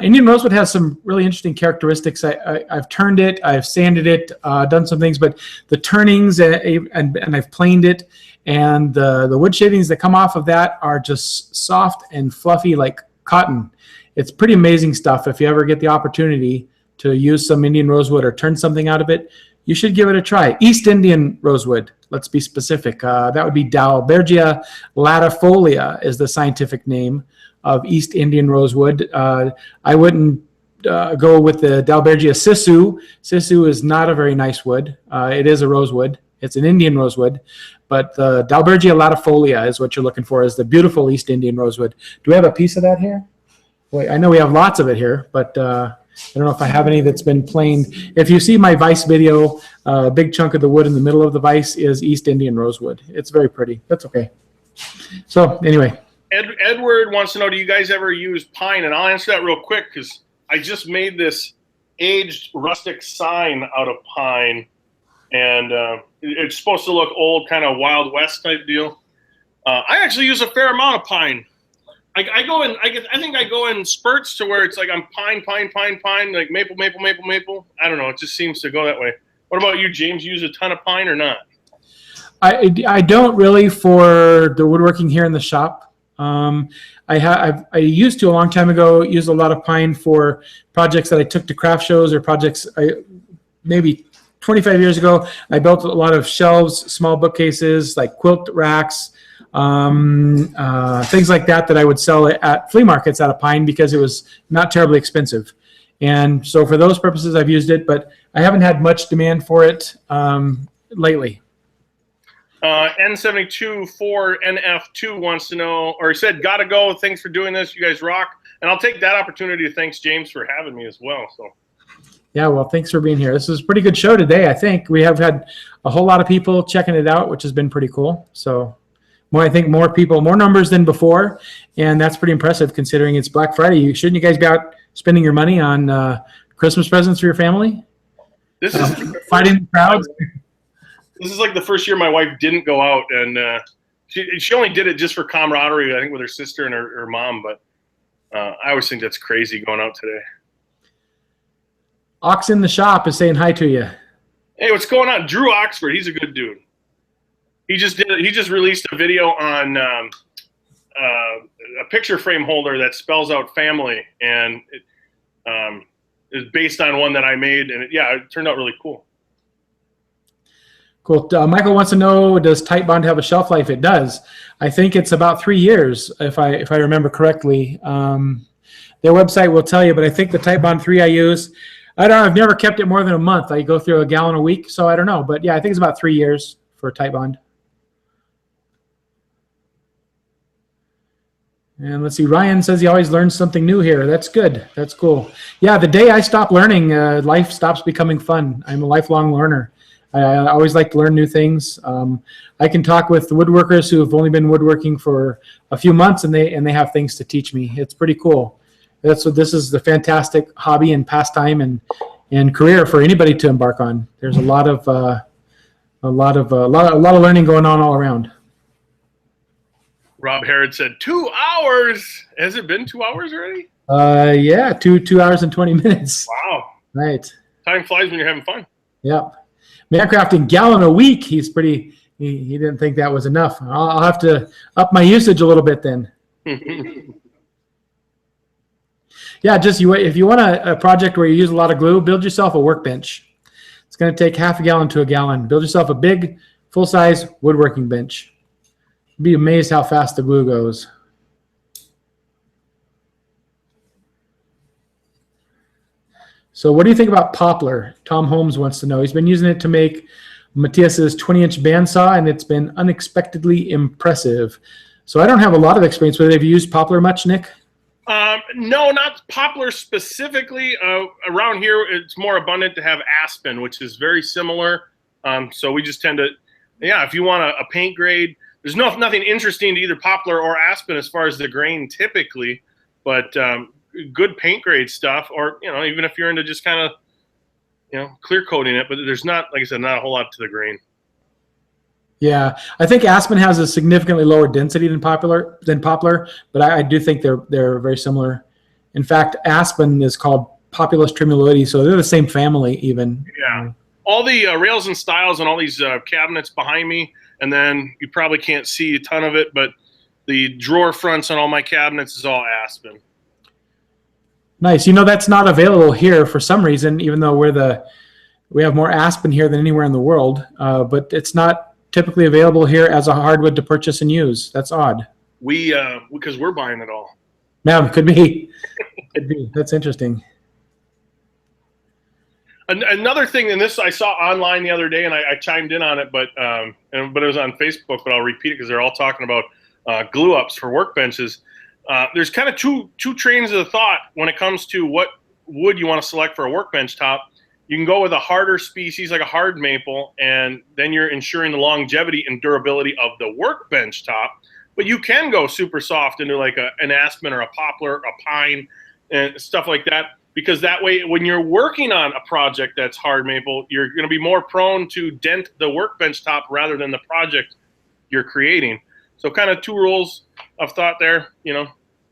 Indian rosewood has some really interesting characteristics. I've turned it, I've sanded it, done some things, but the turnings and I've planed it, and the wood shavings that come off of that are just soft and fluffy like cotton. It's pretty amazing stuff. If you ever get the opportunity to use some Indian rosewood or turn something out of it, you should give it a try. East Indian rosewood, let's be specific. That would be Dalbergia latifolia is the scientific name of East Indian rosewood. I wouldn't go with the Dalbergia sisu. Sisu is not a very nice wood. It is a rosewood. It's an Indian rosewood, but the Dalbergia latifolia is what you're looking for, is the beautiful East Indian rosewood. Do we have a piece of that here? Wait, I know we have lots of it here, but I don't know if I have any that's been planed. If you see my vise video, a big chunk of the wood in the middle of the vise is East Indian rosewood. It's very pretty. That's okay. So anyway. Edward wants to know, do you guys ever use pine? And I'll answer that real quick because I just made this aged rustic sign out of pine. And it's supposed to look old, kind of Wild West type deal. I actually use a fair amount of pine. I think I go in spurts to where it's like I'm pine, like maple. I don't know. It just seems to go that way. What about you, James? You use a ton of pine or not? I don't really for the woodworking here in the shop. I used to a long time ago use a lot of pine for projects that I took to craft shows or projects. Maybe 25 years ago, I built a lot of shelves, small bookcases, like quilt racks. things like that I would sell at flea markets out of pine because it was not terribly expensive. And so for those purposes, I've used it, but I haven't had much demand for it lately. N724NF2 wants to know, or he said, gotta go. Thanks for doing this. You guys rock. And I'll take that opportunity to thank James for having me as well. So. Yeah, well, thanks for being here. This is a pretty good show today, I think. We have had a whole lot of people checking it out, which has been pretty cool. So I think more people, more numbers than before, and that's pretty impressive considering it's Black Friday. Shouldn't you guys be out spending your money on Christmas presents for your family? This is fighting the crowds. This is like the first year my wife didn't go out, and she only did it just for camaraderie, I think, with her sister and her mom. But I always think that's crazy going out today. Ox in the shop is saying hi to you. Hey, what's going on? Drew Oxford, he's a good dude. He just released a video on a picture frame holder that spells out family, and it is based on one that I made, and it turned out really cool. Cool. Michael wants to know, does Titebond have a shelf life? It does. I think it's about 3 years, if I remember correctly. Their website will tell you, but I think the Titebond 3 I use, I don't know, I've never kept it more than a month. I go through a gallon a week, so I don't know. But yeah, I think it's about 3 years for Titebond. And let's see, Ryan says he always learns something new here. That's good. That's cool. Yeah, the day I stop learning, life stops becoming fun. I'm a lifelong learner. I always like to learn new things. I can talk with the woodworkers who have only been woodworking for a few months, and they have things to teach me. It's pretty cool. This is the fantastic hobby and pastime and career for anybody to embark on. There's a lot of learning going on all around. Rob Harrod said 2 hours. Has it been 2 hours already? Yeah, 2 hours and 20 minutes. Wow. Right. Time flies when you're having fun. Yep. Mancrafting gallon a week. He didn't think that was enough. I'll have to up my usage a little bit then. Yeah, if you want a project where you use a lot of glue, build yourself a workbench. It's going to take half a gallon to a gallon. Build yourself a big, full-size woodworking bench. You'd be amazed how fast the glue goes. So what do you think about poplar? Tom Holmes wants to know. He's been using it to make Matthias's 20-inch bandsaw, and it's been unexpectedly impressive. So I don't have a lot of experience with it. Have you used poplar much, Nick? No, not poplar specifically. Around here, it's more abundant to have aspen, which is very similar. So we just tend to, if you want a paint grade, there's nothing interesting to either poplar or aspen as far as the grain typically, but good paint grade stuff, or even if you're into just kind of clear coating it, but there's not, like I said, not a whole lot to the grain. Yeah, I think aspen has a significantly lower density than poplar, but I do think they're very similar. In fact, aspen is called Populus tremuloides, so they're the same family even. Yeah, all the rails and stiles and all these cabinets behind me, and then you probably can't see a ton of it, but the drawer fronts on all my cabinets is all aspen. Nice. That's not available here for some reason, even though we have more aspen here than anywhere in the world, but it's not typically available here as a hardwood to purchase and use. That's odd. Because we're buying it all. Yeah, could be. Could be. That's interesting. Another thing, and this I saw online the other day, and I chimed in on it, but it was on Facebook, but I'll repeat it because they're all talking about glue ups for workbenches. There's kind of two trains of thought when it comes to what wood you want to select for a workbench top. You can go with a harder species like a hard maple, and then you're ensuring the longevity and durability of the workbench top. But you can go super soft into like an aspen or a poplar, a pine, and stuff like that, because that way when you're working on a project that's hard maple, you're going to be more prone to dent the workbench top rather than the project you're creating. So kind of two rules of thought there, kind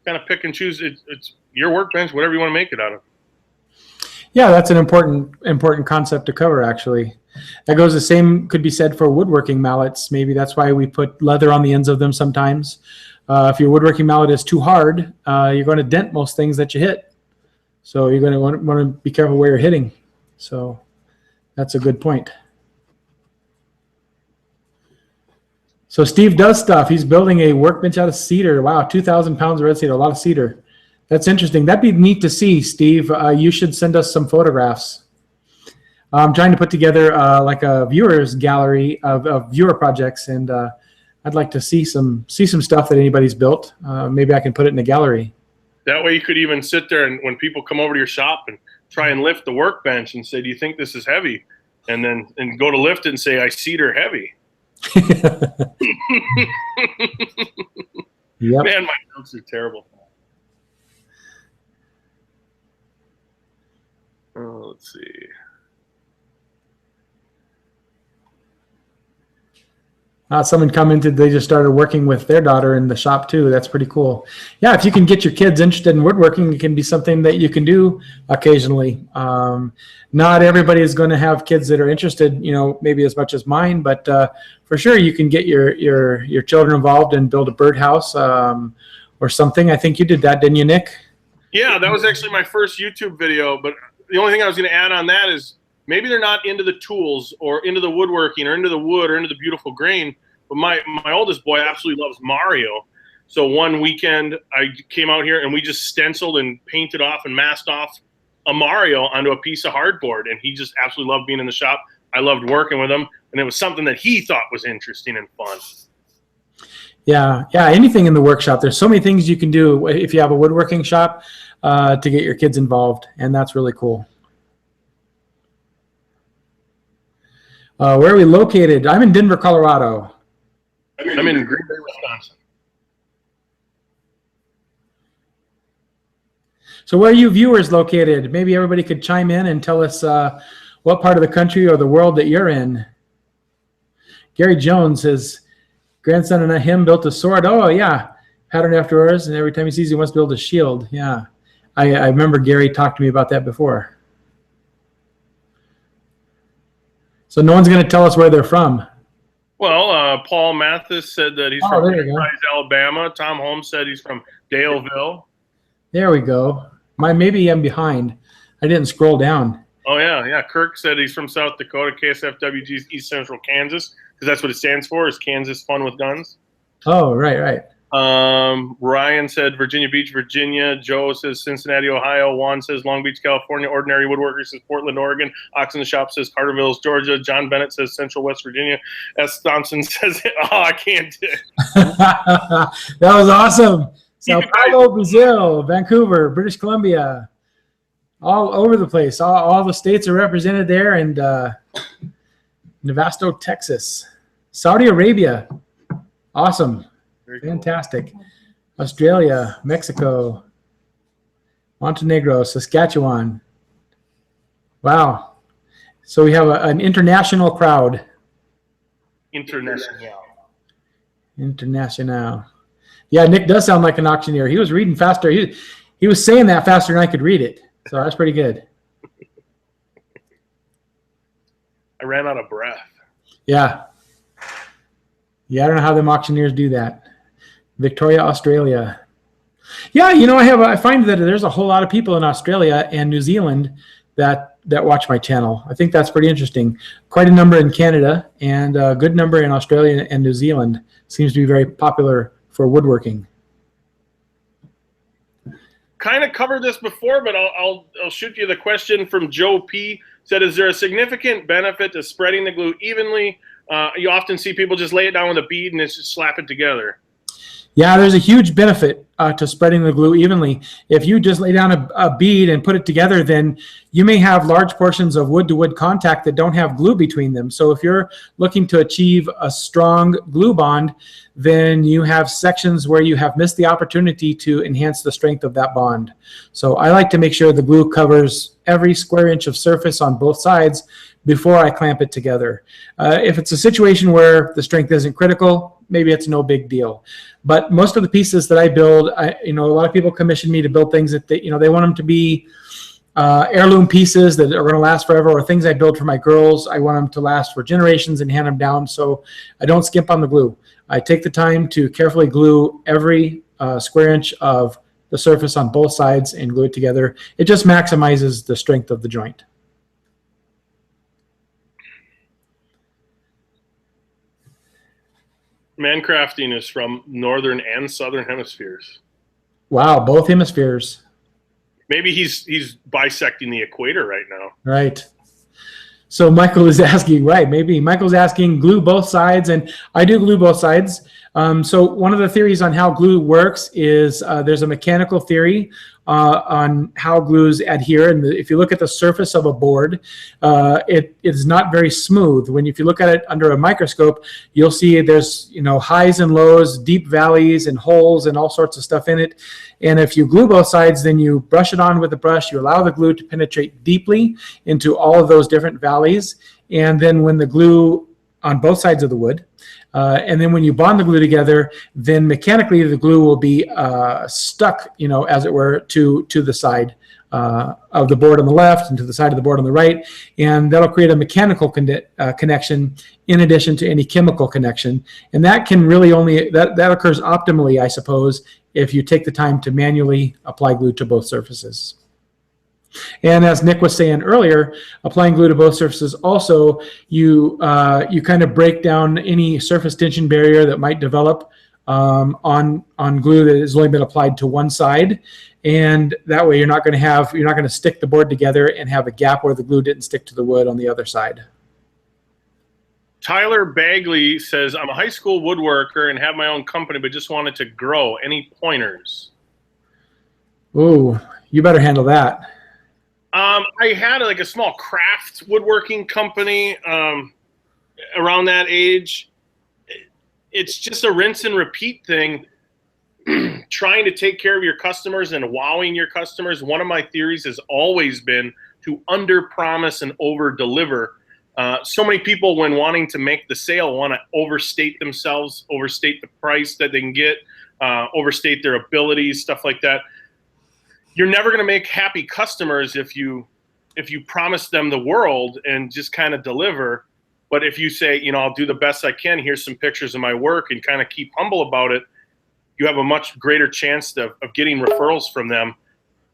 of pick and choose. It's your workbench, whatever you want to make it out of. Yeah, that's an important concept to cover, actually. That goes the same, could be said for woodworking mallets. Maybe that's why we put leather on the ends of them sometimes. If your woodworking mallet is too hard, you're going to dent most things that you hit. So you're going to want to be careful where you're hitting. So that's a good point. So Steve does stuff. He's building a workbench out of cedar. Wow, 2,000 pounds of red cedar, a lot of cedar. That's interesting. That'd be neat to see, Steve. You should send us some photographs. I'm trying to put together like a viewers gallery of viewer projects, and I'd like to see some stuff that anybody's built. Maybe I can put it in a gallery. That way you could even sit there and when people come over to your shop and try and lift the workbench and say, do you think this is heavy? And then go to lift it and say, I cedar heavy. Yep. Man, my notes are terrible. Let's see. Someone commented they just started working with their daughter in the shop too. That's pretty cool. Yeah, if you can get your kids interested in woodworking, it can be something that you can do occasionally. Not everybody is going to have kids that are interested, maybe as much as mine, but for sure you can get your children involved and build a birdhouse or something. I think you did that, didn't you, Nick? Yeah, that was actually my first YouTube video, but the only thing I was going to add on that is maybe they're not into the tools or into the woodworking or into the wood or into the beautiful grain, but my oldest boy absolutely loves Mario. So one weekend I came out here and we just stenciled and painted off and masked off a Mario onto a piece of hardboard, and he just absolutely loved being in the shop. I loved working with him, and it was something that he thought was interesting and fun. Yeah, anything in the workshop. There's so many things you can do if you have a woodworking shop to get your kids involved, and that's really cool. Where are we located? I'm in Denver, Colorado. I'm in Green Bay, Wisconsin. So where are you viewers located? Maybe everybody could chime in and tell us what part of the country or the world that you're in. Gary Jones, his grandson and him built a sword. Oh, yeah. Pattern after ours, and every time he sees, he wants to build a shield. Yeah. I remember Gary talked to me about that before. So no one's going to tell us where they're from. Well, Paul Mathis said that he's from Enterprise, Alabama. Tom Holmes said he's from Daleville. There we go. Maybe I'm behind. I didn't scroll down. Oh, yeah. Kirk said he's from South Dakota, KSFWG's East Central Kansas, because that's what it stands for, is Kansas Fun with Guns. Oh, right. Ryan said Virginia Beach, Virginia. Joe says Cincinnati, Ohio. Juan says Long Beach, California. Ordinary Woodworkers says Portland, Oregon. Ox in the Shop says Carterville, Georgia. John Bennett says Central West Virginia. S. Thompson says, I can't do it. That was awesome. Sao Paulo, Brazil, Vancouver, British Columbia, all over the place. All the states are represented there, and Nevasto, Texas, Saudi Arabia. Awesome. Fantastic. Cool. Australia, Mexico, Montenegro, Saskatchewan. Wow. So we have an international crowd. International. Yeah, Nick does sound like an auctioneer. He was reading faster. He was saying that faster than I could read it. So that's pretty good. I ran out of breath. Yeah. I don't know how them auctioneers do that. Victoria, Australia. Yeah, I find that there's a whole lot of people in Australia and New Zealand that watch my channel. I think that's pretty interesting. Quite a number in Canada and a good number in Australia and New Zealand. Seems to be very popular for woodworking. Kind of covered this before, but I'll shoot you the question from Joe P. Said, is there a significant benefit to spreading the glue evenly? You often see people just lay it down with a bead and just slap it together. Yeah, there's a huge benefit to spreading the glue evenly. If you just lay down a bead and put it together, then you may have large portions of wood-to-wood contact that don't have glue between them. So if you're looking to achieve a strong glue bond, then you have sections where you have missed the opportunity to enhance the strength of that bond. So I like to make sure the glue covers every square inch of surface on both sides before I clamp it together. If it's a situation where the strength isn't critical, maybe it's no big deal. But most of the pieces that I build, a lot of people commission me to build things that they want them to be heirloom pieces that are going to last forever, or things I build for my girls. I want them to last for generations and hand them down, so I don't skimp on the glue. I take the time to carefully glue every square inch of the surface on both sides and glue it together. It just maximizes the strength of the joint. Mancrafting is from northern and southern hemispheres. Wow, both hemispheres. Maybe he's bisecting the equator right now. Right. So Michael is asking, right, maybe Michael's asking glue both sides, and I do glue both sides. So one of the theories on how glue works is there's a mechanical theory on how glues adhere. And if you look at the surface of a board, it is not very smooth. If you look at it under a microscope, you'll see there's highs and lows, deep valleys and holes and all sorts of stuff in it. And if you glue both sides, then you brush it on with a brush, you allow the glue to penetrate deeply into all of those different valleys. And then when the glue on both sides of the wood, and then when you bond the glue together, then mechanically the glue will be stuck, as it were, to the side of the board on the left and to the side of the board on the right. And that'll create a mechanical connection in addition to any chemical connection. And that can really that occurs optimally, I suppose, if you take the time to manually apply glue to both surfaces. And as Nick was saying earlier, applying glue to both surfaces also, you kind of break down any surface tension barrier that might develop on glue that has only been applied to one side. And that way you're not going to stick the board together and have a gap where the glue didn't stick to the wood on the other side. Tyler Bagley says, I'm a high school woodworker and have my own company, but just wanted to grow. Any pointers? Ooh, you better handle that. I had like a small craft woodworking company around that age. It's just a rinse and repeat thing. Trying to take care of your customers and wowing your customers. One of my theories has always been to under promise and over deliver. So many people, when wanting to make the sale, want to overstate themselves, overstate the price that they can get, overstate their abilities, stuff like that. You're never going to make happy customers if you promise them the world and just kind of deliver. But if you say, I'll do the best I can, here's some pictures of my work, and kind of keep humble about it, you have a much greater chance of getting referrals from them.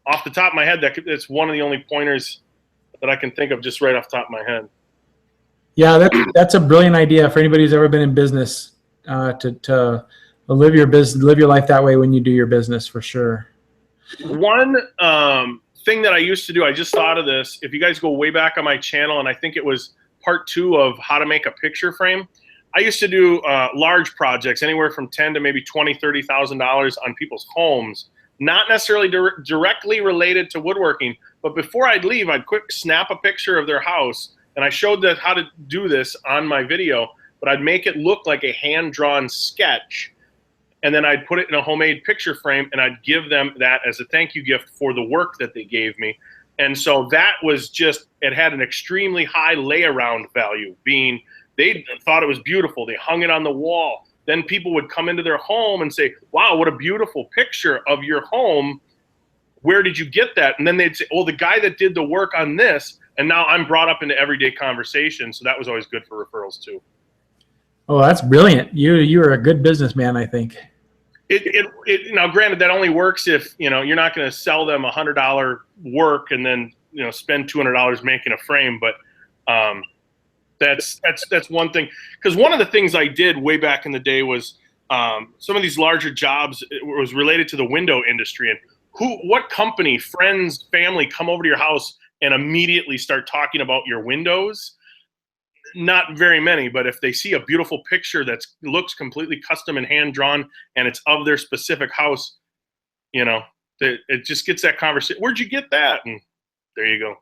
Off the top of my head, that's one of the only pointers that I can think of just right off the top of my head. Yeah, that's a brilliant idea for anybody who's ever been in business, to live your life that way when you do your business, for sure. One thing that I used to do, I just thought of this. If you guys go way back on my channel, and I think it was part 2 of how to make a picture frame, I used to do large projects, anywhere from $10,000 to maybe $20,000, $30,000 on people's homes, not necessarily directly related to woodworking. But before I'd leave, I'd quick snap a picture of their house, and I showed how to do this on my video. But I'd make it look like a hand-drawn sketch, and then I'd put it in a homemade picture frame, and I'd give them that as a thank you gift for the work that they gave me. And so that was it had an extremely high lay-around value, being they thought it was beautiful. They hung it on the wall. Then people would come into their home and say, wow, what a beautiful picture of your home. Where did you get that? And then they'd say, oh, the guy that did the work on this. And now I'm brought up into everyday conversation. So that was always good for referrals too. Oh, that's brilliant. You're a good businessman, I think. Now, granted, that only works if, you're not going to sell them $100 work and then, spend $200 making a frame. But, that's one thing, because one of the things I did way back in the day was some of these larger jobs, it was related to the window industry, and what company, friends, family come over to your house and immediately start talking about your windows? Not very many, but if they see a beautiful picture that looks completely custom and hand drawn and it's of their specific house, it just gets that conversation. Where'd you get that? And there you go.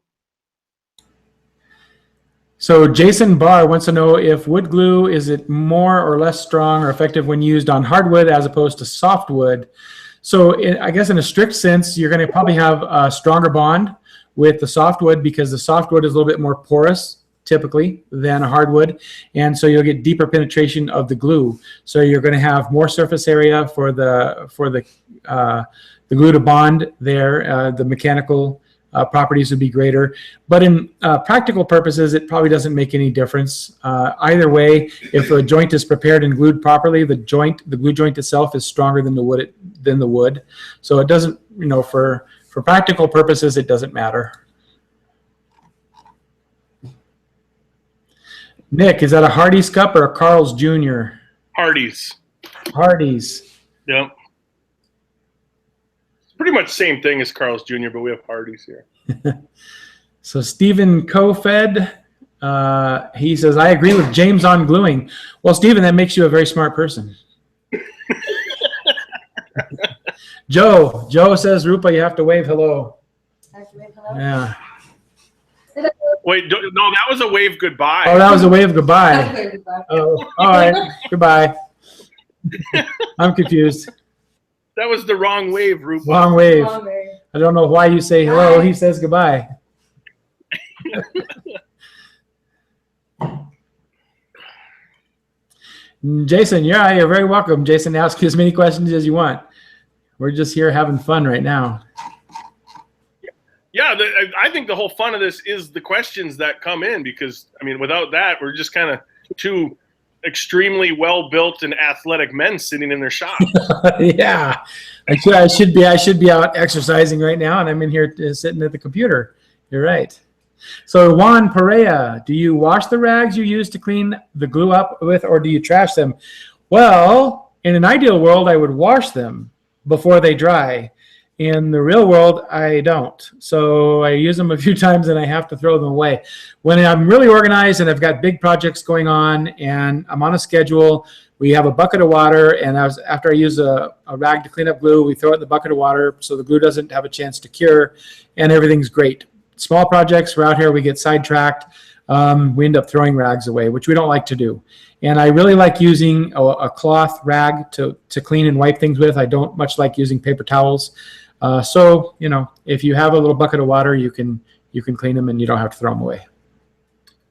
So Jason Barr wants to know if wood glue, is it more or less strong or effective when used on hardwood as opposed to softwood? So I guess in a strict sense, you're going to probably have a stronger bond with the softwood, because the softwood is a little bit more porous typically than a hardwood, and so you'll get deeper penetration of the glue. So you're going to have more surface area for the glue to bond there. The mechanical properties would be greater, but in practical purposes, it probably doesn't make any difference. Either way, if a joint is prepared and glued properly, the glue joint itself is stronger than the wood. So it doesn't, for practical purposes, it doesn't matter. Nick, is that a Hardee's cup or a Carl's Jr.? Hardee's. Hardee's. Yep. It's pretty much the same thing as Carl's Jr., but we have Hardee's here. So Stephen Kofed, he says, I agree with James on gluing. Well, Stephen, that makes you a very smart person. Joe says, Rupa, you have to wave hello. I have to wave hello? Yeah. Wait, no, that was a wave goodbye. Oh, that was a wave goodbye. Okay, goodbye. Oh, all right. Goodbye. I'm confused. That was the wrong wave, Rupa. Wrong wave. Wrong way. I don't know why you say hello. He says goodbye. Jason, yeah, you're very welcome. Jason, ask as many questions as you want. We're just here having fun right now. Yeah, I think the whole fun of this is the questions that come in because, I mean, without that, we're just kind of two extremely well-built and athletic men sitting in their shop. Yeah, I should be out exercising right now, and I'm in here sitting at the computer. You're right. So Juan Perea, do you wash the rags you use to clean the glue up with, or do you trash them? Well, in an ideal world, I would wash them before they dry. In the real world, I don't. So I use them a few times and I have to throw them away. When I'm really organized and I've got big projects going on and I'm on a schedule, we have a bucket of water, and after I use a rag to clean up glue, we throw it in the bucket of water so the glue doesn't have a chance to cure, and everything's great. Small projects, we're out here, we get sidetracked. We end up throwing rags away, which we don't like to do. And I really like using a cloth rag to clean and wipe things with. I don't much like using paper towels. So, you know, if you have a little bucket of water, you can clean them and you don't have to throw them away.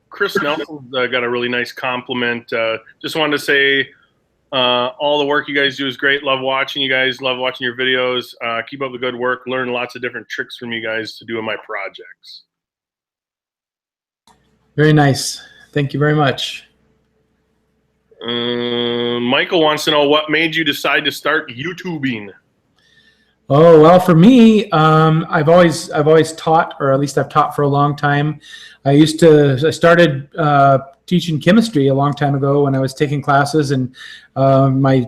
Chris Nelson got a really nice compliment. Just wanted to say all the work you guys do is great. Love watching you guys. Love watching your videos. Keep up the good work. Learn lots of different tricks from you guys to do in my projects. Very nice. Thank you very much. Michael wants to know what made you decide to start YouTubing. Oh, well, for me, I've always taught, or at least I've taught for a long time. I started teaching chemistry a long time ago when I was taking classes, and my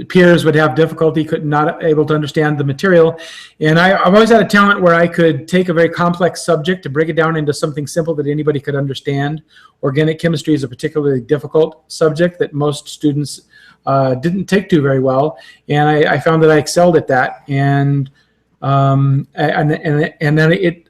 peers would have difficulty, not able to understand the material. And I've always had a talent where I could take a very complex subject to break it down into something simple that anybody could understand. Organic chemistry is a particularly difficult subject that most students didn't take to very well, and I found that I excelled at that. And then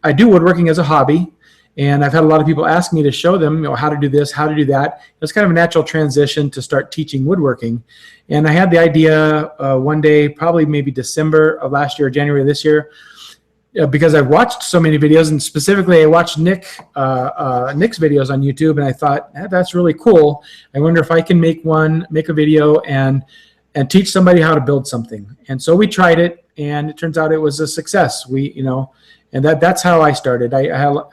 I do woodworking as a hobby, and I've had a lot of people ask me to show them, how to do this, how to do that. It's kind of a natural transition to start teaching woodworking. And I had the idea one day, probably maybe December of last year, or January of this year, because I've watched so many videos, and specifically I watched Nick's videos on YouTube, and I thought, that's really cool. I wonder if I can make a video and teach somebody how to build something. And so we tried it, and it turns out it was a success. And that's how I started. I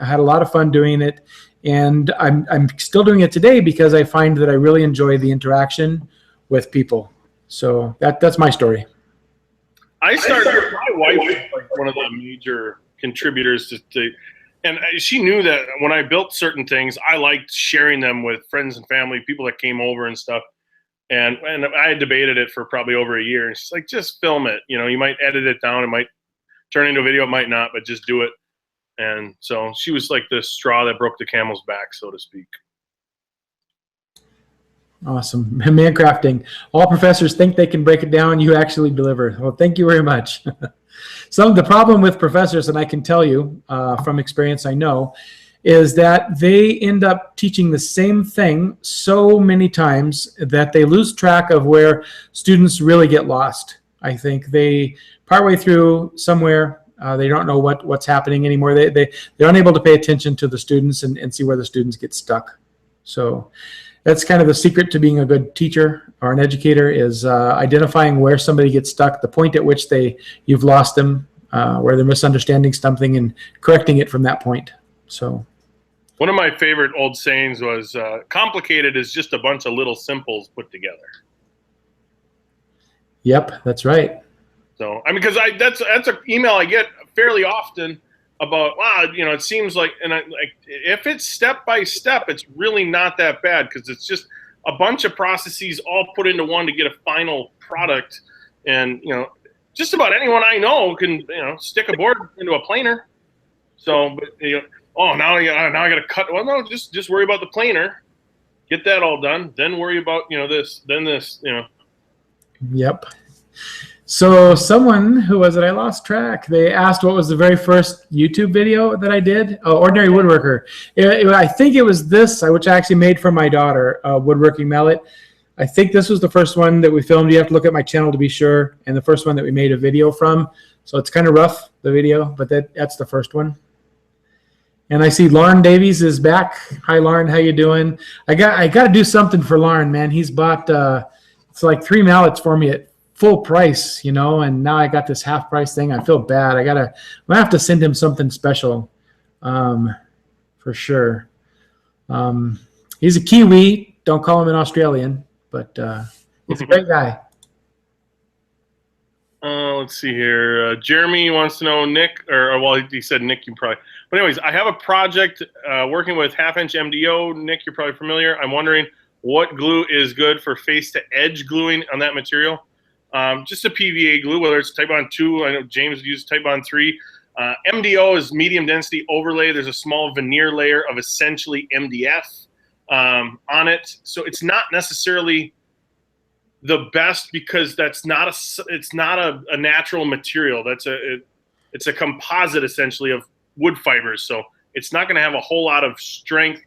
had a lot of fun doing it, and I'm still doing it today because I find that I really enjoy the interaction with people. So that's my story. I started. My wife was like one of the major contributors and she knew that when I built certain things, I liked sharing them with friends and family, people that came over and stuff. And I had debated it for probably over a year. And she's like, just film it. You might edit it down. It might turn into a video. It might not, but just do it. And so she was like the straw that broke the camel's back, so to speak. Awesome. Man crafting. All professors think they can break it down. You actually deliver. Well, thank you very much. So the problem with professors, and I can tell you from experience, I know, is that they end up teaching the same thing so many times that they lose track of where students really get lost. I think they partway through somewhere, they don't know what's happening anymore. They're unable to pay attention to the students and see where the students get stuck. So that's kind of the secret to being a good teacher or an educator, is identifying where somebody gets stuck, the point at which you've lost them, where they're misunderstanding something, and correcting it from that point. So one of my favorite old sayings was, complicated is just a bunch of little simples put together. Yep, that's right. So, I mean, because that's an email I get fairly often about, wow, it seems like, and if it's step by step, it's really not that bad, because it's just a bunch of processes all put into one to get a final product. And, you know, just about anyone I know can, you know, stick a board into a planer. So, but, you know, oh, now I got to cut. Well, no, just worry about the planer. Get that all done. Then worry about, you know, this, then this, you know. Yep. So someone, who was it? I lost track. They asked what was the very first YouTube video that I did. Oh, Ordinary Woodworker. I think it was this, which I actually made for my daughter, Woodworking Mallet. I think this was the first one that we filmed. You have to look at my channel to be sure. And the first one that we made a video from. So it's kind of rough, the video, but that's the first one. And I see Lauren Davies is back. Hi, Lauren. How you doing? I got to do something for Lauren, man. He's bought it's like 3 mallets for me at full price, you know, and now I got this half price thing. I feel bad. I'm gonna have to send him something special, for sure. He's a Kiwi. Don't call him an Australian, but he's a great guy. Let's see here. Jeremy wants to know, Nick, or well, he said Nick, you probably. But anyways, I have a project working with 1/2-inch MDO. Nick, you're probably familiar. I'm wondering what glue is good for face-to-edge gluing on that material. Just a PVA glue, whether it's Titebond 2. I know James used Titebond 3. MDO is medium density overlay. There's a small veneer layer of essentially MDF on it. So it's not necessarily the best because it's not a natural material. It's a composite essentially of wood fibers. So it's not going to have a whole lot of strength.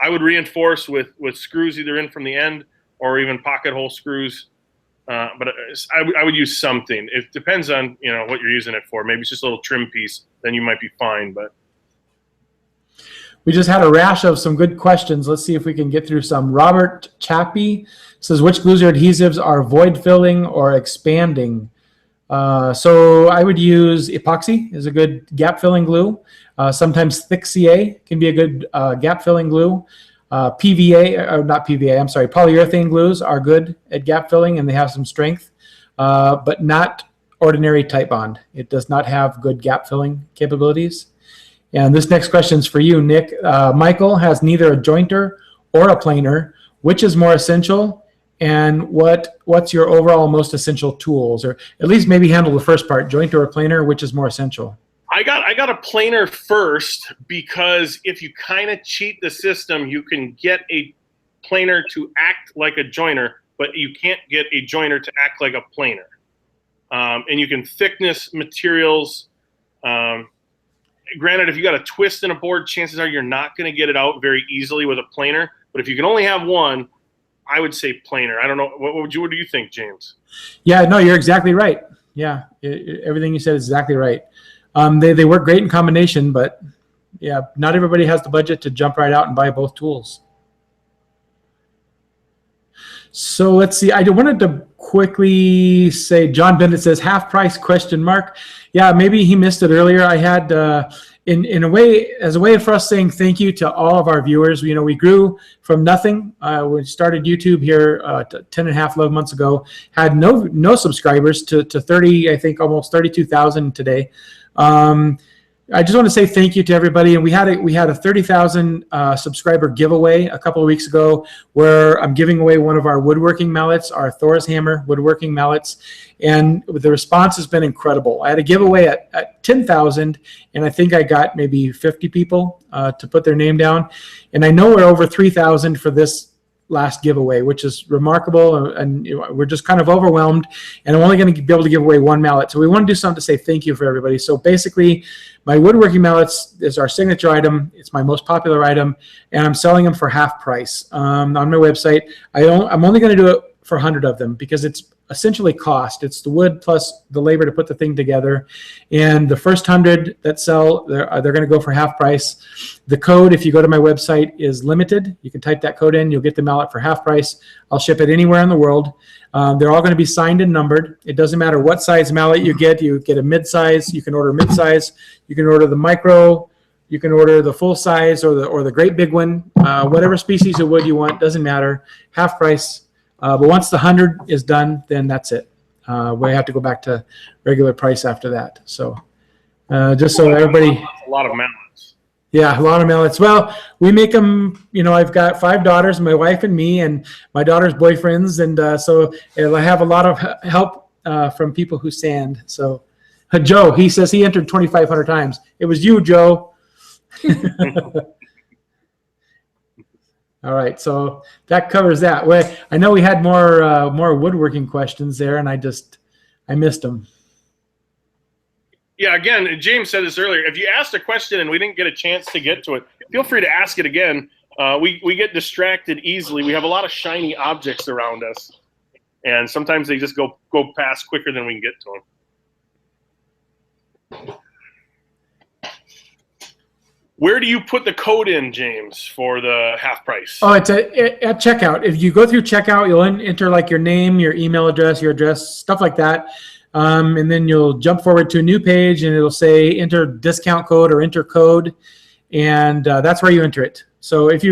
I would reinforce with screws either in from the end or even pocket hole screws. But I would use something. It depends on, you know, what you're using it for. Maybe it's just a little trim piece, then you might be fine. But we just had a rash of some good questions. Let's see if we can get through some. Robert Chappie says, which glues or adhesives are void filling or expanding? So I would use Epoxy is a good gap filling glue. Sometimes thick CA can be a good gap filling glue. Polyurethane glues are good at gap filling and they have some strength, but not ordinary Titebond. It does not have good gap filling capabilities. And this next question is for you, Nick. Michael has neither a jointer or a planer. Which is more essential? And what's your overall most essential tools? Or at least maybe handle the first part, jointer or planer, which is more essential? I got a planer first because if you kind of cheat the system, you can get a planer to act like a joiner, but you can't get a joiner to act like a planer. And you can thickness materials. Granted, if you got a twist in a board, chances are you're not going to get it out very easily with a planer. But if you can only have one, I would say planer. I don't know. What do you think, James? Yeah, no, you're exactly right. Yeah, everything you said is exactly right. They work great in combination, but yeah, not everybody has the budget to jump right out and buy both tools. So let's see. I wanted to quickly say, John Bennett says half price ? Yeah, maybe he missed it earlier. I had in a way, as a way for us saying thank you to all of our viewers. You know, we grew from nothing. We started YouTube here 11 months ago. Had no subscribers to 30, I think almost 32,000 today. I just want to say thank you to everybody. And we had a 30,000 subscriber giveaway a couple of weeks ago where I'm giving away one of our woodworking mallets, our Thor's Hammer woodworking mallets. And the response has been incredible. I had a giveaway at 10,000 and I think I got maybe 50 people to put their name down. And I know we're over 3,000 for this last giveaway, which is remarkable, and we're just kind of overwhelmed, and I'm only going to be able to give away one mallet. So we want to do something to say thank you for everybody. So basically, my woodworking mallets is our signature item. It's my most popular item, and I'm selling them for half price on my website. I'm only going to do it for 100 of them because it's essentially cost. It's the wood plus the labor to put the thing together. And the first 100 that sell, they're going to go for half price. The code, if you go to my website, is limited. You can type that code in. You'll get the mallet for half price. I'll ship it anywhere in the world. They're all going to be signed and numbered. It doesn't matter what size mallet you get. You get a mid-size. You can order mid-size. You can order the micro. You can order the full size or the great big one. Whatever species of wood you want, doesn't matter. Half price. But once the 100 is done, then that's it. We have to go back to regular price after that. So just so everybody. That's a lot of mallets. Yeah, a lot of mallets. Well, we make them, I've got 5 daughters, my wife and me, and my daughter's boyfriends. And so I have a lot of help from people who sand. So Joe, he says he entered 2,500 times. It was you, Joe. All right, so that covers that. Well, I know we had more woodworking questions there, and I missed them. Yeah, again, James said this earlier. If you asked a question and we didn't get a chance to get to it, feel free to ask it again. We get distracted easily. We have a lot of shiny objects around us, and sometimes they just go past quicker than we can get to them. Where do you put the code in, James, for the half price? Oh, it's at checkout. If you go through checkout, you'll enter like your name, your email address, your address, stuff like that. And then you'll jump forward to a new page and it'll say enter discount code or enter code. And that's where you enter it. So if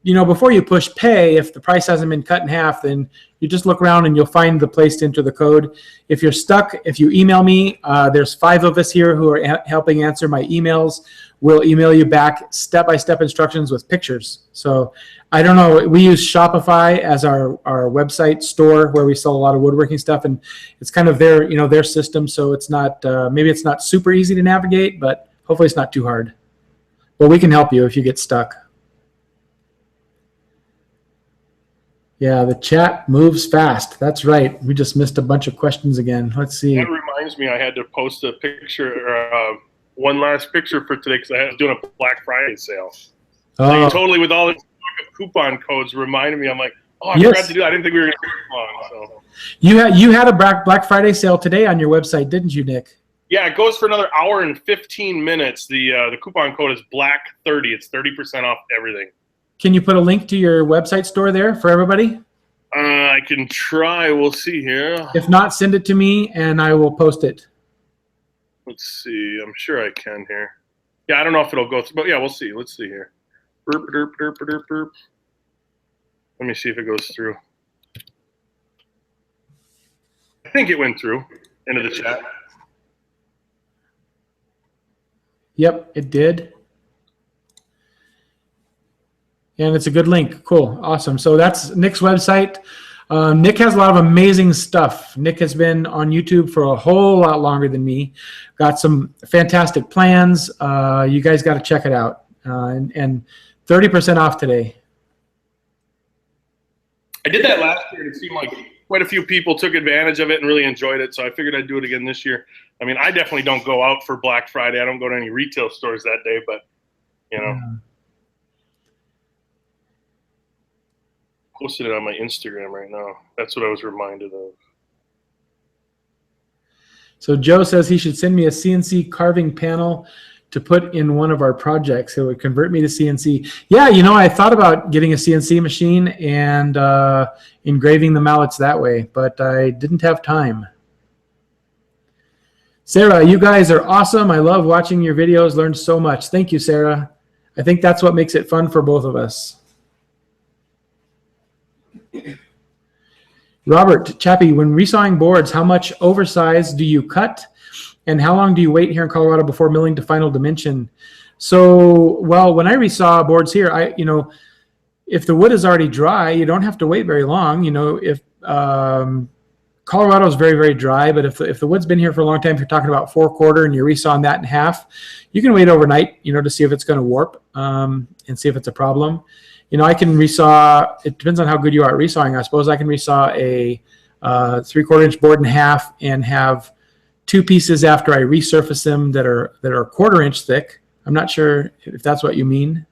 before you push pay, if the price hasn't been cut in half, then you just look around and you'll find the place to enter the code. If you're stuck, if you email me, there's 5 of us here who are helping answer my emails. We'll email you back step-by-step instructions with pictures. So I don't know, we use Shopify as our website store where we sell a lot of woodworking stuff, and it's kind of their system. So it's not, maybe it's not super easy to navigate, but hopefully it's not too hard. But we can help you if you get stuck. Yeah, the chat moves fast. That's right. We just missed a bunch of questions again. Let's see. That reminds me, I had to post a picture, or one last picture for today because I was doing a Black Friday sale. Oh. So totally with all the coupon codes reminded me. I'm like, oh, I forgot to do that. I didn't think we were going to do it long. So. You had a Black Friday sale today on your website, didn't you, Nick? Yeah, it goes for another hour and 15 minutes. The coupon code is BLACK30. It's 30% off everything. Can you put a link to your website store there for everybody? I can try. We'll see here. If not, send it to me and I will post it. Let's see. I'm sure I can here. Yeah, I don't know if it'll go through, but yeah, we'll see. Let's see here. Burp, burp, burp, burp, burp. Let me see if it goes through. I think it went through into the chat. Yep, it did. And it's a good link. Cool. Awesome. So that's Nick's website. Nick has a lot of amazing stuff. Nick has been on YouTube for a whole lot longer than me. Got some fantastic plans. You guys got to check it out. And 30% off today. I did that last year and it seemed like quite a few people took advantage of it and really enjoyed it. So I figured I'd do it again this year. I mean, I definitely don't go out for Black Friday. I don't go to any retail stores that day, but you know. Yeah. Posted it on my Instagram right now. That's what I was reminded of. So Joe says he should send me a CNC carving panel to put in one of our projects. It would convert me to CNC. Yeah, you know, I thought about getting a CNC machine and engraving the mallets that way, but I didn't have time. Sarah, you guys are awesome. I love watching your videos. Learned so much. Thank you, Sarah. I think that's what makes it fun for both of us. Robert, Chappie, when resawing boards, how much oversize do you cut? And how long do you wait here in Colorado before milling to final dimension? So, well, when I resaw boards here, if the wood is already dry, you don't have to wait very long. You know, if Colorado is very, very dry, but if the wood's been here for a long time, if you're talking about 4/4 and you're resawing that in half, you can wait overnight, you know, to see if it's going to warp and see if it's a problem. You know, I can resaw, it depends on how good you are at resawing. I suppose I can resaw a 3/4 inch board in half and have 2 pieces after I resurface them that are 1/4 inch thick. I'm not sure if that's what you mean.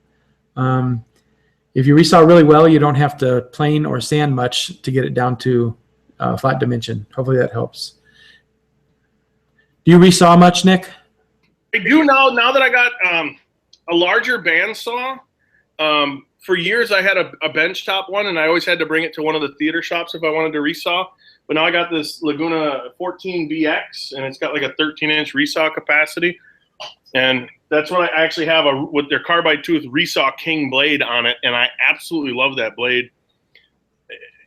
If you resaw really well, you don't have to plane or sand much to get it down to flat dimension. Hopefully that helps. Do you resaw much, Nick? I do now that I got a larger bandsaw. For years, I had a benchtop one, and I always had to bring it to one of the theater shops if I wanted to resaw. But now I got this Laguna 14BX, and it's got like a 13-inch resaw capacity. And that's what I actually have with their carbide tooth resaw king blade on it, and I absolutely love that blade.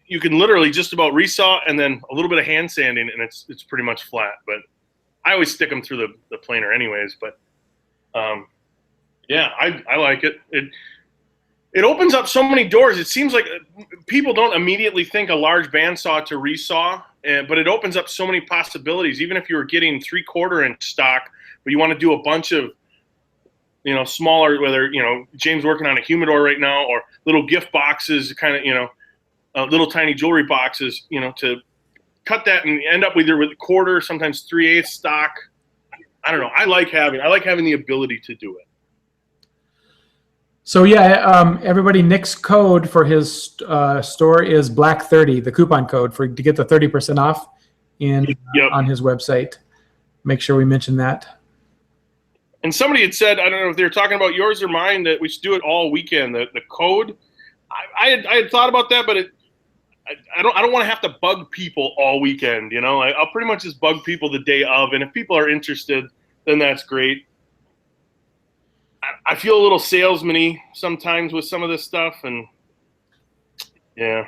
You can literally just about resaw and then a little bit of hand sanding, and it's pretty much flat. But I always stick them through the planer anyways. But Yeah, I like it. It opens up so many doors. It seems like people don't immediately think a large bandsaw to resaw, but it opens up so many possibilities. Even if you were getting 3/4 inch stock, but you want to do a bunch of, you know, smaller, whether, you know, James working on a humidor right now, or little gift boxes, kind of, you know, little tiny jewelry boxes, you know, to cut that and end up either with 1/4, sometimes 3/8 stock. I don't know. I like having the ability to do it. So yeah, everybody, Nick's code for his store is Black30, the coupon code to get the 30% off on his website. Make sure we mention that. And somebody had said, I don't know if they were talking about yours or mine, that we should do it all weekend. The code, I had thought about that, but I don't want to have to bug people all weekend. You know, I'll pretty much just bug people the day of, and if people are interested, then that's great. I feel a little salesman-y sometimes with some of this stuff, and yeah.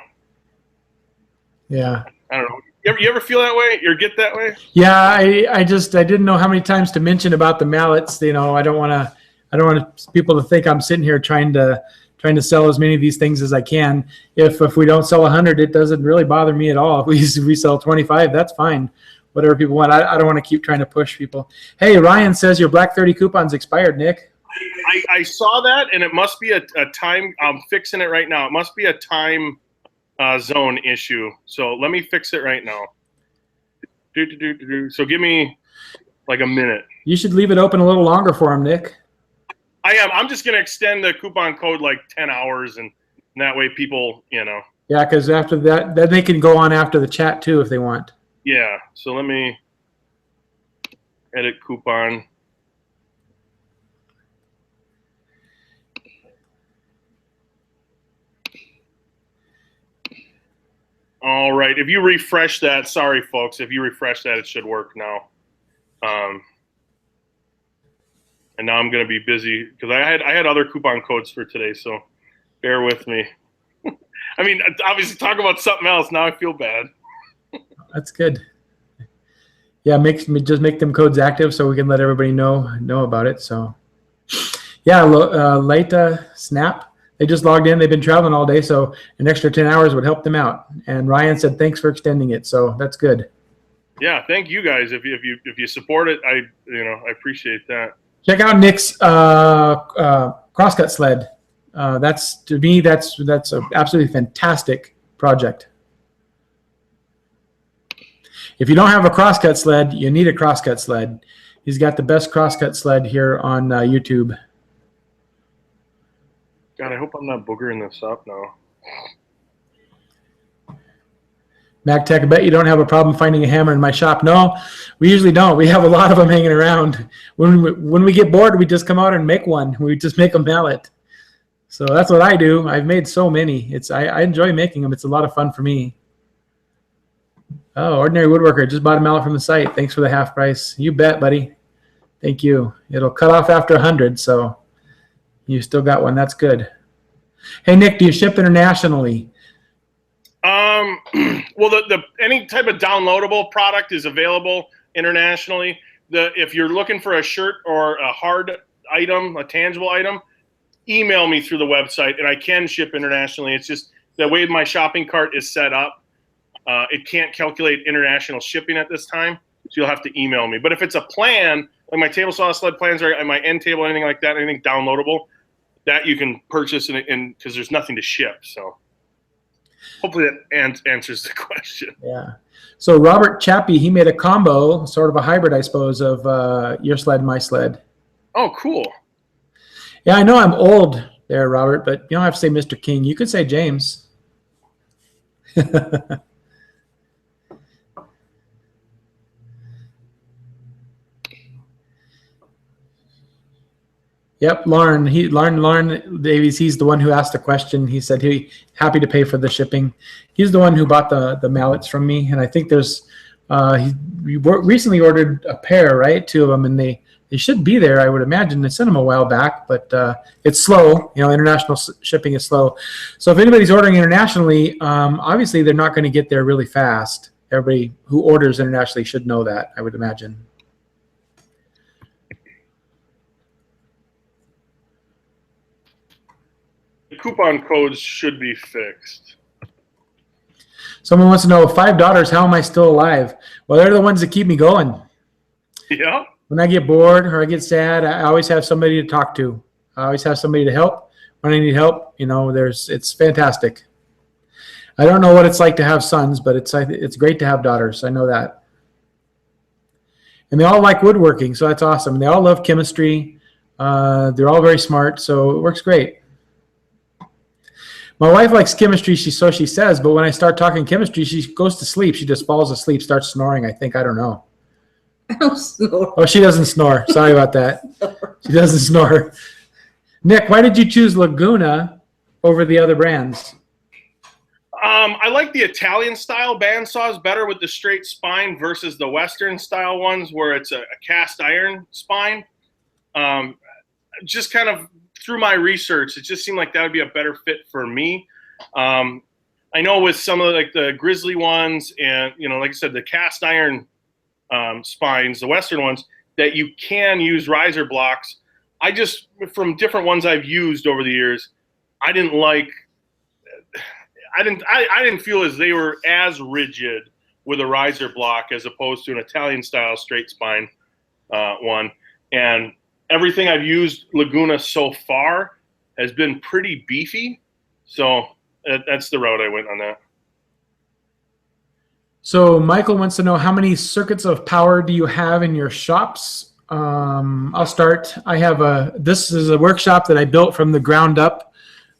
Yeah. I don't know. You ever feel that way? You get that way? Yeah, I didn't know how many times to mention about the mallets. You know, I don't want people to think I'm sitting here trying to sell as many of these things as I can. If we don't sell 100, it doesn't really bother me at all. If we sell 25, that's fine. Whatever people want. I don't want to keep trying to push people. Hey, Ryan says your Black30 coupon's expired, Nick. I saw that, and it must be a time. I'm fixing it right now. It must be a time zone issue. So let me fix it right now. So give me like a minute. You should leave it open a little longer for him, Nick. I am. I'm just going to extend the coupon code like 10 hours, and that way people, you know. Yeah, because after that, then they can go on after the chat too if they want. Yeah. So let me edit coupon. All right. If you refresh that, sorry, folks. If you refresh that, it should work now. And now I'm going to be busy because I had other coupon codes for today, so bear with me. I mean, obviously, talk about something else. Now I feel bad. That's good. Yeah, just make them codes active so we can let everybody know about it. So, yeah, Laita Snap. They just logged in. They've been traveling all day, so an extra 10 hours would help them out. And Ryan said, "Thanks for extending it." So that's good. Yeah, thank you guys. If you support it, I appreciate that. Check out Nick's crosscut sled. To me, that's an absolutely fantastic project. If you don't have a crosscut sled, you need a crosscut sled. He's got the best crosscut sled here on YouTube. God, I hope I'm not boogering this up now. MacTech, I bet you don't have a problem finding a hammer in my shop. No, we usually don't. We have a lot of them hanging around. When we get bored, we just come out and make one. We just make a mallet. So that's what I do. I've made so many. I enjoy making them. It's a lot of fun for me. Oh, Ordinary Woodworker just bought a mallet from the site. Thanks for the half price. You bet, buddy. Thank you. It'll cut off after 100, so you still got one. That's good. Hey, Nick, do you ship internationally? Well, any type of downloadable product is available internationally. If you're looking for a shirt or a hard item, a tangible item, email me through the website, and I can ship internationally. It's just the way my shopping cart is set up. It can't calculate international shipping at this time, so you'll have to email me. But if it's a plan, like my table saw sled plans or my end table, anything like that, anything downloadable, that you can purchase because there's nothing to ship. So hopefully that answers the question. Yeah. So Robert Chappie, he made a combo, sort of a hybrid, I suppose, of your sled and my sled. Oh, cool. Yeah, I know I'm old there, Robert, but you don't have to say Mr. King. You could say James. Yep, Lauren Davies, he's the one who asked the question. He said he's happy to pay for the shipping. He's the one who bought the mallets from me, and I think he recently ordered a pair, right? 2 of them, and they should be there, I would imagine. I sent them a while back, but it's slow. You know, international shipping is slow. So if anybody's ordering internationally, obviously they're not going to get there really fast. Everybody who orders internationally should know that, I would imagine. coupon codes should be fixed. Someone wants to know, 5 daughters, how am I still alive? Well, they're the ones that keep me going. Yeah. When I get bored or I get sad, I always have somebody to talk to. I always have somebody to help. When I need help, it's fantastic. I don't know what it's like to have sons, but it's great to have daughters. I know that. And they all like woodworking, so that's awesome. They all love chemistry. They're all very smart, so it works great. My wife likes chemistry, so she says, but when I start talking chemistry, she goes to sleep. She just falls asleep, starts snoring, I think. I don't know. I don't snore. Oh, she doesn't snore. Sorry about that. She doesn't snore. Nick, why did you choose Laguna over the other brands? I like the Italian style bandsaws better with the straight spine versus the Western style ones where it's a cast iron spine. Just kind of through my research, it just seemed like that would be a better fit for me. I know with some of the Grizzly ones and, like I said, the cast iron spines, the Western ones, that you can use riser blocks. I just, from different ones I've used over the years, I didn't feel as they were as rigid with a riser block as opposed to an Italian style straight spine one. And everything I've used Laguna so far has been pretty beefy. So that's the route I went on that. So Michael wants to know, how many circuits of power do you have in your shops? I'll start. This is a workshop that I built from the ground up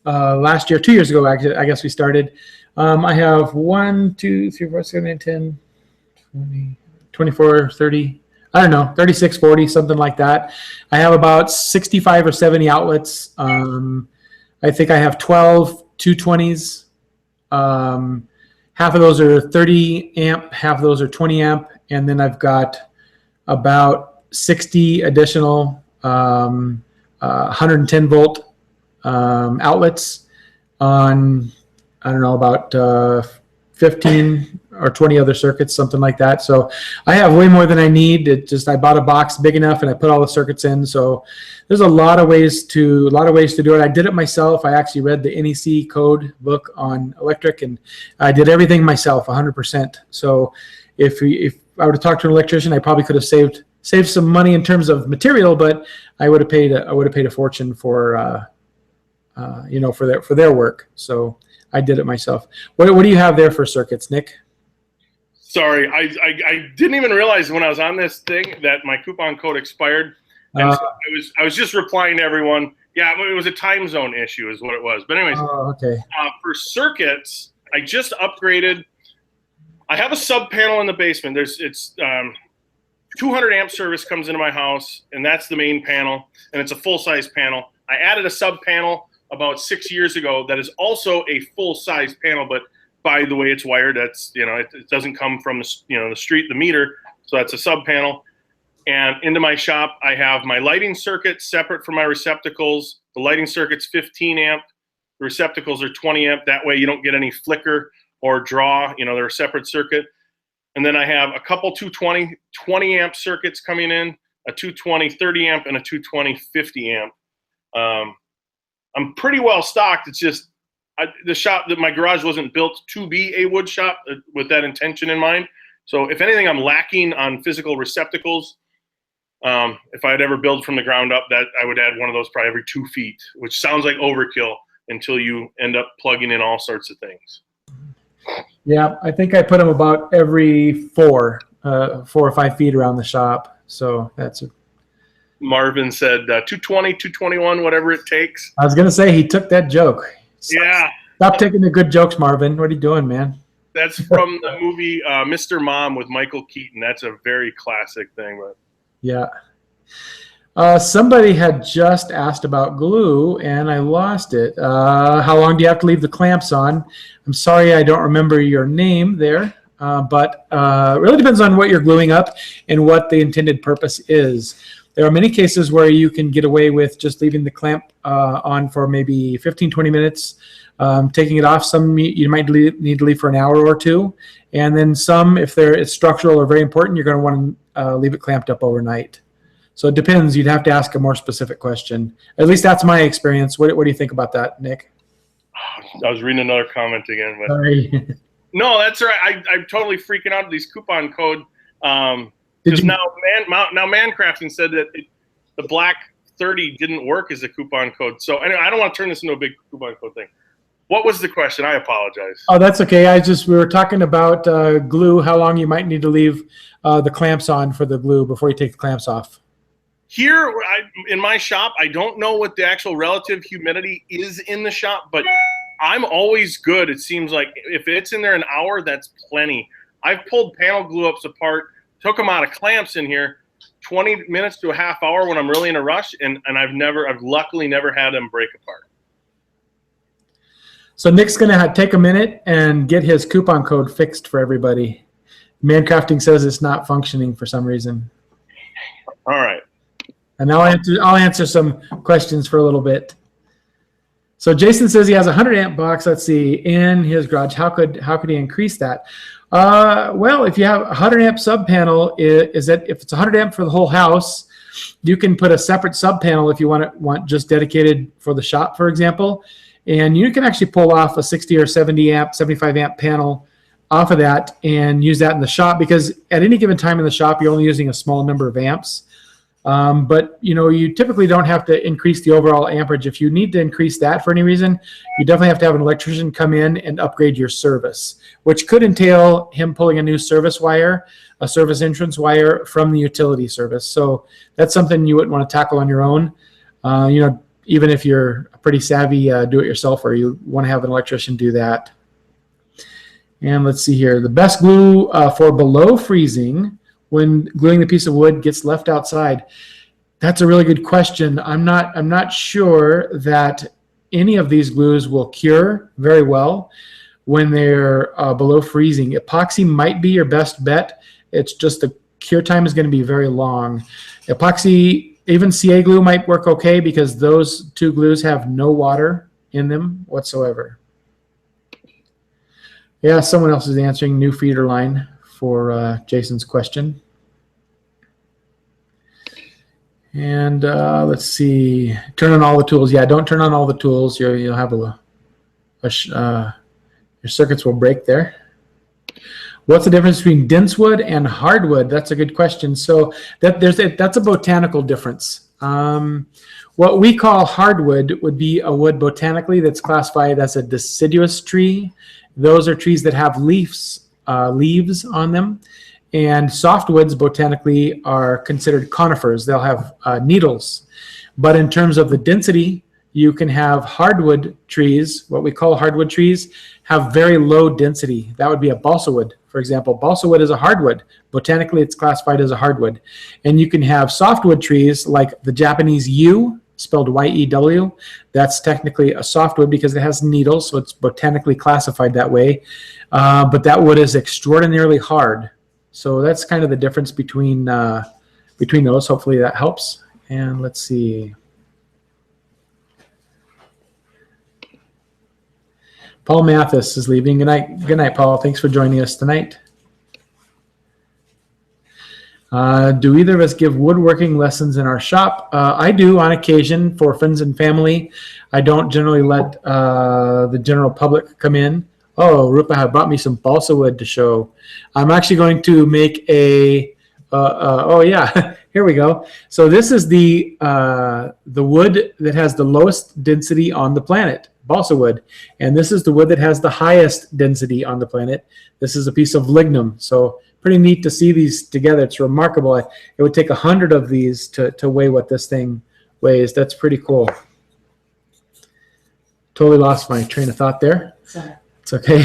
last year, 2 years ago, actually, I guess we started. I have 1, 2, 3, 4, 7, 8, 10, 20, 24, 30, I don't know, 36, 40, something like that. I have about 65 or 70 outlets. I think I have 12 220s. Half of those are 30 amp, half of those are 20 amp, and then I've got about 60 additional 110 volt outlets on, I don't know, about 15 or 20 other circuits, something like that. So I have way more than I need. I bought a box big enough and I put all the circuits in. So there's a lot of ways to do it. I did it myself. I actually read the NEC code book on electric, and I did everything myself 100%. So if I were to talk to an electrician, I probably could have saved some money in terms of material, but I would have paid a fortune for for their work. So I did it myself. What do you have there for circuits, Nick? Sorry, I didn't even realize when I was on this thing that my coupon code expired. And so I was just replying to everyone. Yeah, it was a time zone issue is what it was. But anyways, okay. For circuits, I just upgraded. I have a sub panel in the basement. It's 200 amp service comes into my house, and that's the main panel, and it's a full-size panel. I added a sub panel about 6 years ago that is also a full-size panel, but by the way it's wired, that's it doesn't come from the street, the meter, so that's a sub panel. And into my shop, I have my lighting circuit separate from my receptacles. The lighting circuit's 15 amp, the receptacles are 20 amp. That way you don't get any flicker or draw. They're a separate circuit. And then I have a couple 220 20 amp circuits coming in, a 220 30 amp, and a 220 50 amp. I'm pretty well stocked. It's just my garage wasn't built to be a wood shop with that intention in mind. So if anything, I'm lacking on physical receptacles. If I'd ever build from the ground up, that I would add one of those probably every 2 feet, which sounds like overkill until you end up plugging in all sorts of things. Yeah, I think I put them about every 4 or 5 feet around the shop. So that's it. Marvin said 220, 221, whatever it takes. I was going to say, he took that joke. Yeah. Stop taking the good jokes, Marvin. What are you doing, man? That's from the movie Mr. Mom with Michael Keaton. That's a very classic thing. But yeah. Somebody had just asked about glue, and I lost it. How long do you have to leave the clamps on? I'm sorry, I don't remember your name there, but it really depends on what you're gluing up and what the intended purpose is. There are many cases where you can get away with just leaving the clamp on for maybe 15, 20 minutes, taking it off. Some you might need to leave for an hour or two. And then some, if it's structural or very important, you're going to want to leave it clamped up overnight. So it depends. You'd have to ask a more specific question. At least that's my experience. What do you think about that, Nick? I was reading another comment again, but Sorry. no, that's right. I'm totally freaking out at these coupon code. Did Because you- now Mancrafting said that the black 30 didn't work as a coupon code. So anyway, I don't want to turn this into a big coupon code thing. What was the question? I apologize. Oh, that's okay. We were talking about glue, how long you might need to leave the clamps on for the glue before you take the clamps off. Here in my shop, I don't know what the actual relative humidity is in the shop, but I'm always good. It seems like if it's in there an hour, that's plenty. I've pulled panel glue ups apart, took them out of clamps in here, 20 minutes to a half hour when I'm really in a rush, and I've luckily never had them break apart. So Nick's going to take a minute and get his coupon code fixed for everybody. Mancrafting says it's not functioning for some reason. All right. And I'll answer some questions for a little bit. So Jason says he has a 100 amp box, let's see, in his garage. How could he increase that? Well, if you have a 100 amp sub panel, if it's 100 amp for the whole house, you can put a separate sub panel if you want just dedicated for the shop, for example. And you can actually pull off a 60 or 70 amp, 75 amp panel off of that and use that in the shop, because at any given time in the shop, you're only using a small number of amps. But you typically don't have to increase the overall amperage. If you need to increase that for any reason, you definitely have to have an electrician come in and upgrade your service, which could entail him pulling a new service wire, a service entrance wire from the utility service. So that's something you wouldn't want to tackle on your own. Even if you're a pretty savvy do-it-yourselfer, you want to have an electrician do that. And let's see here. The best glue for below freezing when gluing the piece of wood gets left outside. That's a really good question. I'm not sure that any of these glues will cure very well when they're below freezing. Epoxy might be your best bet. It's just the cure time is going to be very long. Epoxy, even CA glue might work okay because those two glues have no water in them whatsoever. Yeah, someone else is answering new feeder line for Jason's question. And let's see, turn on all the tools. Yeah, don't turn on all the tools. You'll have your circuits will break there. What's the difference between dense wood and hardwood? That's a good question. So that's a botanical difference. What we call hardwood would be a wood botanically that's classified as a deciduous tree. Those are trees that have leaves on them. And softwoods botanically are considered conifers. They'll have needles. But in terms of the density, you can have hardwood trees, what we call hardwood trees, have very low density. That would be a balsa wood, for example. Balsa wood is a hardwood. Botanically, it's classified as a hardwood. And you can have softwood trees like the Japanese yew, spelled Y-E-W. That's technically a softwood because it has needles, so it's botanically classified that way. But that wood is extraordinarily hard. So that's kind of the difference between those. Hopefully that helps. And let's see. Paul Mathis is leaving. Good night. Good night, Paul. Thanks for joining us tonight. Do either of us give woodworking lessons in our shop? I do on occasion for friends and family. I don't generally let the general public come in. Oh, Rupa brought me some balsa wood to show. I'm actually going to make a, oh yeah, here we go. So this is the wood that has the lowest density on the planet, balsa wood. And this is the wood that has the highest density on the planet. This is a piece of lignum. So pretty neat to see these together. It's remarkable. It would take 100 of these to weigh what this thing weighs. That's pretty cool. Totally lost my train of thought there. Sorry. It's okay.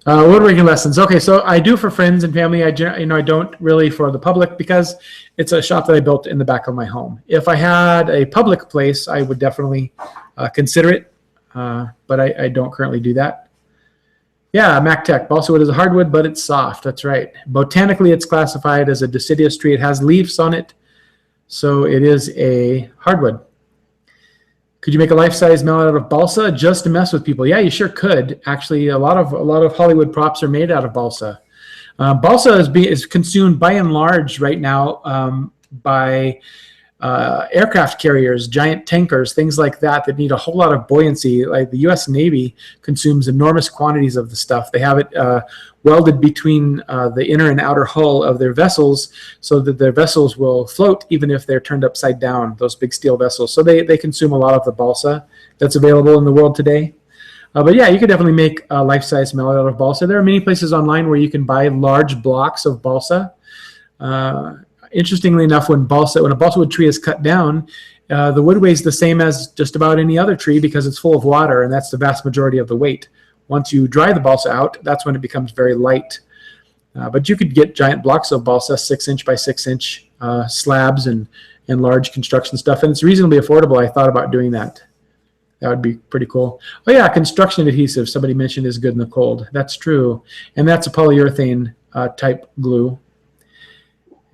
Woodworking lessons. Okay, so I do for friends and family. I don't really for the public because it's a shop that I built in the back of my home. If I had a public place, I would definitely consider it, but I don't currently do that. Yeah, MacTech. Balsa wood is a hardwood, but it's soft. That's right. Botanically, it's classified as a deciduous tree. It has leaves on it, so it is a hardwood. Could you make a life-size mallet out of balsa just to mess with people? Yeah, you sure could. Actually, a lot of Hollywood props are made out of balsa. Balsa is consumed by and large right now by aircraft carriers, giant tankers, things like that that need a whole lot of buoyancy. Like the U.S. Navy consumes enormous quantities of the stuff. They have it welded between the inner and outer hull of their vessels so that their vessels will float even if they're turned upside down, those big steel vessels. So they consume a lot of the balsa that's available in the world today. But yeah, you could definitely make a life-size mallet out of balsa. There are many places online where you can buy large blocks of balsa. Interestingly enough, when a balsa wood tree is cut down, the wood weighs the same as just about any other tree because it's full of water, and that's the vast majority of the weight. Once you dry the balsa out, that's when it becomes very light. But you could get giant blocks of balsa, 6-inch by 6-inch slabs and large construction stuff, and it's reasonably affordable. I thought about doing that. That would be pretty cool. Oh yeah, construction adhesive, somebody mentioned, is good in the cold. That's true. And that's a polyurethane type glue.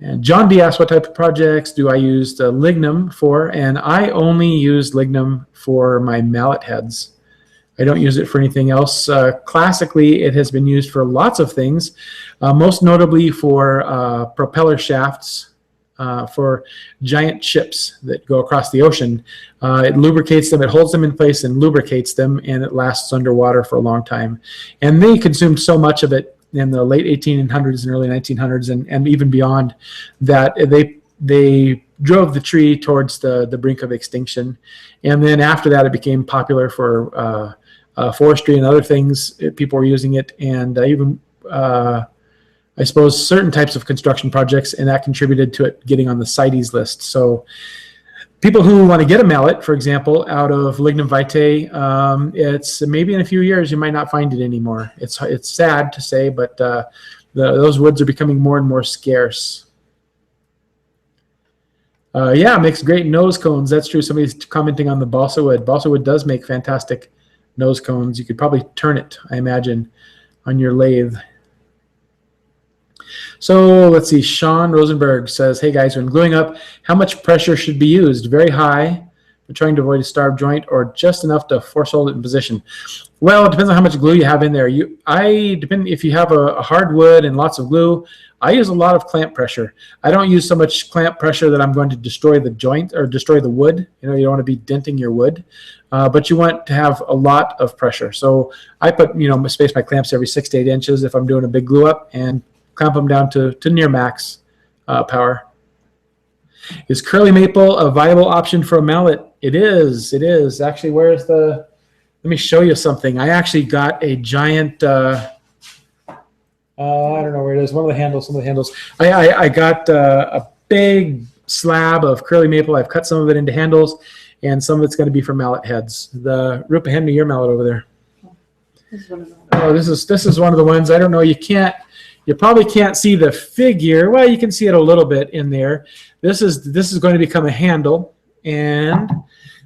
And John D asked, what type of projects do I use the Lignum for? And I only use Lignum for my mallet heads. I don't use it for anything else. Classically, it has been used for lots of things, most notably for propeller shafts, for giant ships that go across the ocean. It lubricates them, it holds them in place and lubricates them, and it lasts underwater for a long time. And they consumed so much of it in the late 1800s and early 1900s and even beyond that they drove the tree towards the brink of extinction. And then after that, it became popular for forestry and other things. People were using it, and even I suppose certain types of construction projects, and that contributed to it getting on the CITES list. So people who want to get a mallet, for example, out of Lignum Vitae, it's maybe in a few years you might not find it anymore. It's sad to say, but those woods are becoming more and more scarce. Yeah, makes great nose cones. That's true. Somebody's commenting on the balsa wood. Balsa wood does make fantastic nose cones. You could probably turn it, I imagine, on your lathe. So let's see, Sean Rosenberg says, hey guys, when gluing up, how much pressure should be used? Very high, but trying to avoid a starved joint, or just enough to force hold it in position? Well, it depends on how much glue you have in there. If you have a hardwood and lots of glue, I use a lot of clamp pressure. I don't use so much clamp pressure that I'm going to destroy the joint or destroy the wood. You know, you don't want to be denting your wood, but you want to have a lot of pressure. So I put, space my clamps every 6 to 8 inches if I'm doing a big glue up, and clamp them down to near max power. Is curly maple a viable option for a mallet? It is. It is. Actually, where's the... Let me show you something. I actually got a giant... I don't know where it is. Some of the handles. I got a big slab of curly maple. I've cut some of it into handles, and some of it's going to be for mallet heads. Rupa, hand me your mallet over there. Oh, this is one of the ones. I don't know. You probably can't see the figure. Well, you can see it a little bit in there. This is going to become a handle, and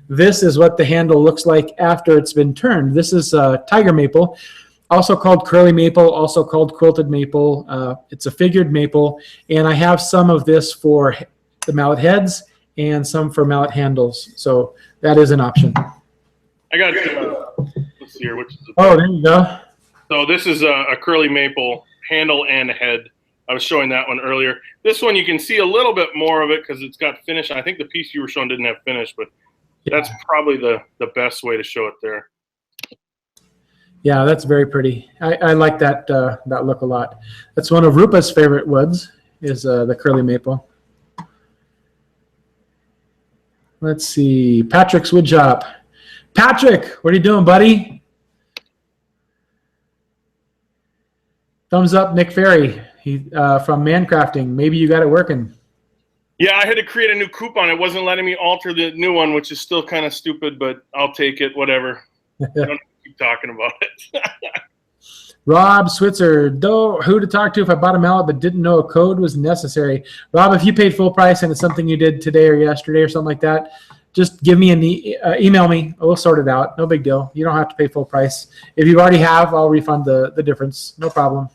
this is what the handle looks like after it's been turned. This is tiger maple, also called curly maple, also called quilted maple. It's a figured maple, and I have some of this for the mallet heads and some for mallet handles. So that is an option. I got let's see here. Which is oh, there you go. So this is a curly maple handle and head. I was showing that one earlier. This one you can see a little bit more of it because it's got finish. I think the piece you were showing didn't have finish, but yeah, that's probably the best way to show it there. Yeah, that's very pretty. I like that look a lot. That's one of Rupa's favorite woods, is the curly maple. Let's see, Patrick's Wood Shop. Patrick, what are you doing, buddy? Thumbs up, Nick Ferry. He from Mancrafting. Maybe you got it working. Yeah, I had to create a new coupon. It wasn't letting me alter the new one, which is still kind of stupid, but I'll take it. Whatever. I don't keep talking about it. Rob Switzer, who to talk to if I bought a mallet but didn't know a code was necessary? Rob, if you paid full price and it's something you did today or yesterday or something like that, just give me email me. We'll sort it out. No big deal. You don't have to pay full price. If you already have, I'll refund the difference. No problem.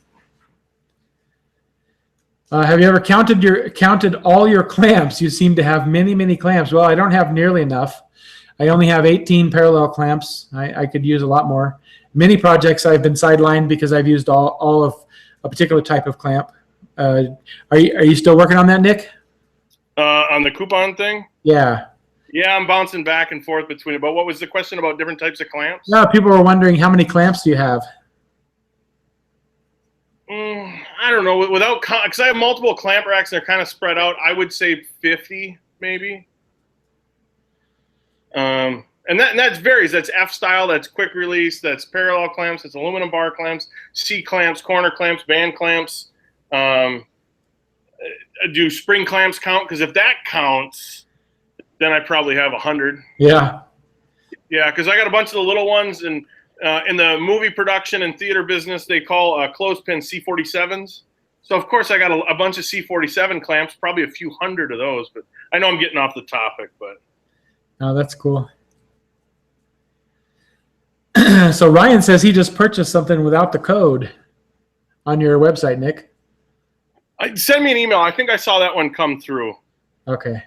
Have you ever counted all your clamps? You seem to have many clamps. Well, I don't have nearly enough. I only have 18 parallel clamps. I could use a lot more. Many projects I've been sidelined because I've used all of a particular type of clamp. Are you still working on that, Nick? On the coupon thing? Yeah. Yeah, I'm bouncing back and forth between it. But what was the question about different types of clamps? No, people were wondering how many clamps do you have? I don't know. Without, because I have multiple clamp racks, they're kind of spread out. I would say 50 maybe. And that varies. That's F style, that's quick release, that's parallel clamps, that's aluminum bar clamps, C clamps, corner clamps, band clamps. Do spring clamps count? Because if that counts, then I probably have 100. Yeah. Yeah, because I got a bunch of the little ones, and in the movie production and theater business, they call clothespin C47s. So of course I got a bunch of C47 clamps, probably a few hundred of those. But I know I'm getting off the topic, but. Oh, that's cool. So Ryan says he just purchased something without the code on your website, Nick. Send me an email. I think I saw that one come through. Okay.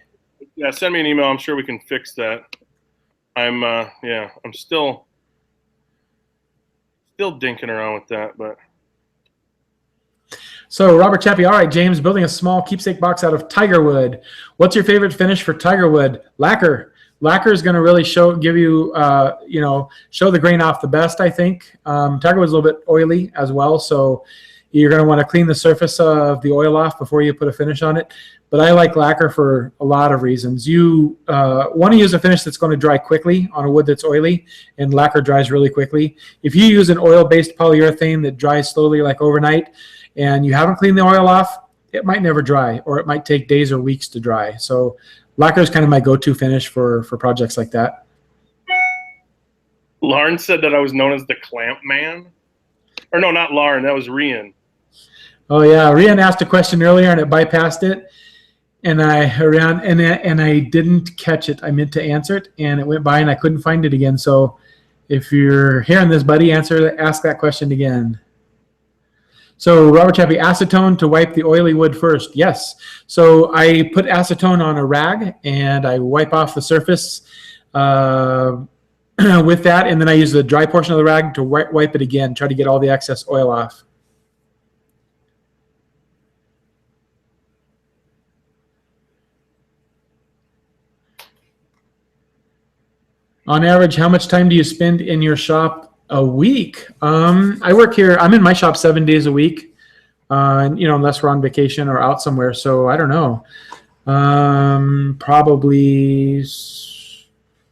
Yeah, send me an email. I'm sure we can fix that. I'm still dinking around with that, but. So Robert Chappie, all right, James, building a small keepsake box out of tiger wood. What's your favorite finish for tiger wood? Lacquer. Lacquer is going to really show the grain off the best, I think. Tiger wood's a little bit oily as well, so you're going to want to clean the surface of the oil off before you put a finish on it. But I like lacquer for a lot of reasons. You want to use a finish that's going to dry quickly on a wood that's oily, and lacquer dries really quickly. If you use an oil-based polyurethane that dries slowly like overnight, and you haven't cleaned the oil off, it might never dry, or it might take days or weeks to dry. So lacquer is kind of my go-to finish for projects like that. Lauren said that I was known as the clamp man. Or no, not Lauren. That was Rian. Oh, yeah. Rian asked a question earlier, and it bypassed it. And I didn't catch it. I meant to answer it, and it went by, and I couldn't find it again. So if you're hearing this, buddy, ask that question again. So Robert Chappie, acetone to wipe the oily wood first. Yes. So I put acetone on a rag and I wipe off the surface with that, and then I use the dry portion of the rag to wipe it again, try to get all the excess oil off. On average, how much time do you spend in your shop a week? I work here. I'm in my shop 7 days a week, unless we're on vacation or out somewhere. So I don't know, probably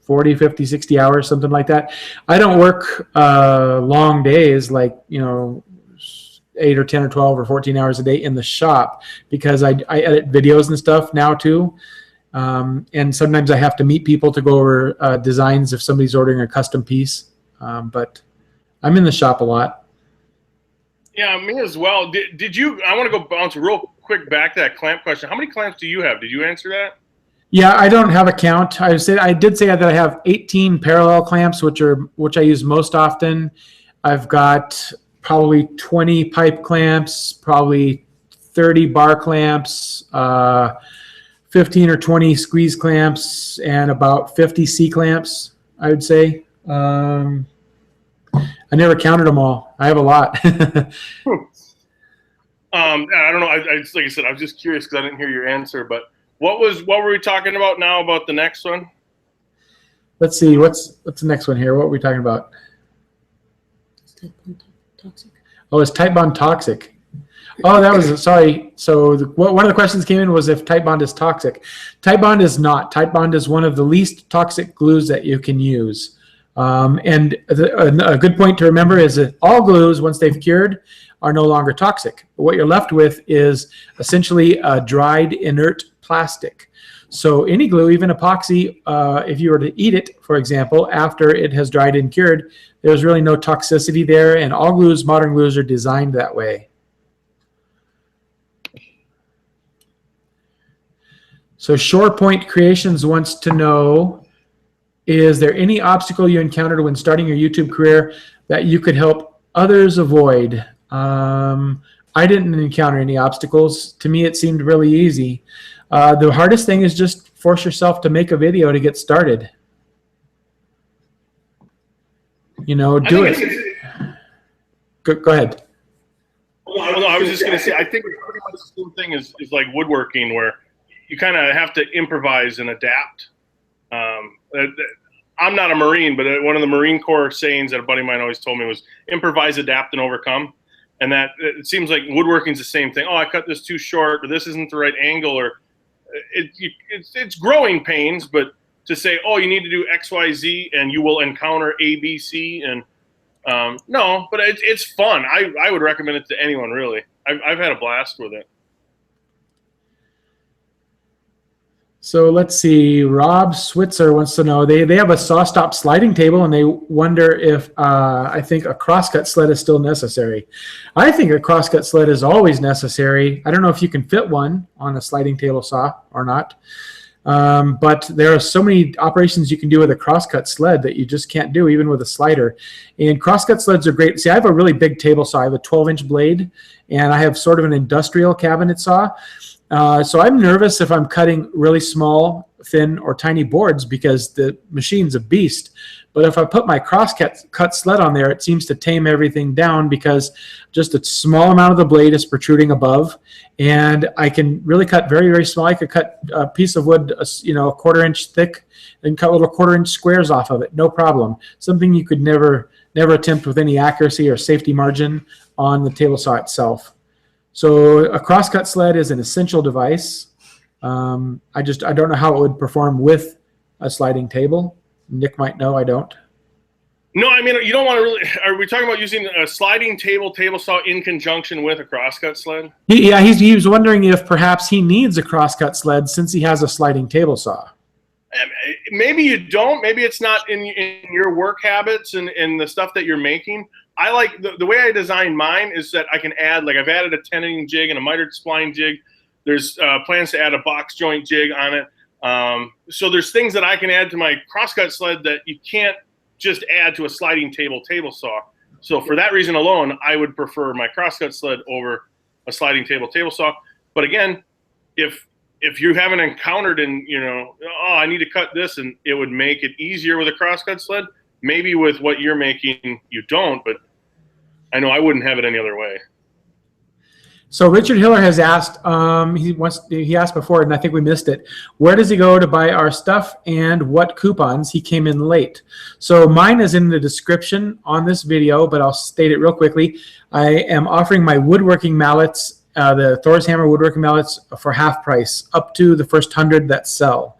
40, 50, 60 hours, something like that. I don't work long days, like 8 or 10 or 12 or 14 hours a day in the shop, because I edit videos and stuff now too. And sometimes I have to meet people to go over designs if somebody's ordering a custom piece. But I'm in the shop a lot. Yeah, me as well. Did you? I want to go bounce real quick back to that clamp question. How many clamps do you have? Did you answer that? Yeah, I don't have a count. I did say that I have 18 parallel clamps, which I use most often. I've got probably 20 pipe clamps, probably 30 bar clamps, 15 or 20 squeeze clamps, and about 50 C clamps, I would say. I never counted them all. I have a lot. I don't know. Like I said, I was just curious because I didn't hear your answer. But what were we talking about now about the next one? Let's see. What's the next one here? What were we talking about? Toxic. Oh, is Type Bond toxic? Oh, that was sorry. So one of the questions came in was if Type Bond is toxic. Type Bond is not. Type Bond is one of the least toxic glues that you can use. And a good point to remember is that all glues, once they've cured, are no longer toxic. What you're left with is essentially a dried inert plastic. So any glue, even epoxy, if you were to eat it, for example, after it has dried and cured, there's really no toxicity there, and all glues, modern glues, are designed that way. So Shore Point Creations wants to know, is there any obstacle you encountered when starting your YouTube career that you could help others avoid? I didn't encounter any obstacles. To me, it seemed really easy. The hardest thing is just force yourself to make a video to get started. Do it. Go ahead. Well, I was just going to say, I think it's pretty much the same thing as like woodworking, where you kind of have to improvise and adapt. I'm not a Marine, but one of the Marine Corps sayings that a buddy of mine always told me was improvise, adapt, and overcome. And that it seems like woodworking's the same thing. Oh, I cut this too short, or this isn't the right angle, or it's growing pains. But to say, oh, you need to do X, Y, Z, and you will encounter A, B, C, and no, but it's fun. I would recommend it to anyone, really. I've had a blast with it. So let's see. Rob Switzer wants to know, they have a saw stop sliding table, and they wonder if I think a crosscut sled is still necessary. I think a crosscut sled is always necessary. I don't know if you can fit one on a sliding table saw or not, but there are so many operations you can do with a crosscut sled that you just can't do even with a slider. And crosscut sleds are great. See, I have a really big table saw. I have a 12-inch blade, and I have sort of an industrial cabinet saw. So I'm nervous if I'm cutting really small, thin, or tiny boards because the machine's a beast. But if I put my crosscut sled on there, it seems to tame everything down because just a small amount of the blade is protruding above, and I can really cut very, very small. I could cut a piece of wood, a 1/4 inch thick, and cut little 1/4 inch squares off of it, no problem. Something you could never attempt with any accuracy or safety margin on the table saw itself. So a crosscut sled is an essential device. I don't know how it would perform with a sliding table. Nick might know, I don't. No, I mean, you don't want to really, are we talking about using a sliding table saw in conjunction with a crosscut sled? He was wondering if perhaps he needs a crosscut sled since he has a sliding table saw. Maybe you don't. Maybe it's not in your work habits and the stuff that you're making. I like the way I design mine is that I can add, like I've added a tenon jig and a mitered spline jig. There's plans to add a box joint jig on it. So there's things that I can add to my crosscut sled that you can't just add to a sliding table saw. So for that reason alone, I would prefer my crosscut sled over a sliding table saw. But again, if you haven't encountered I need to cut this, and it would make it easier with a crosscut sled, maybe with what you're making, you don't, but I know I wouldn't have it any other way. So Richard Hiller has asked, he asked before, and I think we missed it, where does he go to buy our stuff and what coupons? He came in late. So mine is in the description on this video, but I'll state it real quickly. I am offering my woodworking mallets, the Thor's Hammer woodworking mallets, for half price, up to the first 100 that sell.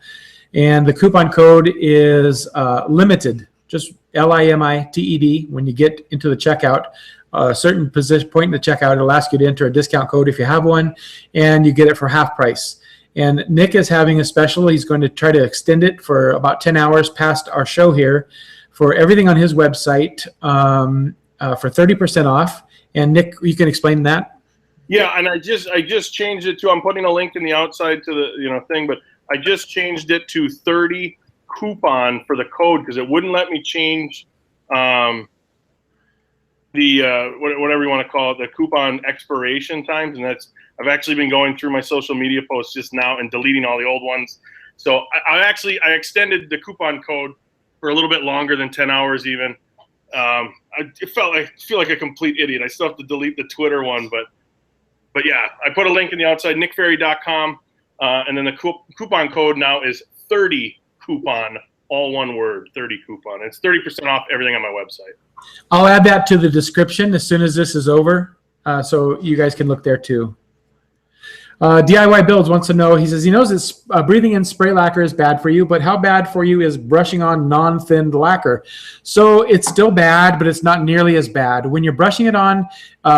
And the coupon code is limited, just LIMITED. When you get into the checkout, a certain point in the checkout, it'll ask you to enter a discount code if you have one, and you get it for half price. And Nick is having a special. He's going to try to extend it for about 10 hours past our show here for everything on his website for 30% off. And Nick, you can explain that? Yeah, and I just changed it to, I'm putting a link in the outside to the thing, but I just changed it to 30 coupon for the code because it wouldn't let me change whatever you want to call it, the coupon expiration times, and I've actually been going through my social media posts just now and deleting all the old ones. So I extended the coupon code for a little bit longer than 10 hours even. I feel like a complete idiot. I still have to delete the Twitter one, but yeah, I put a link in the outside, nickferry.com, and then the coupon code now is 30 coupon, all one word, 30 coupon. It's 30% off everything on my website. I'll add that to the description as soon as this is over, so you guys can look there too. DIY Builds wants to know, he says he knows that breathing in spray lacquer is bad for you, but how bad for you is brushing on non-thinned lacquer? So it's still bad, but it's not nearly as bad. When you're brushing it on,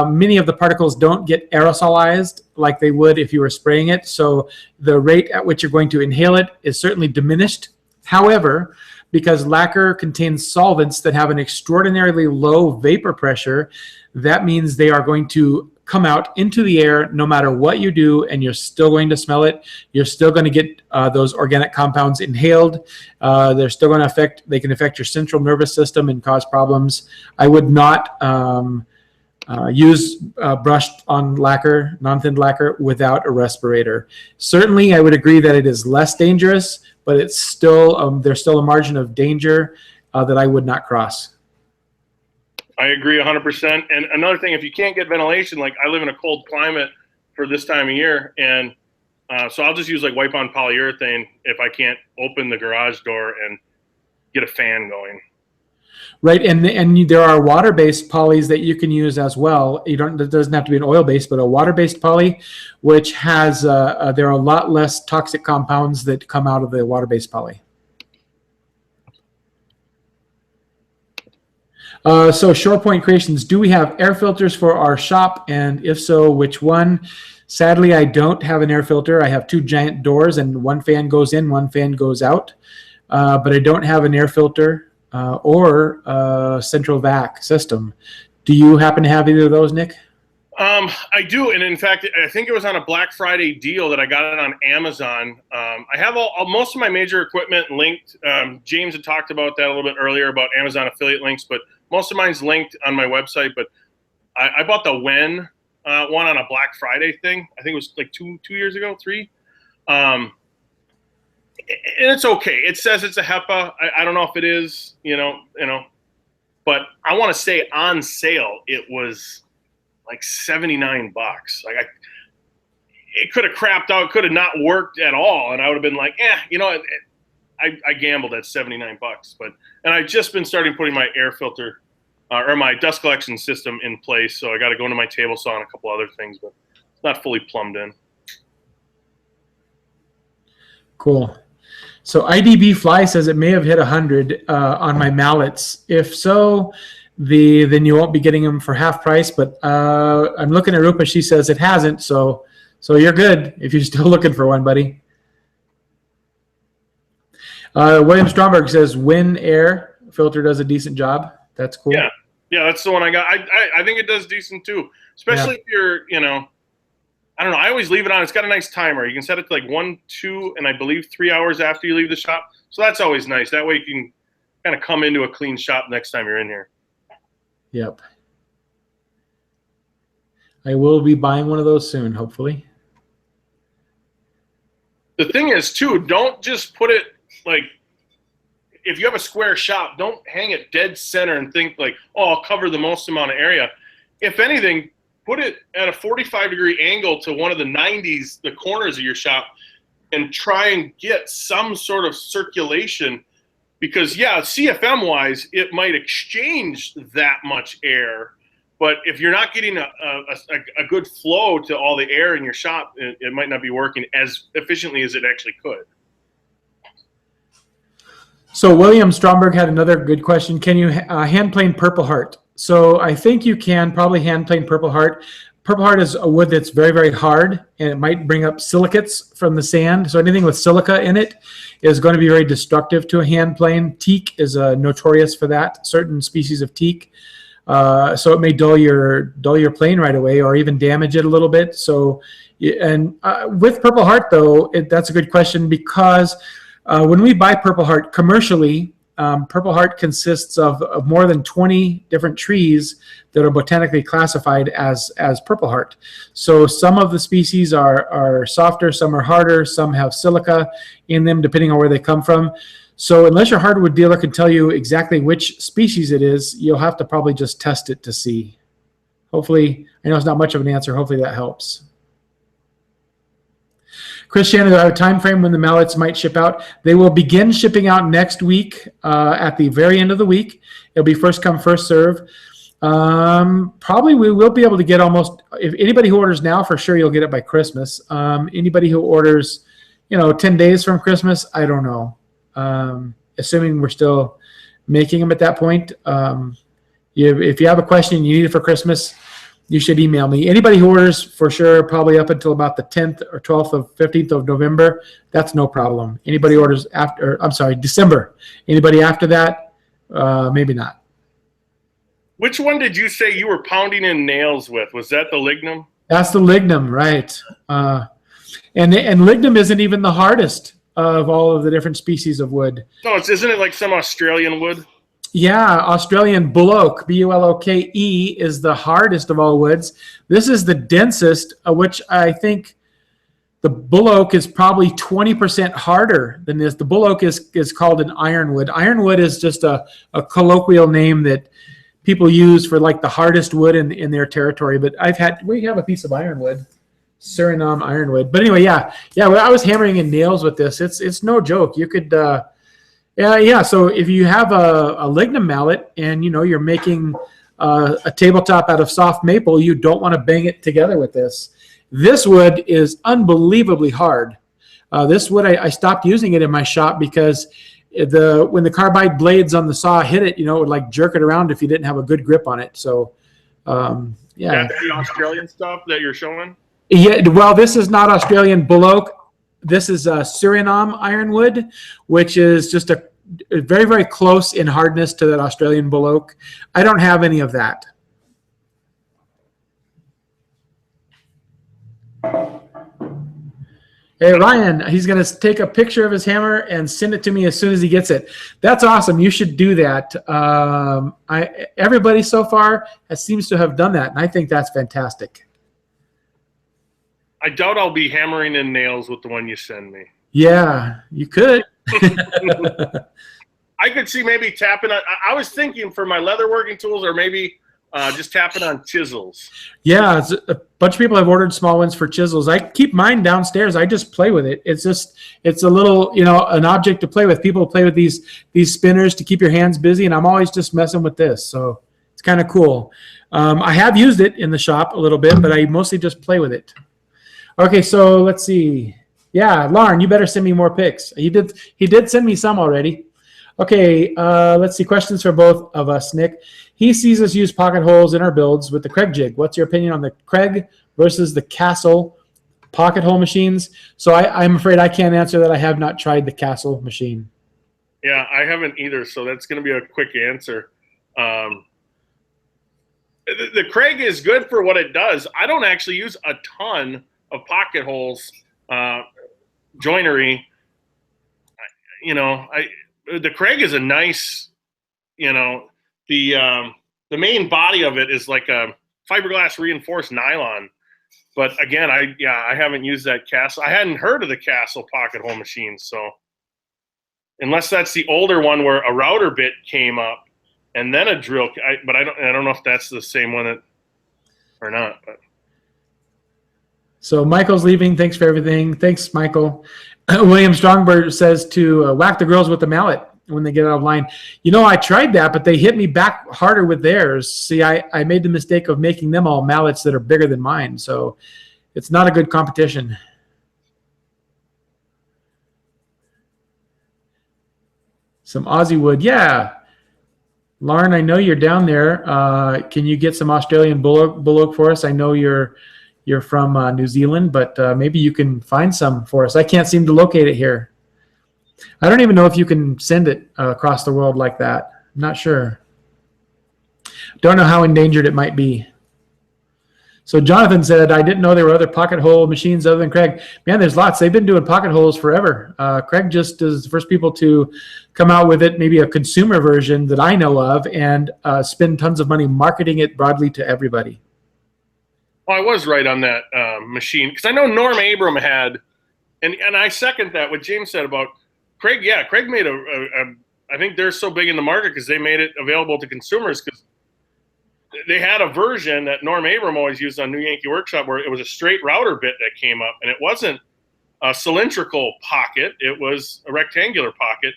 many of the particles don't get aerosolized like they would if you were spraying it, so the rate at which you're going to inhale it is certainly diminished. However, because lacquer contains solvents that have an extraordinarily low vapor pressure, that means they are going to come out into the air no matter what you do, and you're still going to smell it. You're still going to get those organic compounds inhaled. They're still going to they can affect your central nervous system and cause problems. I would not use brushed on lacquer, non-thinned lacquer, without a respirator. Certainly, I would agree that it is less dangerous, but it's still there's still a margin of danger that I would not cross. I agree 100%. And another thing, if you can't get ventilation, like I live in a cold climate for this time of year, and So I'll just use like wipe-on polyurethane if I can't open the garage door and get a fan going. Right, and there are water-based polys that you can use as well. It doesn't have to be an oil-based, but a water-based poly, which has there are a lot less toxic compounds that come out of the water-based poly. So ShorePoint Creations, do we have air filters for our shop? And if so, which one? Sadly, I don't have an air filter. I have two giant doors, and one fan goes in, one fan goes out. But I don't have an air filter or a central vac system. Do you happen to have either of those, Nick? I do, and in fact, I think it was on a Black Friday deal that I got it on Amazon. I have most of my major equipment linked. James had talked about that a little bit earlier about Amazon affiliate links, but most of mine's linked on my website. But I bought the Wen one on a Black Friday thing. I think it was like two years ago, 3. And it's okay. It says it's a HEPA. I don't know if it is, but I want to say on sale it was like $79. Like it could have crapped out, could have not worked at all, and I would have been like, I gambled at $79. And I've just been starting putting my air filter or my dust collection system in place, so I got to go into my table saw and a couple other things, but it's not fully plumbed in. Cool. So IDB Fly says it may have hit 100 on my mallets. If so, then you won't be getting them for half price. But I'm looking at Rupa. She says it hasn't. So you're good if you're still looking for one, buddy. William Stromberg says Win Air filter does a decent job. That's cool. Yeah, that's the one I got. I think it does decent too, especially if you're, I don't know. I always leave it on. It's got a nice timer. You can set it to like 1, 2, and I believe 3 hours after you leave the shop. So that's always nice. That way you can kind of come into a clean shop next time you're in here. Yep. I will be buying one of those soon, hopefully. The thing is, too, don't just put it like, if you have a square shop, don't hang it dead center and think like, oh, I'll cover the most amount of area. If anything, put it at a 45-degree angle to one of the 90s, the corners of your shop, and try and get some sort of circulation. Because, yeah, CFM-wise, it might exchange that much air. But if you're not getting a good flow to all the air in your shop, it might not be working as efficiently as it actually could. So William Stromberg had another good question. Can you hand plane Purple Heart? So I think you can probably hand plane Purple Heart. Purple Heart is a wood that's very, very hard, and it might bring up silicates from the sand. So anything with silica in it is going to be very destructive to a hand plane. Teak is notorious for that, certain species of teak. So it may dull your plane right away or even damage it a little bit. So, and with Purple Heart, though, that's a good question because when we buy Purple Heart commercially, Purple Heart consists of more than 20 different trees that are botanically classified as Purple Heart. So some of the species are softer, some are harder, some have silica in them, depending on where they come from. So unless your hardwood dealer can tell you exactly which species it is, you'll have to probably just test it to see. Hopefully, I know it's not much of an answer. Hopefully that helps. Chris Shannon, do I have a time frame when the mallets might ship out? They will begin shipping out next week at the very end of the week. It'll be first come, first serve. Probably we will be able to get almost, if anybody who orders now, for sure you'll get it by Christmas. Anybody who orders, 10 days from Christmas, I don't know. Assuming we're still making them at that point. If you have a question, you need it for Christmas, you should email me. Anybody who orders, for sure, probably up until about the 10th or 12th or 15th of November, that's no problem. Anybody orders December. Anybody after that, maybe not. Which one did you say you were pounding in nails with? Was that the Lignum? That's the Lignum, right. And Lignum isn't even the hardest of all of the different species of wood. No, isn't it like some Australian wood? Yeah, Australian bull oak, B-U-L-O-K-E, is the hardest of all woods. This is the densest, which I think the bull oak is probably 20% harder than this. The bull oak is called an ironwood. Ironwood is just a colloquial name that people use for like the hardest wood in their territory. But we have a piece of ironwood. Suriname ironwood. But anyway, yeah. Well, I was hammering in nails with this. It's no joke. You could, yeah. So if you have a Lignum mallet and you're making a tabletop out of soft maple, you don't want to bang it together with this. This wood is unbelievably hard. This wood, I stopped using it in my shop because when the carbide blades on the saw hit it, it would like jerk it around if you didn't have a good grip on it. So, yeah. That's the Australian stuff that you're showing? Yeah, well, this is not Australian bull oak. This is Suriname ironwood, which is just a very, very close in hardness to that Australian bull oak. I don't have any of that. Hey, Ryan, he's going to take a picture of his hammer and send it to me as soon as he gets it. That's awesome. You should do that. Everybody so far seems to have done that, and I think that's fantastic. I doubt I'll be hammering in nails with the one you send me. Yeah, you could. I could see maybe tapping on. I was thinking for my leather working tools, or maybe just tapping on chisels. Yeah, a bunch of people have ordered small ones for chisels. I keep mine downstairs. I just play with it. It's a little, an object to play with. People play with these spinners to keep your hands busy, and I'm always just messing with this. So it's kind of cool. I have used it in the shop a little bit, but I mostly just play with it. Okay, so let's see. Yeah, Lauren, you better send me more pics. He did send me some already. Okay, let's see. Questions for both of us, Nick. He sees us use pocket holes in our builds with the Craig jig. What's your opinion on the Craig versus the Castle pocket hole machines? So I'm afraid I can't answer that. I have not tried the Castle machine. Yeah, I haven't either, so that's going to be a quick answer. The Craig is good for what it does. I don't actually use a ton of pocket holes joinery. The Craig is a nice, the main body of it is like a fiberglass reinforced nylon. But again, I haven't used that Castle. I hadn't heard of the Castle pocket hole machine. So unless that's the older one where a router bit came up and then a drill, but I don't know if that's the same one or not. But. So Michael's leaving. Thanks for everything. Thanks, Michael. William Strongbird says to whack the girls with the mallet when they get out of line. I tried that, but they hit me back harder with theirs. See, I made the mistake of making them all mallets that are bigger than mine. So it's not a good competition. Some Aussie wood. Yeah. Lauren, I know you're down there. Can you get some Australian bull oak for us? I know you're from New Zealand, but maybe you can find some for us. I can't seem to locate it here. I don't even know if you can send it across the world like that. I'm not sure. Don't know how endangered it might be. So Jonathan said, I didn't know there were other pocket hole machines other than Craig. Man, there's lots. They've been doing pocket holes forever. Craig just is the first people to come out with it, maybe a consumer version that I know of, and spend tons of money marketing it broadly to everybody. Well, I was right on that machine because I know Norm Abram had, and I second that what James said about Craig. Yeah, Craig made I think they're so big in the market because they made it available to consumers because they had a version that Norm Abram always used on New Yankee Workshop where it was a straight router bit that came up, and it wasn't a cylindrical pocket; it was a rectangular pocket.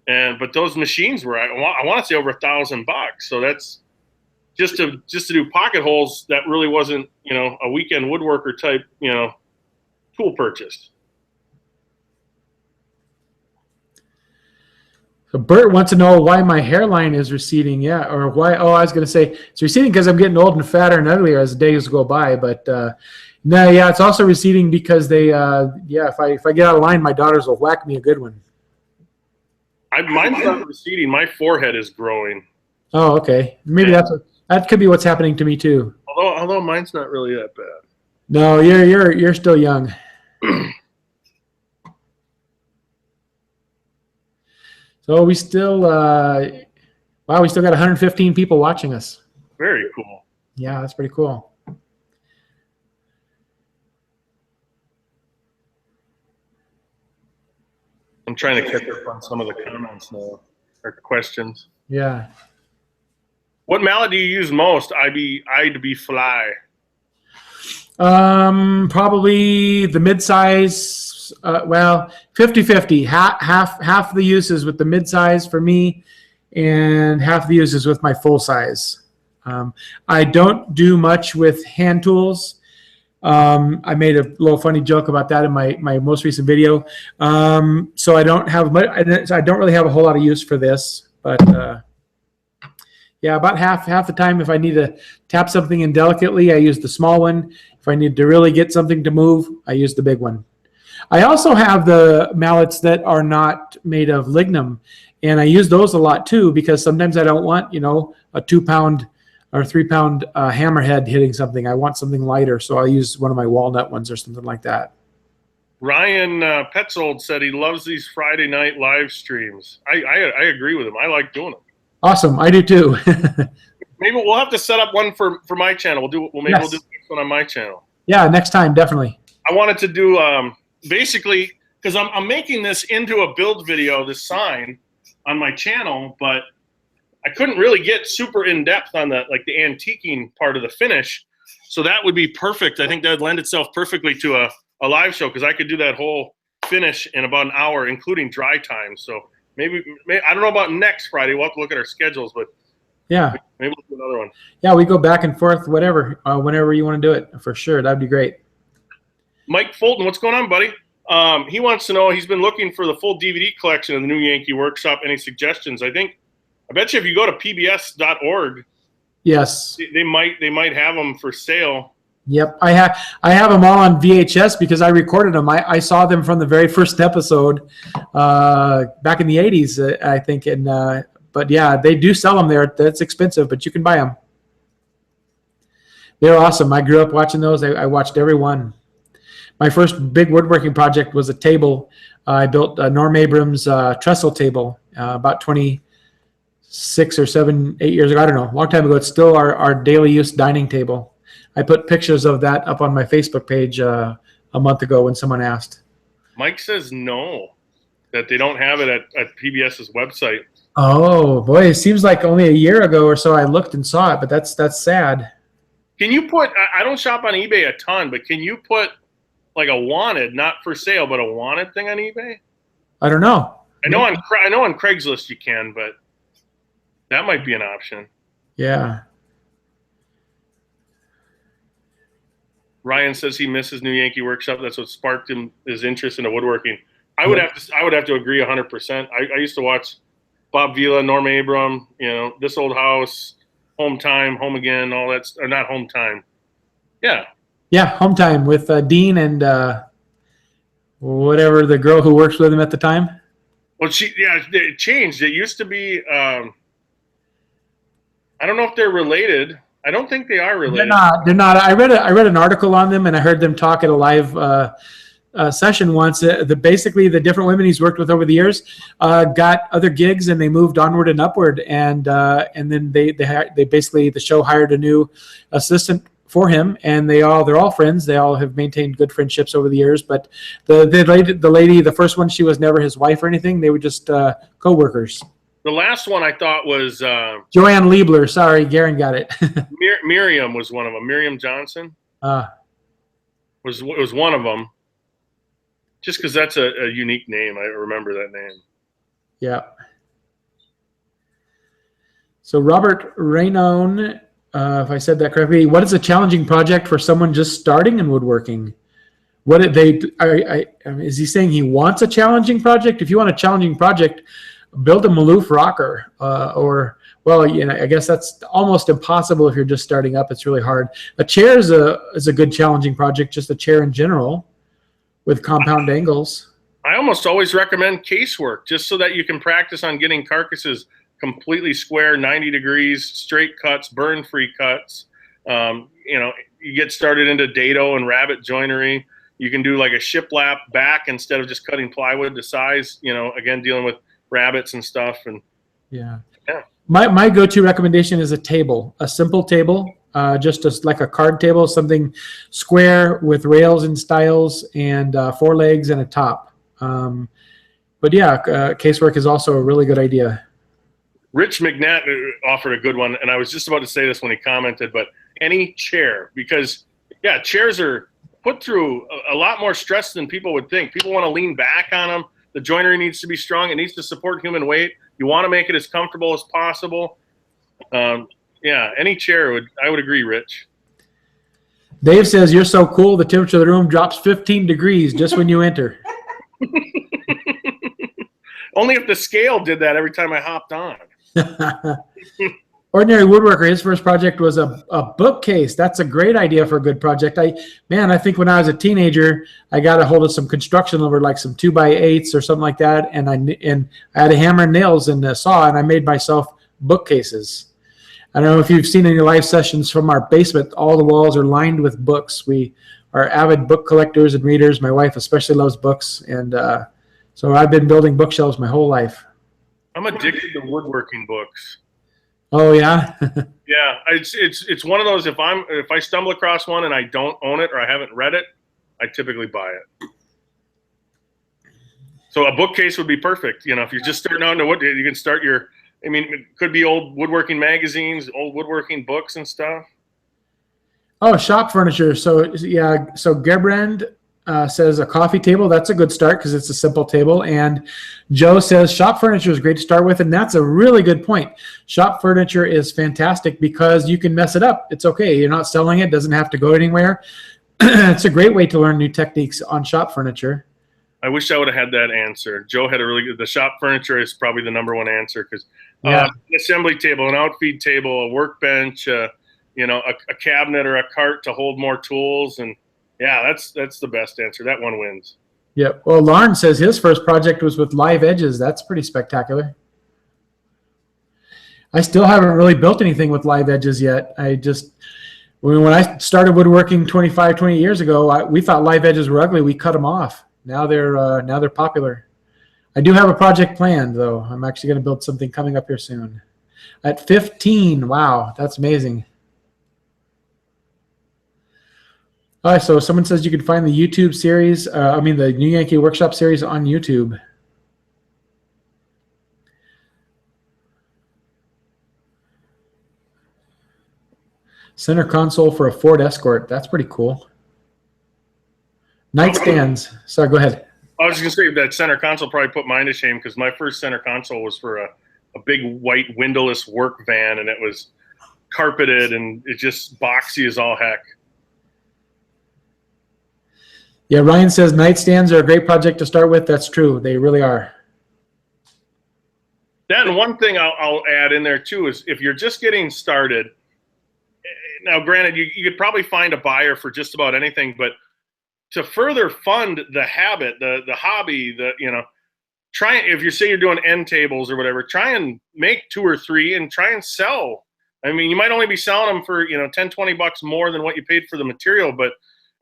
But those machines were I want to say over $1,000. So that's. Just to do pocket holes, that really wasn't, a weekend woodworker type, tool purchase. So Bert wants to know why my hairline is receding. Yeah, or why? Oh, I was going to say it's receding because I'm getting old and fatter and uglier as the days go by. But no, yeah, it's also receding because they, if I get out of line, my daughters will whack me a good one. Mine's not receding. My forehead is growing. Oh, okay. Maybe that could be what's happening to me too. Although mine's not really that bad. No, you're still young. So we still we still got 115 people watching us. Very cool. Yeah, that's pretty cool. I'm trying to catch up on some of the comments now or questions. Yeah. What mallet do you use most? I'd be fly. Probably the mid-size, well, 50-50. Half the uses with the mid-size for me, and half the uses with my full size. I don't do much with hand tools. I made a little funny joke about that in my most recent video. So I don't have much, I don't really have a whole lot of use for this, but yeah, about half the time, if I need to tap something in delicately, I use the small one. If I need to really get something to move, I use the big one. I also have the mallets that are not made of lignum, and I use those a lot too, because sometimes I don't want, a 2-pound or 3-pound hammerhead hitting something. I want something lighter, so I'll use one of my walnut ones or something like that. Ryan Petzold said he loves these Friday night live streams. I agree with him. I like doing them. Awesome, I do too. Maybe we'll have to set up one for my channel. We'll do the next one on my channel. Yeah, next time, definitely. I wanted to do basically, because I'm making this into a build video, this sign on my channel, but I couldn't really get super in depth on the antiquing part of the finish. So that would be perfect. I think that would lend itself perfectly to a live show, because I could do that whole finish in about an hour, including dry time. So maybe I don't know about next Friday. We'll have to look at our schedules, but yeah, maybe we'll do another one. Yeah, we go back and forth, whatever, whenever you want to do it, for sure. That'd be great. Mike Fulton, what's going on, buddy? He wants to know, he's been looking for the full DVD collection of the new Yankee Workshop. Any suggestions? I bet you if you go to pbs.org, yes, they might have them for sale. Yep, I have them all on VHS because I recorded them. I saw them from the very first episode back in the 80s, I think. And but yeah, they do sell them there. That's expensive, but you can buy them. They're awesome. I grew up watching those. I watched every one. My first big woodworking project was a table. I built Norm Abrams' trestle table about 26 or 8 years ago. I don't know, a long time ago. It's still our daily use dining table. I put pictures of that up on my Facebook page a month ago when someone asked. Mike says no, that they don't have it at PBS's website. Oh boy, it seems like only a year ago or so I looked and saw it, but that's sad. Can you put? I don't shop on eBay a ton, but can you put like a wanted, not for sale, but a wanted thing on eBay? I don't know. I know on Craigslist you can, but that might be an option. Yeah. Ryan says he misses New Yankee Workshop. That's what sparked his interest in the woodworking. I would have to agree 100%. I used to watch Bob Vila, Norm Abram, This Old House, Home Time, Home Again, all that. Or not Home Time. Yeah. Yeah, Home Time with Dean and whatever the girl who works with him at the time. Well, it changed. It used to be. I don't know if they're related. I don't think they are related. They're not. I read an article on them, and I heard them talk at a live session once. Basically, the different women he's worked with over the years got other gigs, and they moved onward and upward. And then they basically, the show hired a new assistant for him, and they're all friends. They all have maintained good friendships over the years. But the lady, the first one, she was never his wife or anything. They were just co-workers. The last one I thought was Joanne Liebler. Sorry, Garen got it. Miriam was one of them. Miriam Johnson was one of them. Just because that's a unique name, I remember that name. Yeah. So Robert Raynone, if I said that correctly, what is a challenging project for someone just starting in woodworking? What did they? Is he saying he wants a challenging project? If you want a challenging project, build a Maloof rocker, I guess that's almost impossible if you're just starting up. It's really hard. A chair is a good challenging project, just a chair in general with compound angles. I almost always recommend casework, just so that you can practice on getting carcasses completely square, 90 degrees, straight cuts, burn-free cuts. You get started into dado and rabbet joinery. You can do like a shiplap back instead of just cutting plywood to size, again, dealing with rabbits and stuff. And yeah. My go-to recommendation is a table, a simple table, just like a card table, something square with rails and stiles and 4 legs and a top. But yeah, casework is also a really good idea. Rich McNatt offered a good one, and I was just about to say this when he commented, but any chair, because yeah, chairs are put through a lot more stress than people would think. People want to lean back on them. The joinery needs to be strong. It needs to support human weight. You want to make it as comfortable as possible. Yeah, any chair I would agree, Rich. Dave says, you're so cool, the temperature of the room drops 15 degrees just when you enter. Only if the scale did that every time I hopped on. Ordinary Woodworker, his first project was a bookcase. That's a great idea for a good project. I think when I was a teenager, I got a hold of some construction lumber, like some 2x8s or something like that, and I had a hammer and nails and a saw, and I made myself bookcases. I don't know if you've seen any live sessions from our basement. All the walls are lined with books. We are avid book collectors and readers. My wife especially loves books, and so I've been building bookshelves my whole life. I'm addicted to woodworking books. Oh yeah. Yeah, it's one of those. If I stumble across one and I don't own it or I haven't read it, I typically buy it. So a bookcase would be perfect. You know, if you're just starting out into wood, you can start your. I mean, it could be old woodworking magazines, old woodworking books and stuff. Oh, shop furniture. So yeah, so Gerbrand says a coffee table. That's a good start because it's a simple table. And Joe says shop furniture is great to start with, and that's a really good point. Shop furniture is fantastic because you can mess it up. It's okay. You're not selling it. Doesn't have to go anywhere. It's a great way to learn new techniques on shop furniture. I wish I would have had that answer. Joe had a really good. The shop furniture is probably the number one answer because an assembly table, an outfeed table, a workbench, you know, a cabinet or a cart to hold more tools, and yeah, that's the best answer. That one wins. Yeah. Well, Lauren says his first project was with live edges. That's pretty spectacular. I still haven't really built anything with live edges yet. When I started woodworking 20 years ago, we thought live edges were ugly. We cut them off. Now they're popular. I do have a project planned, though. I'm actually going to build something coming up here soon. At 15, wow, that's amazing. All right, so someone says you can find the YouTube series, the New Yankee Workshop series on YouTube. Center console for a Ford Escort. That's pretty cool. Nightstands. Sorry, go ahead. I was just going to say that center console probably put mine to shame because my first center console was for a big white windowless work van, and it was carpeted and it just boxy as all heck. Yeah, Ryan says nightstands are a great project to start with. That's true. They really are. Then one thing I'll add in there too is if you're just getting started, now granted, you could probably find a buyer for just about anything, but to further fund the habit, the hobby, try, if you say you're doing end tables or whatever, try and make 2 or 3 and try and sell. I mean, you might only be selling them for, $10-20 more than what you paid for the material, but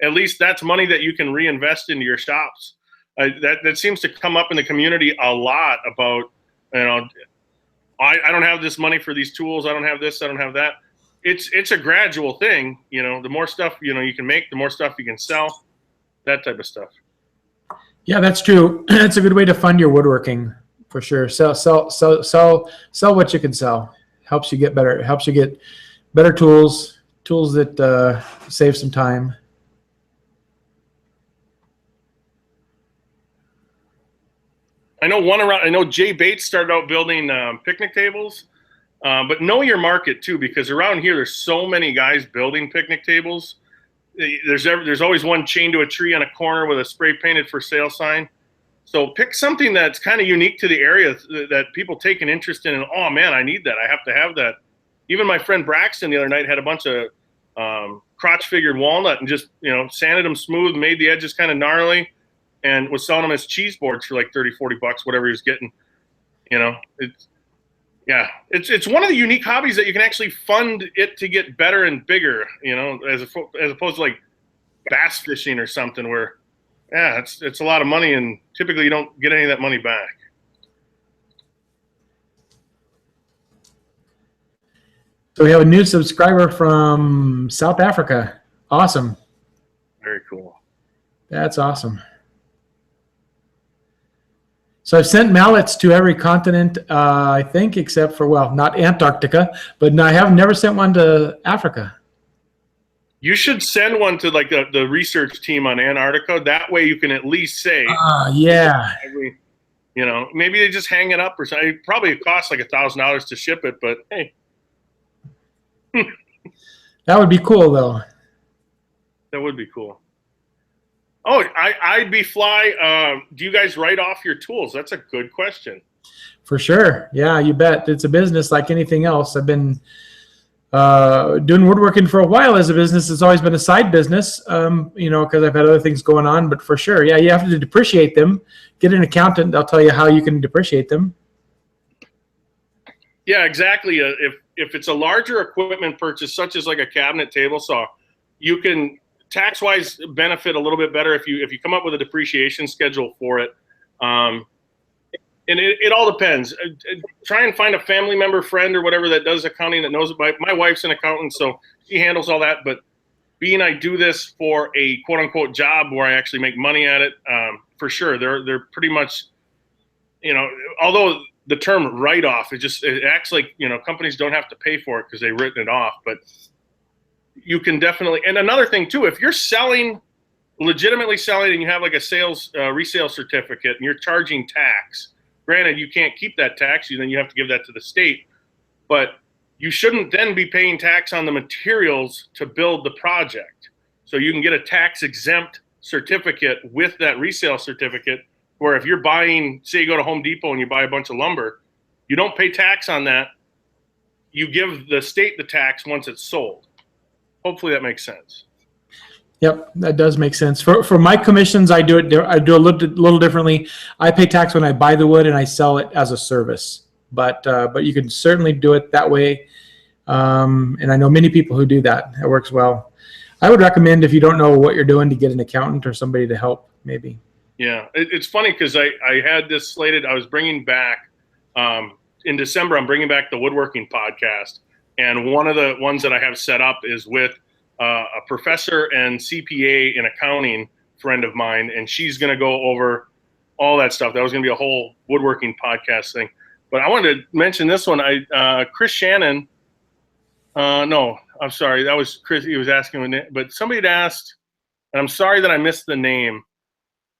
at least that's money that you can reinvest into your shops. That seems to come up in the community a lot about, I don't have this money for these tools. I don't have this. I don't have that. It's a gradual thing. The more stuff, you can make, the more stuff you can sell, that type of stuff. Yeah, that's true. It's a good way to fund your woodworking for sure. Sell what you can sell. Helps you get better. It helps you get better tools that save some time. I know Jay Bates started out building picnic tables, but know your market too, because around here there's so many guys building picnic tables. There's always one chained to a tree on a corner with a spray painted for sale sign. So pick something that's kind of unique to the area that people take an interest in. And oh man, I need that. I have to have that. Even my friend Braxton the other night had a bunch of crotch figured walnut and just sanded them smooth, made the edges kind of gnarly, and was selling them as cheese boards for like $30-40, whatever he was getting. It's one of the unique hobbies that you can actually fund it to get better and bigger, as opposed to like bass fishing or something where, it's a lot of money and typically you don't get any of that money back. So we have a new subscriber from South Africa. Awesome. Very cool. That's awesome. So I've sent mallets to every continent, I think, except for, not Antarctica, but I have never sent one to Africa. You should send one to like the research team on Antarctica. That way you can at least say, yeah. you know, maybe they just hang it up or something. Probably it costs like $1,000 to ship it, but hey. That would be cool, though. That would be cool. Oh, I'd be fly. Do you guys write off your tools? That's a good question. For sure. Yeah, you bet. It's a business like anything else. I've been doing woodworking for a while as a business. It's always been a side business, you know, because I've had other things going on. But for sure, yeah, you have to depreciate them. Get an accountant. They'll tell you how you can depreciate them. Yeah, exactly. If it's a larger equipment purchase, such as like a cabinet table saw, you can tax-wise benefit a little bit better if you come up with a depreciation schedule for it. And it all depends. Try and find a family member, friend, or whatever that does accounting that knows about. My wife's an accountant, so she handles all that. But being I do this for a quote-unquote job where I actually make money at it, for sure, they're pretty much, you know, although the term write-off, it acts like, you know, companies don't have to pay for it because they've written it off. But you can definitely, and another thing too, if you're legitimately selling and you have like a sales resale certificate and you're charging tax, granted you can't keep that tax, then you have to give that to the state, but you shouldn't then be paying tax on the materials to build the project. So you can get a tax exempt certificate with that resale certificate, where if you're buying, say you go to Home Depot and you buy a bunch of lumber, you don't pay tax on that. You give the state the tax once it's sold. Hopefully that makes sense. Yep, that does make sense. For my commissions, I do a little differently. I pay tax when I buy the wood and I sell it as a service. But you can certainly do it that way. And I know many people who do that. It works well. I would recommend, if you don't know what you're doing, to get an accountant or somebody to help, maybe. Yeah, it's funny because I had this slated. I was bringing back, in December, I'm bringing back the Woodworking podcast. And one of the ones that I have set up is with a professor and CPA in accounting friend of mine. And she's going to go over all that stuff. That was going to be a whole woodworking podcast thing. But I wanted to mention this one. Chris Shannon, no, I'm sorry. That was Chris. He was asking, but somebody had asked, and I'm sorry that I missed the name.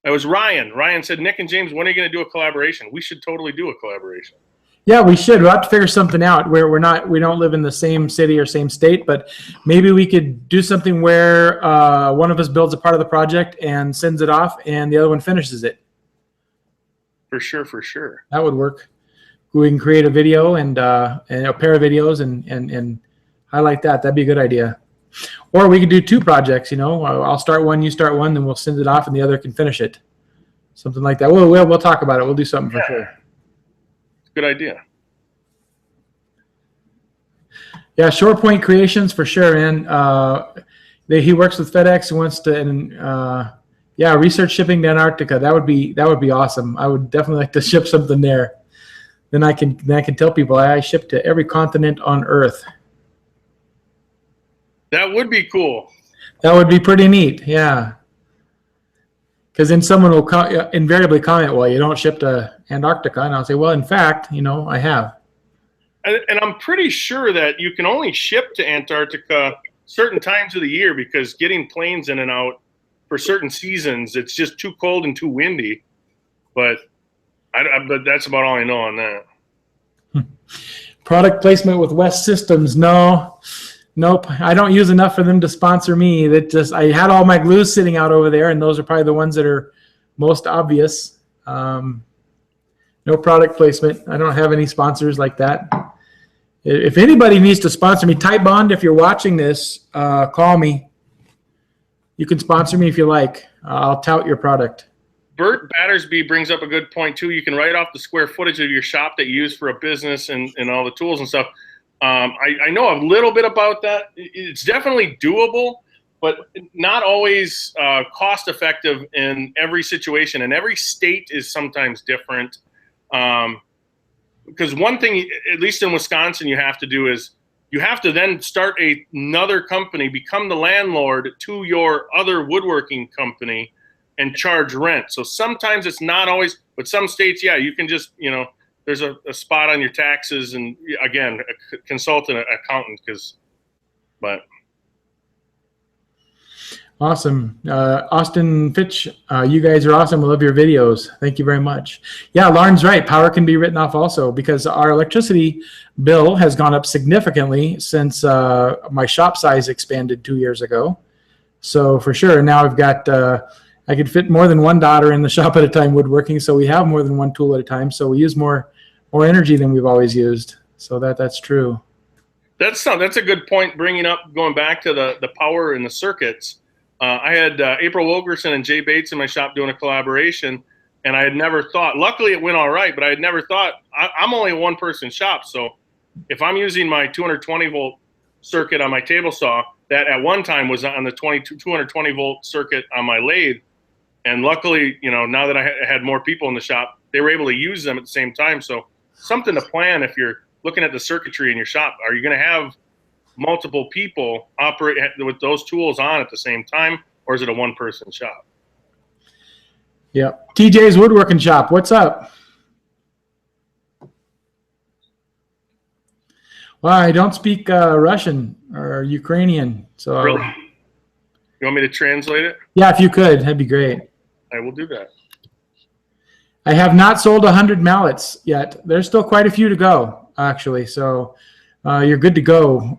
It was Ryan. Ryan said, Nick and James, when are you going to do a collaboration? We should totally do a collaboration. Yeah, we should. We'll have to figure something out where we don't live in the same city or same state, but maybe we could do something where one of us builds a part of the project and sends it off and the other one finishes it. For sure, for sure. That would work. We can create a video and a pair of videos and highlight that. That'd be a good idea. Or we could do two projects, you know. I'll start one, you start one, then we'll send it off and the other can finish it. Something like that. We'll talk about it. We'll do something for sure. Good idea. Yeah, Shore Point Creations for sure, man. He works with FedEx and wants to, and yeah, research shipping to Antarctica. That would be awesome. I would definitely like to ship something there. Then I can tell people I ship to every continent on Earth. That would be cool. That would be pretty neat. Yeah. Because then someone will invariably comment, well, you don't ship to Antarctica. And I'll say, well, in fact, you know, I have. And I'm pretty sure that you can only ship to Antarctica certain times of the year, because getting planes in and out for certain seasons, it's just too cold and too windy. But but that's about all I know on that. Product placement with West Systems. No. Nope, I don't use enough for them to sponsor me. I had all my glues sitting out over there, and those are probably the ones that are most obvious. No product placement. I don't have any sponsors like that. If anybody needs to sponsor me, Type Bond, if you're watching this, call me. You can sponsor me if you like. I'll tout your product. Bert Battersby brings up a good point too. You can write off the square footage of your shop that you use for a business and all the tools and stuff. I know a little bit about that. It's definitely doable, but not always cost effective in every situation. And every state is sometimes different. Because one thing, at least in Wisconsin, you have to do is you have to then start another company, become the landlord to your other woodworking company and charge rent. So sometimes it's not always, but some states, yeah, you can just, you know, there's a spot on your taxes, and again, consult an accountant, but Awesome. Austin Fitch, you guys are awesome. We love your videos. Thank you very much. Yeah, Lauren's right. Power can be written off also because our electricity bill has gone up significantly since my shop size expanded 2 years ago. So for sure, now I've got, I could fit more than one daughter in the shop at a time woodworking. So we have more than one tool at a time. So we use more energy than we've always used. So that's true. That's a good point, bringing up, going back to the power in the circuits. I had April Wilkerson and Jay Bates in my shop doing a collaboration, and I had never thought, luckily it went all right, but I had never thought, I'm only a one-person shop, so if I'm using my 220-volt circuit on my table saw, that at one time was on the 220-volt circuit on my lathe, and luckily, you know, now that I had more people in the shop, they were able to use them at the same time, so something to plan if you're looking at the circuitry in your shop. Are you going to have multiple people operate with those tools on at the same time, or is it a one-person shop? Yeah. TJ's Woodworking Shop. What's up? Well, I don't speak Russian or Ukrainian, so Really? You want me to translate it? yeah, if you could, that'd be great. I will do that. I have not sold 100 mallets yet. There's still quite a few to go, actually. So you're good to go.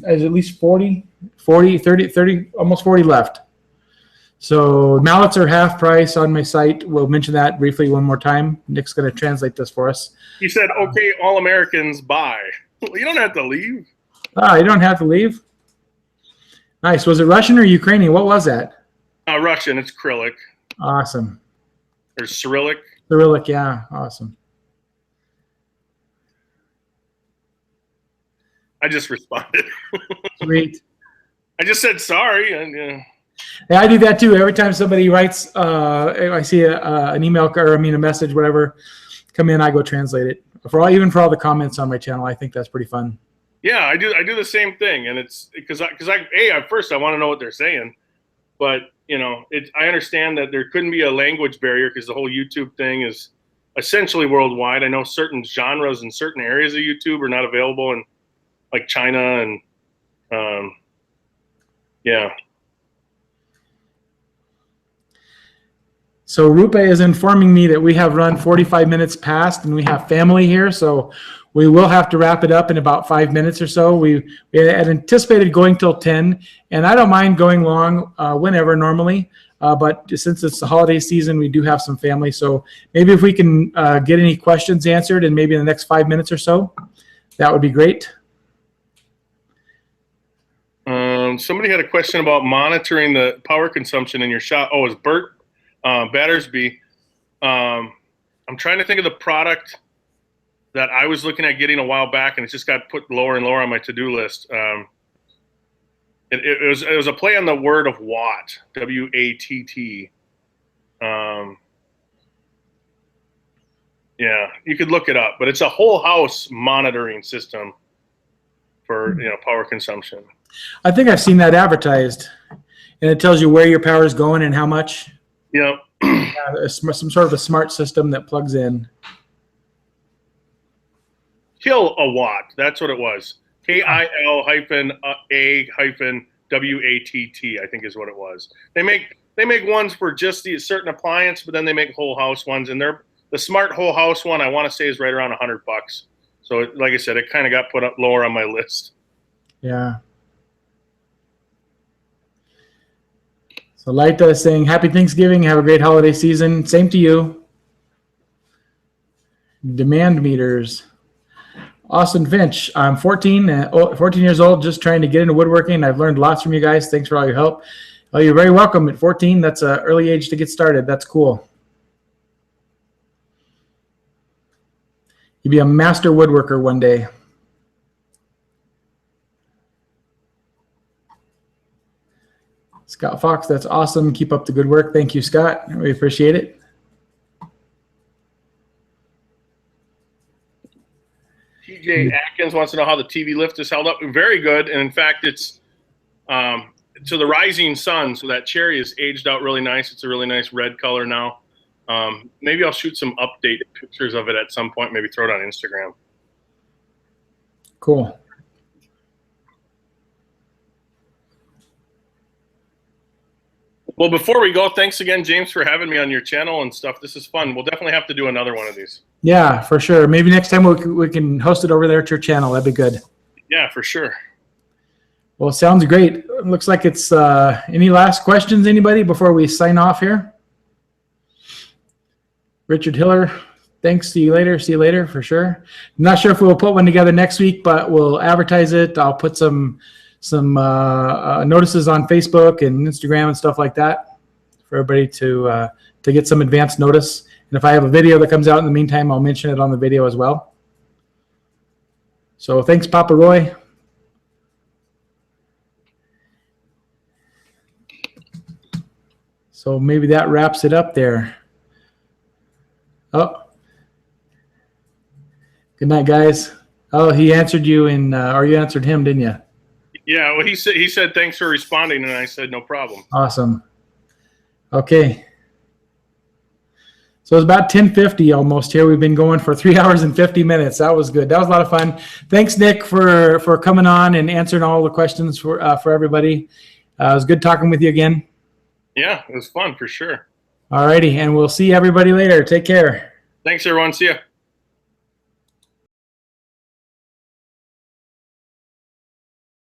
There's at least 40, 30, almost 40 left. So mallets are half price on my site. We'll mention that briefly one more time. Nick's going to translate this for us. He said, okay, all Americans buy. You don't have to leave. Ah, you don't have to leave. Nice. Was it Russian or Ukrainian? What was that? Russian. It's acrylic. Awesome. Or Cyrillic. Cyrillic, yeah. Awesome. I just responded. Sweet. I just said sorry. And Yeah, I do that too. Every time somebody writes, I see an email or a message, whatever, come in, I go translate it. Even for all the comments on my channel, I think that's pretty fun. yeah, I do the same thing, and it's because at first I want to know what they're saying, but you know, I understand that there couldn't be a language barrier because the whole YouTube thing is essentially worldwide. I know certain genres in certain areas of YouTube are not available in like China and yeah. So Rupe is informing me that we have run 45 minutes past and we have family here. So we will have to wrap it up in about 5 minutes or so. We had anticipated going till 10, and I don't mind going long whenever normally. But since it's the holiday season, we do have some family. So maybe if we can get any questions answered and maybe in the next 5 minutes or so, that would be great. Somebody had a question about monitoring the power consumption in your shop. Oh, it's Bert Battersby. I'm trying to think of the product that I was looking at getting a while back, and it just got put lower and lower on my to-do list. It was a play on the word of watt, W-A-T-T. Yeah, you could look it up, but it's a whole house monitoring system for power consumption. I think I've seen that advertised, and it tells you where your power is going and how much. Yeah. Some sort of a smart system that plugs in. Kilowatt. That's what it was. KIL-A-W-A-T-T. I think is what it was. They make ones for just the certain appliance, but then they make whole house ones, and the smart whole house one I want to say is right around $100. So like I said, it kind of got put up lower on my list. Yeah. So Laita is saying, happy Thanksgiving. Have a great holiday season. Same to you. Demand meters. Austin Finch, I'm 14 years old, just trying to get into woodworking. I've learned lots from you guys. Thanks for all your help. Oh, you're very welcome. At 14, that's an early age to get started. That's cool. You'll be a master woodworker one day. Scott Fox, that's awesome. Keep up the good work. Thank you, Scott. We appreciate it. TJ Atkins wants to know how the TV lift is held up. Very good. And in fact, it's to the rising sun. So that cherry is aged out really nice. It's a really nice red color now. Maybe I'll shoot some updated pictures of it at some point. Maybe throw it on Instagram. Cool. Well, before we go, thanks again, James, for having me on your channel and stuff. This is fun. We'll definitely have to do another one of these. Yeah, for sure. Maybe next time we can host it over there at your channel. That'd be good. Yeah, for sure. Well, sounds great. Looks like it's any last questions, anybody, before we sign off here? Richard Hiller, thanks. See you later. See you later for sure. I'm not sure if we'll put one together next week, but we'll advertise it. I'll put some notices on Facebook and Instagram and stuff like that for everybody to get some advance notice. And if I have a video that comes out in the meantime, I'll mention it on the video as well. So thanks, Papa Roy. So maybe that wraps it up there. Oh, good night, guys. Oh, he answered you or you answered him, didn't you? Yeah, well, he said thanks for responding, and I said no problem. Awesome. Okay. So it's about 10:50 almost here. We've been going for 3 hours and 50 minutes. That was good. That was a lot of fun. Thanks, Nick, for coming on and answering all the questions for everybody. It was good talking with you again. Yeah, it was fun for sure. All righty, and we'll see everybody later. Take care. Thanks, everyone. See ya.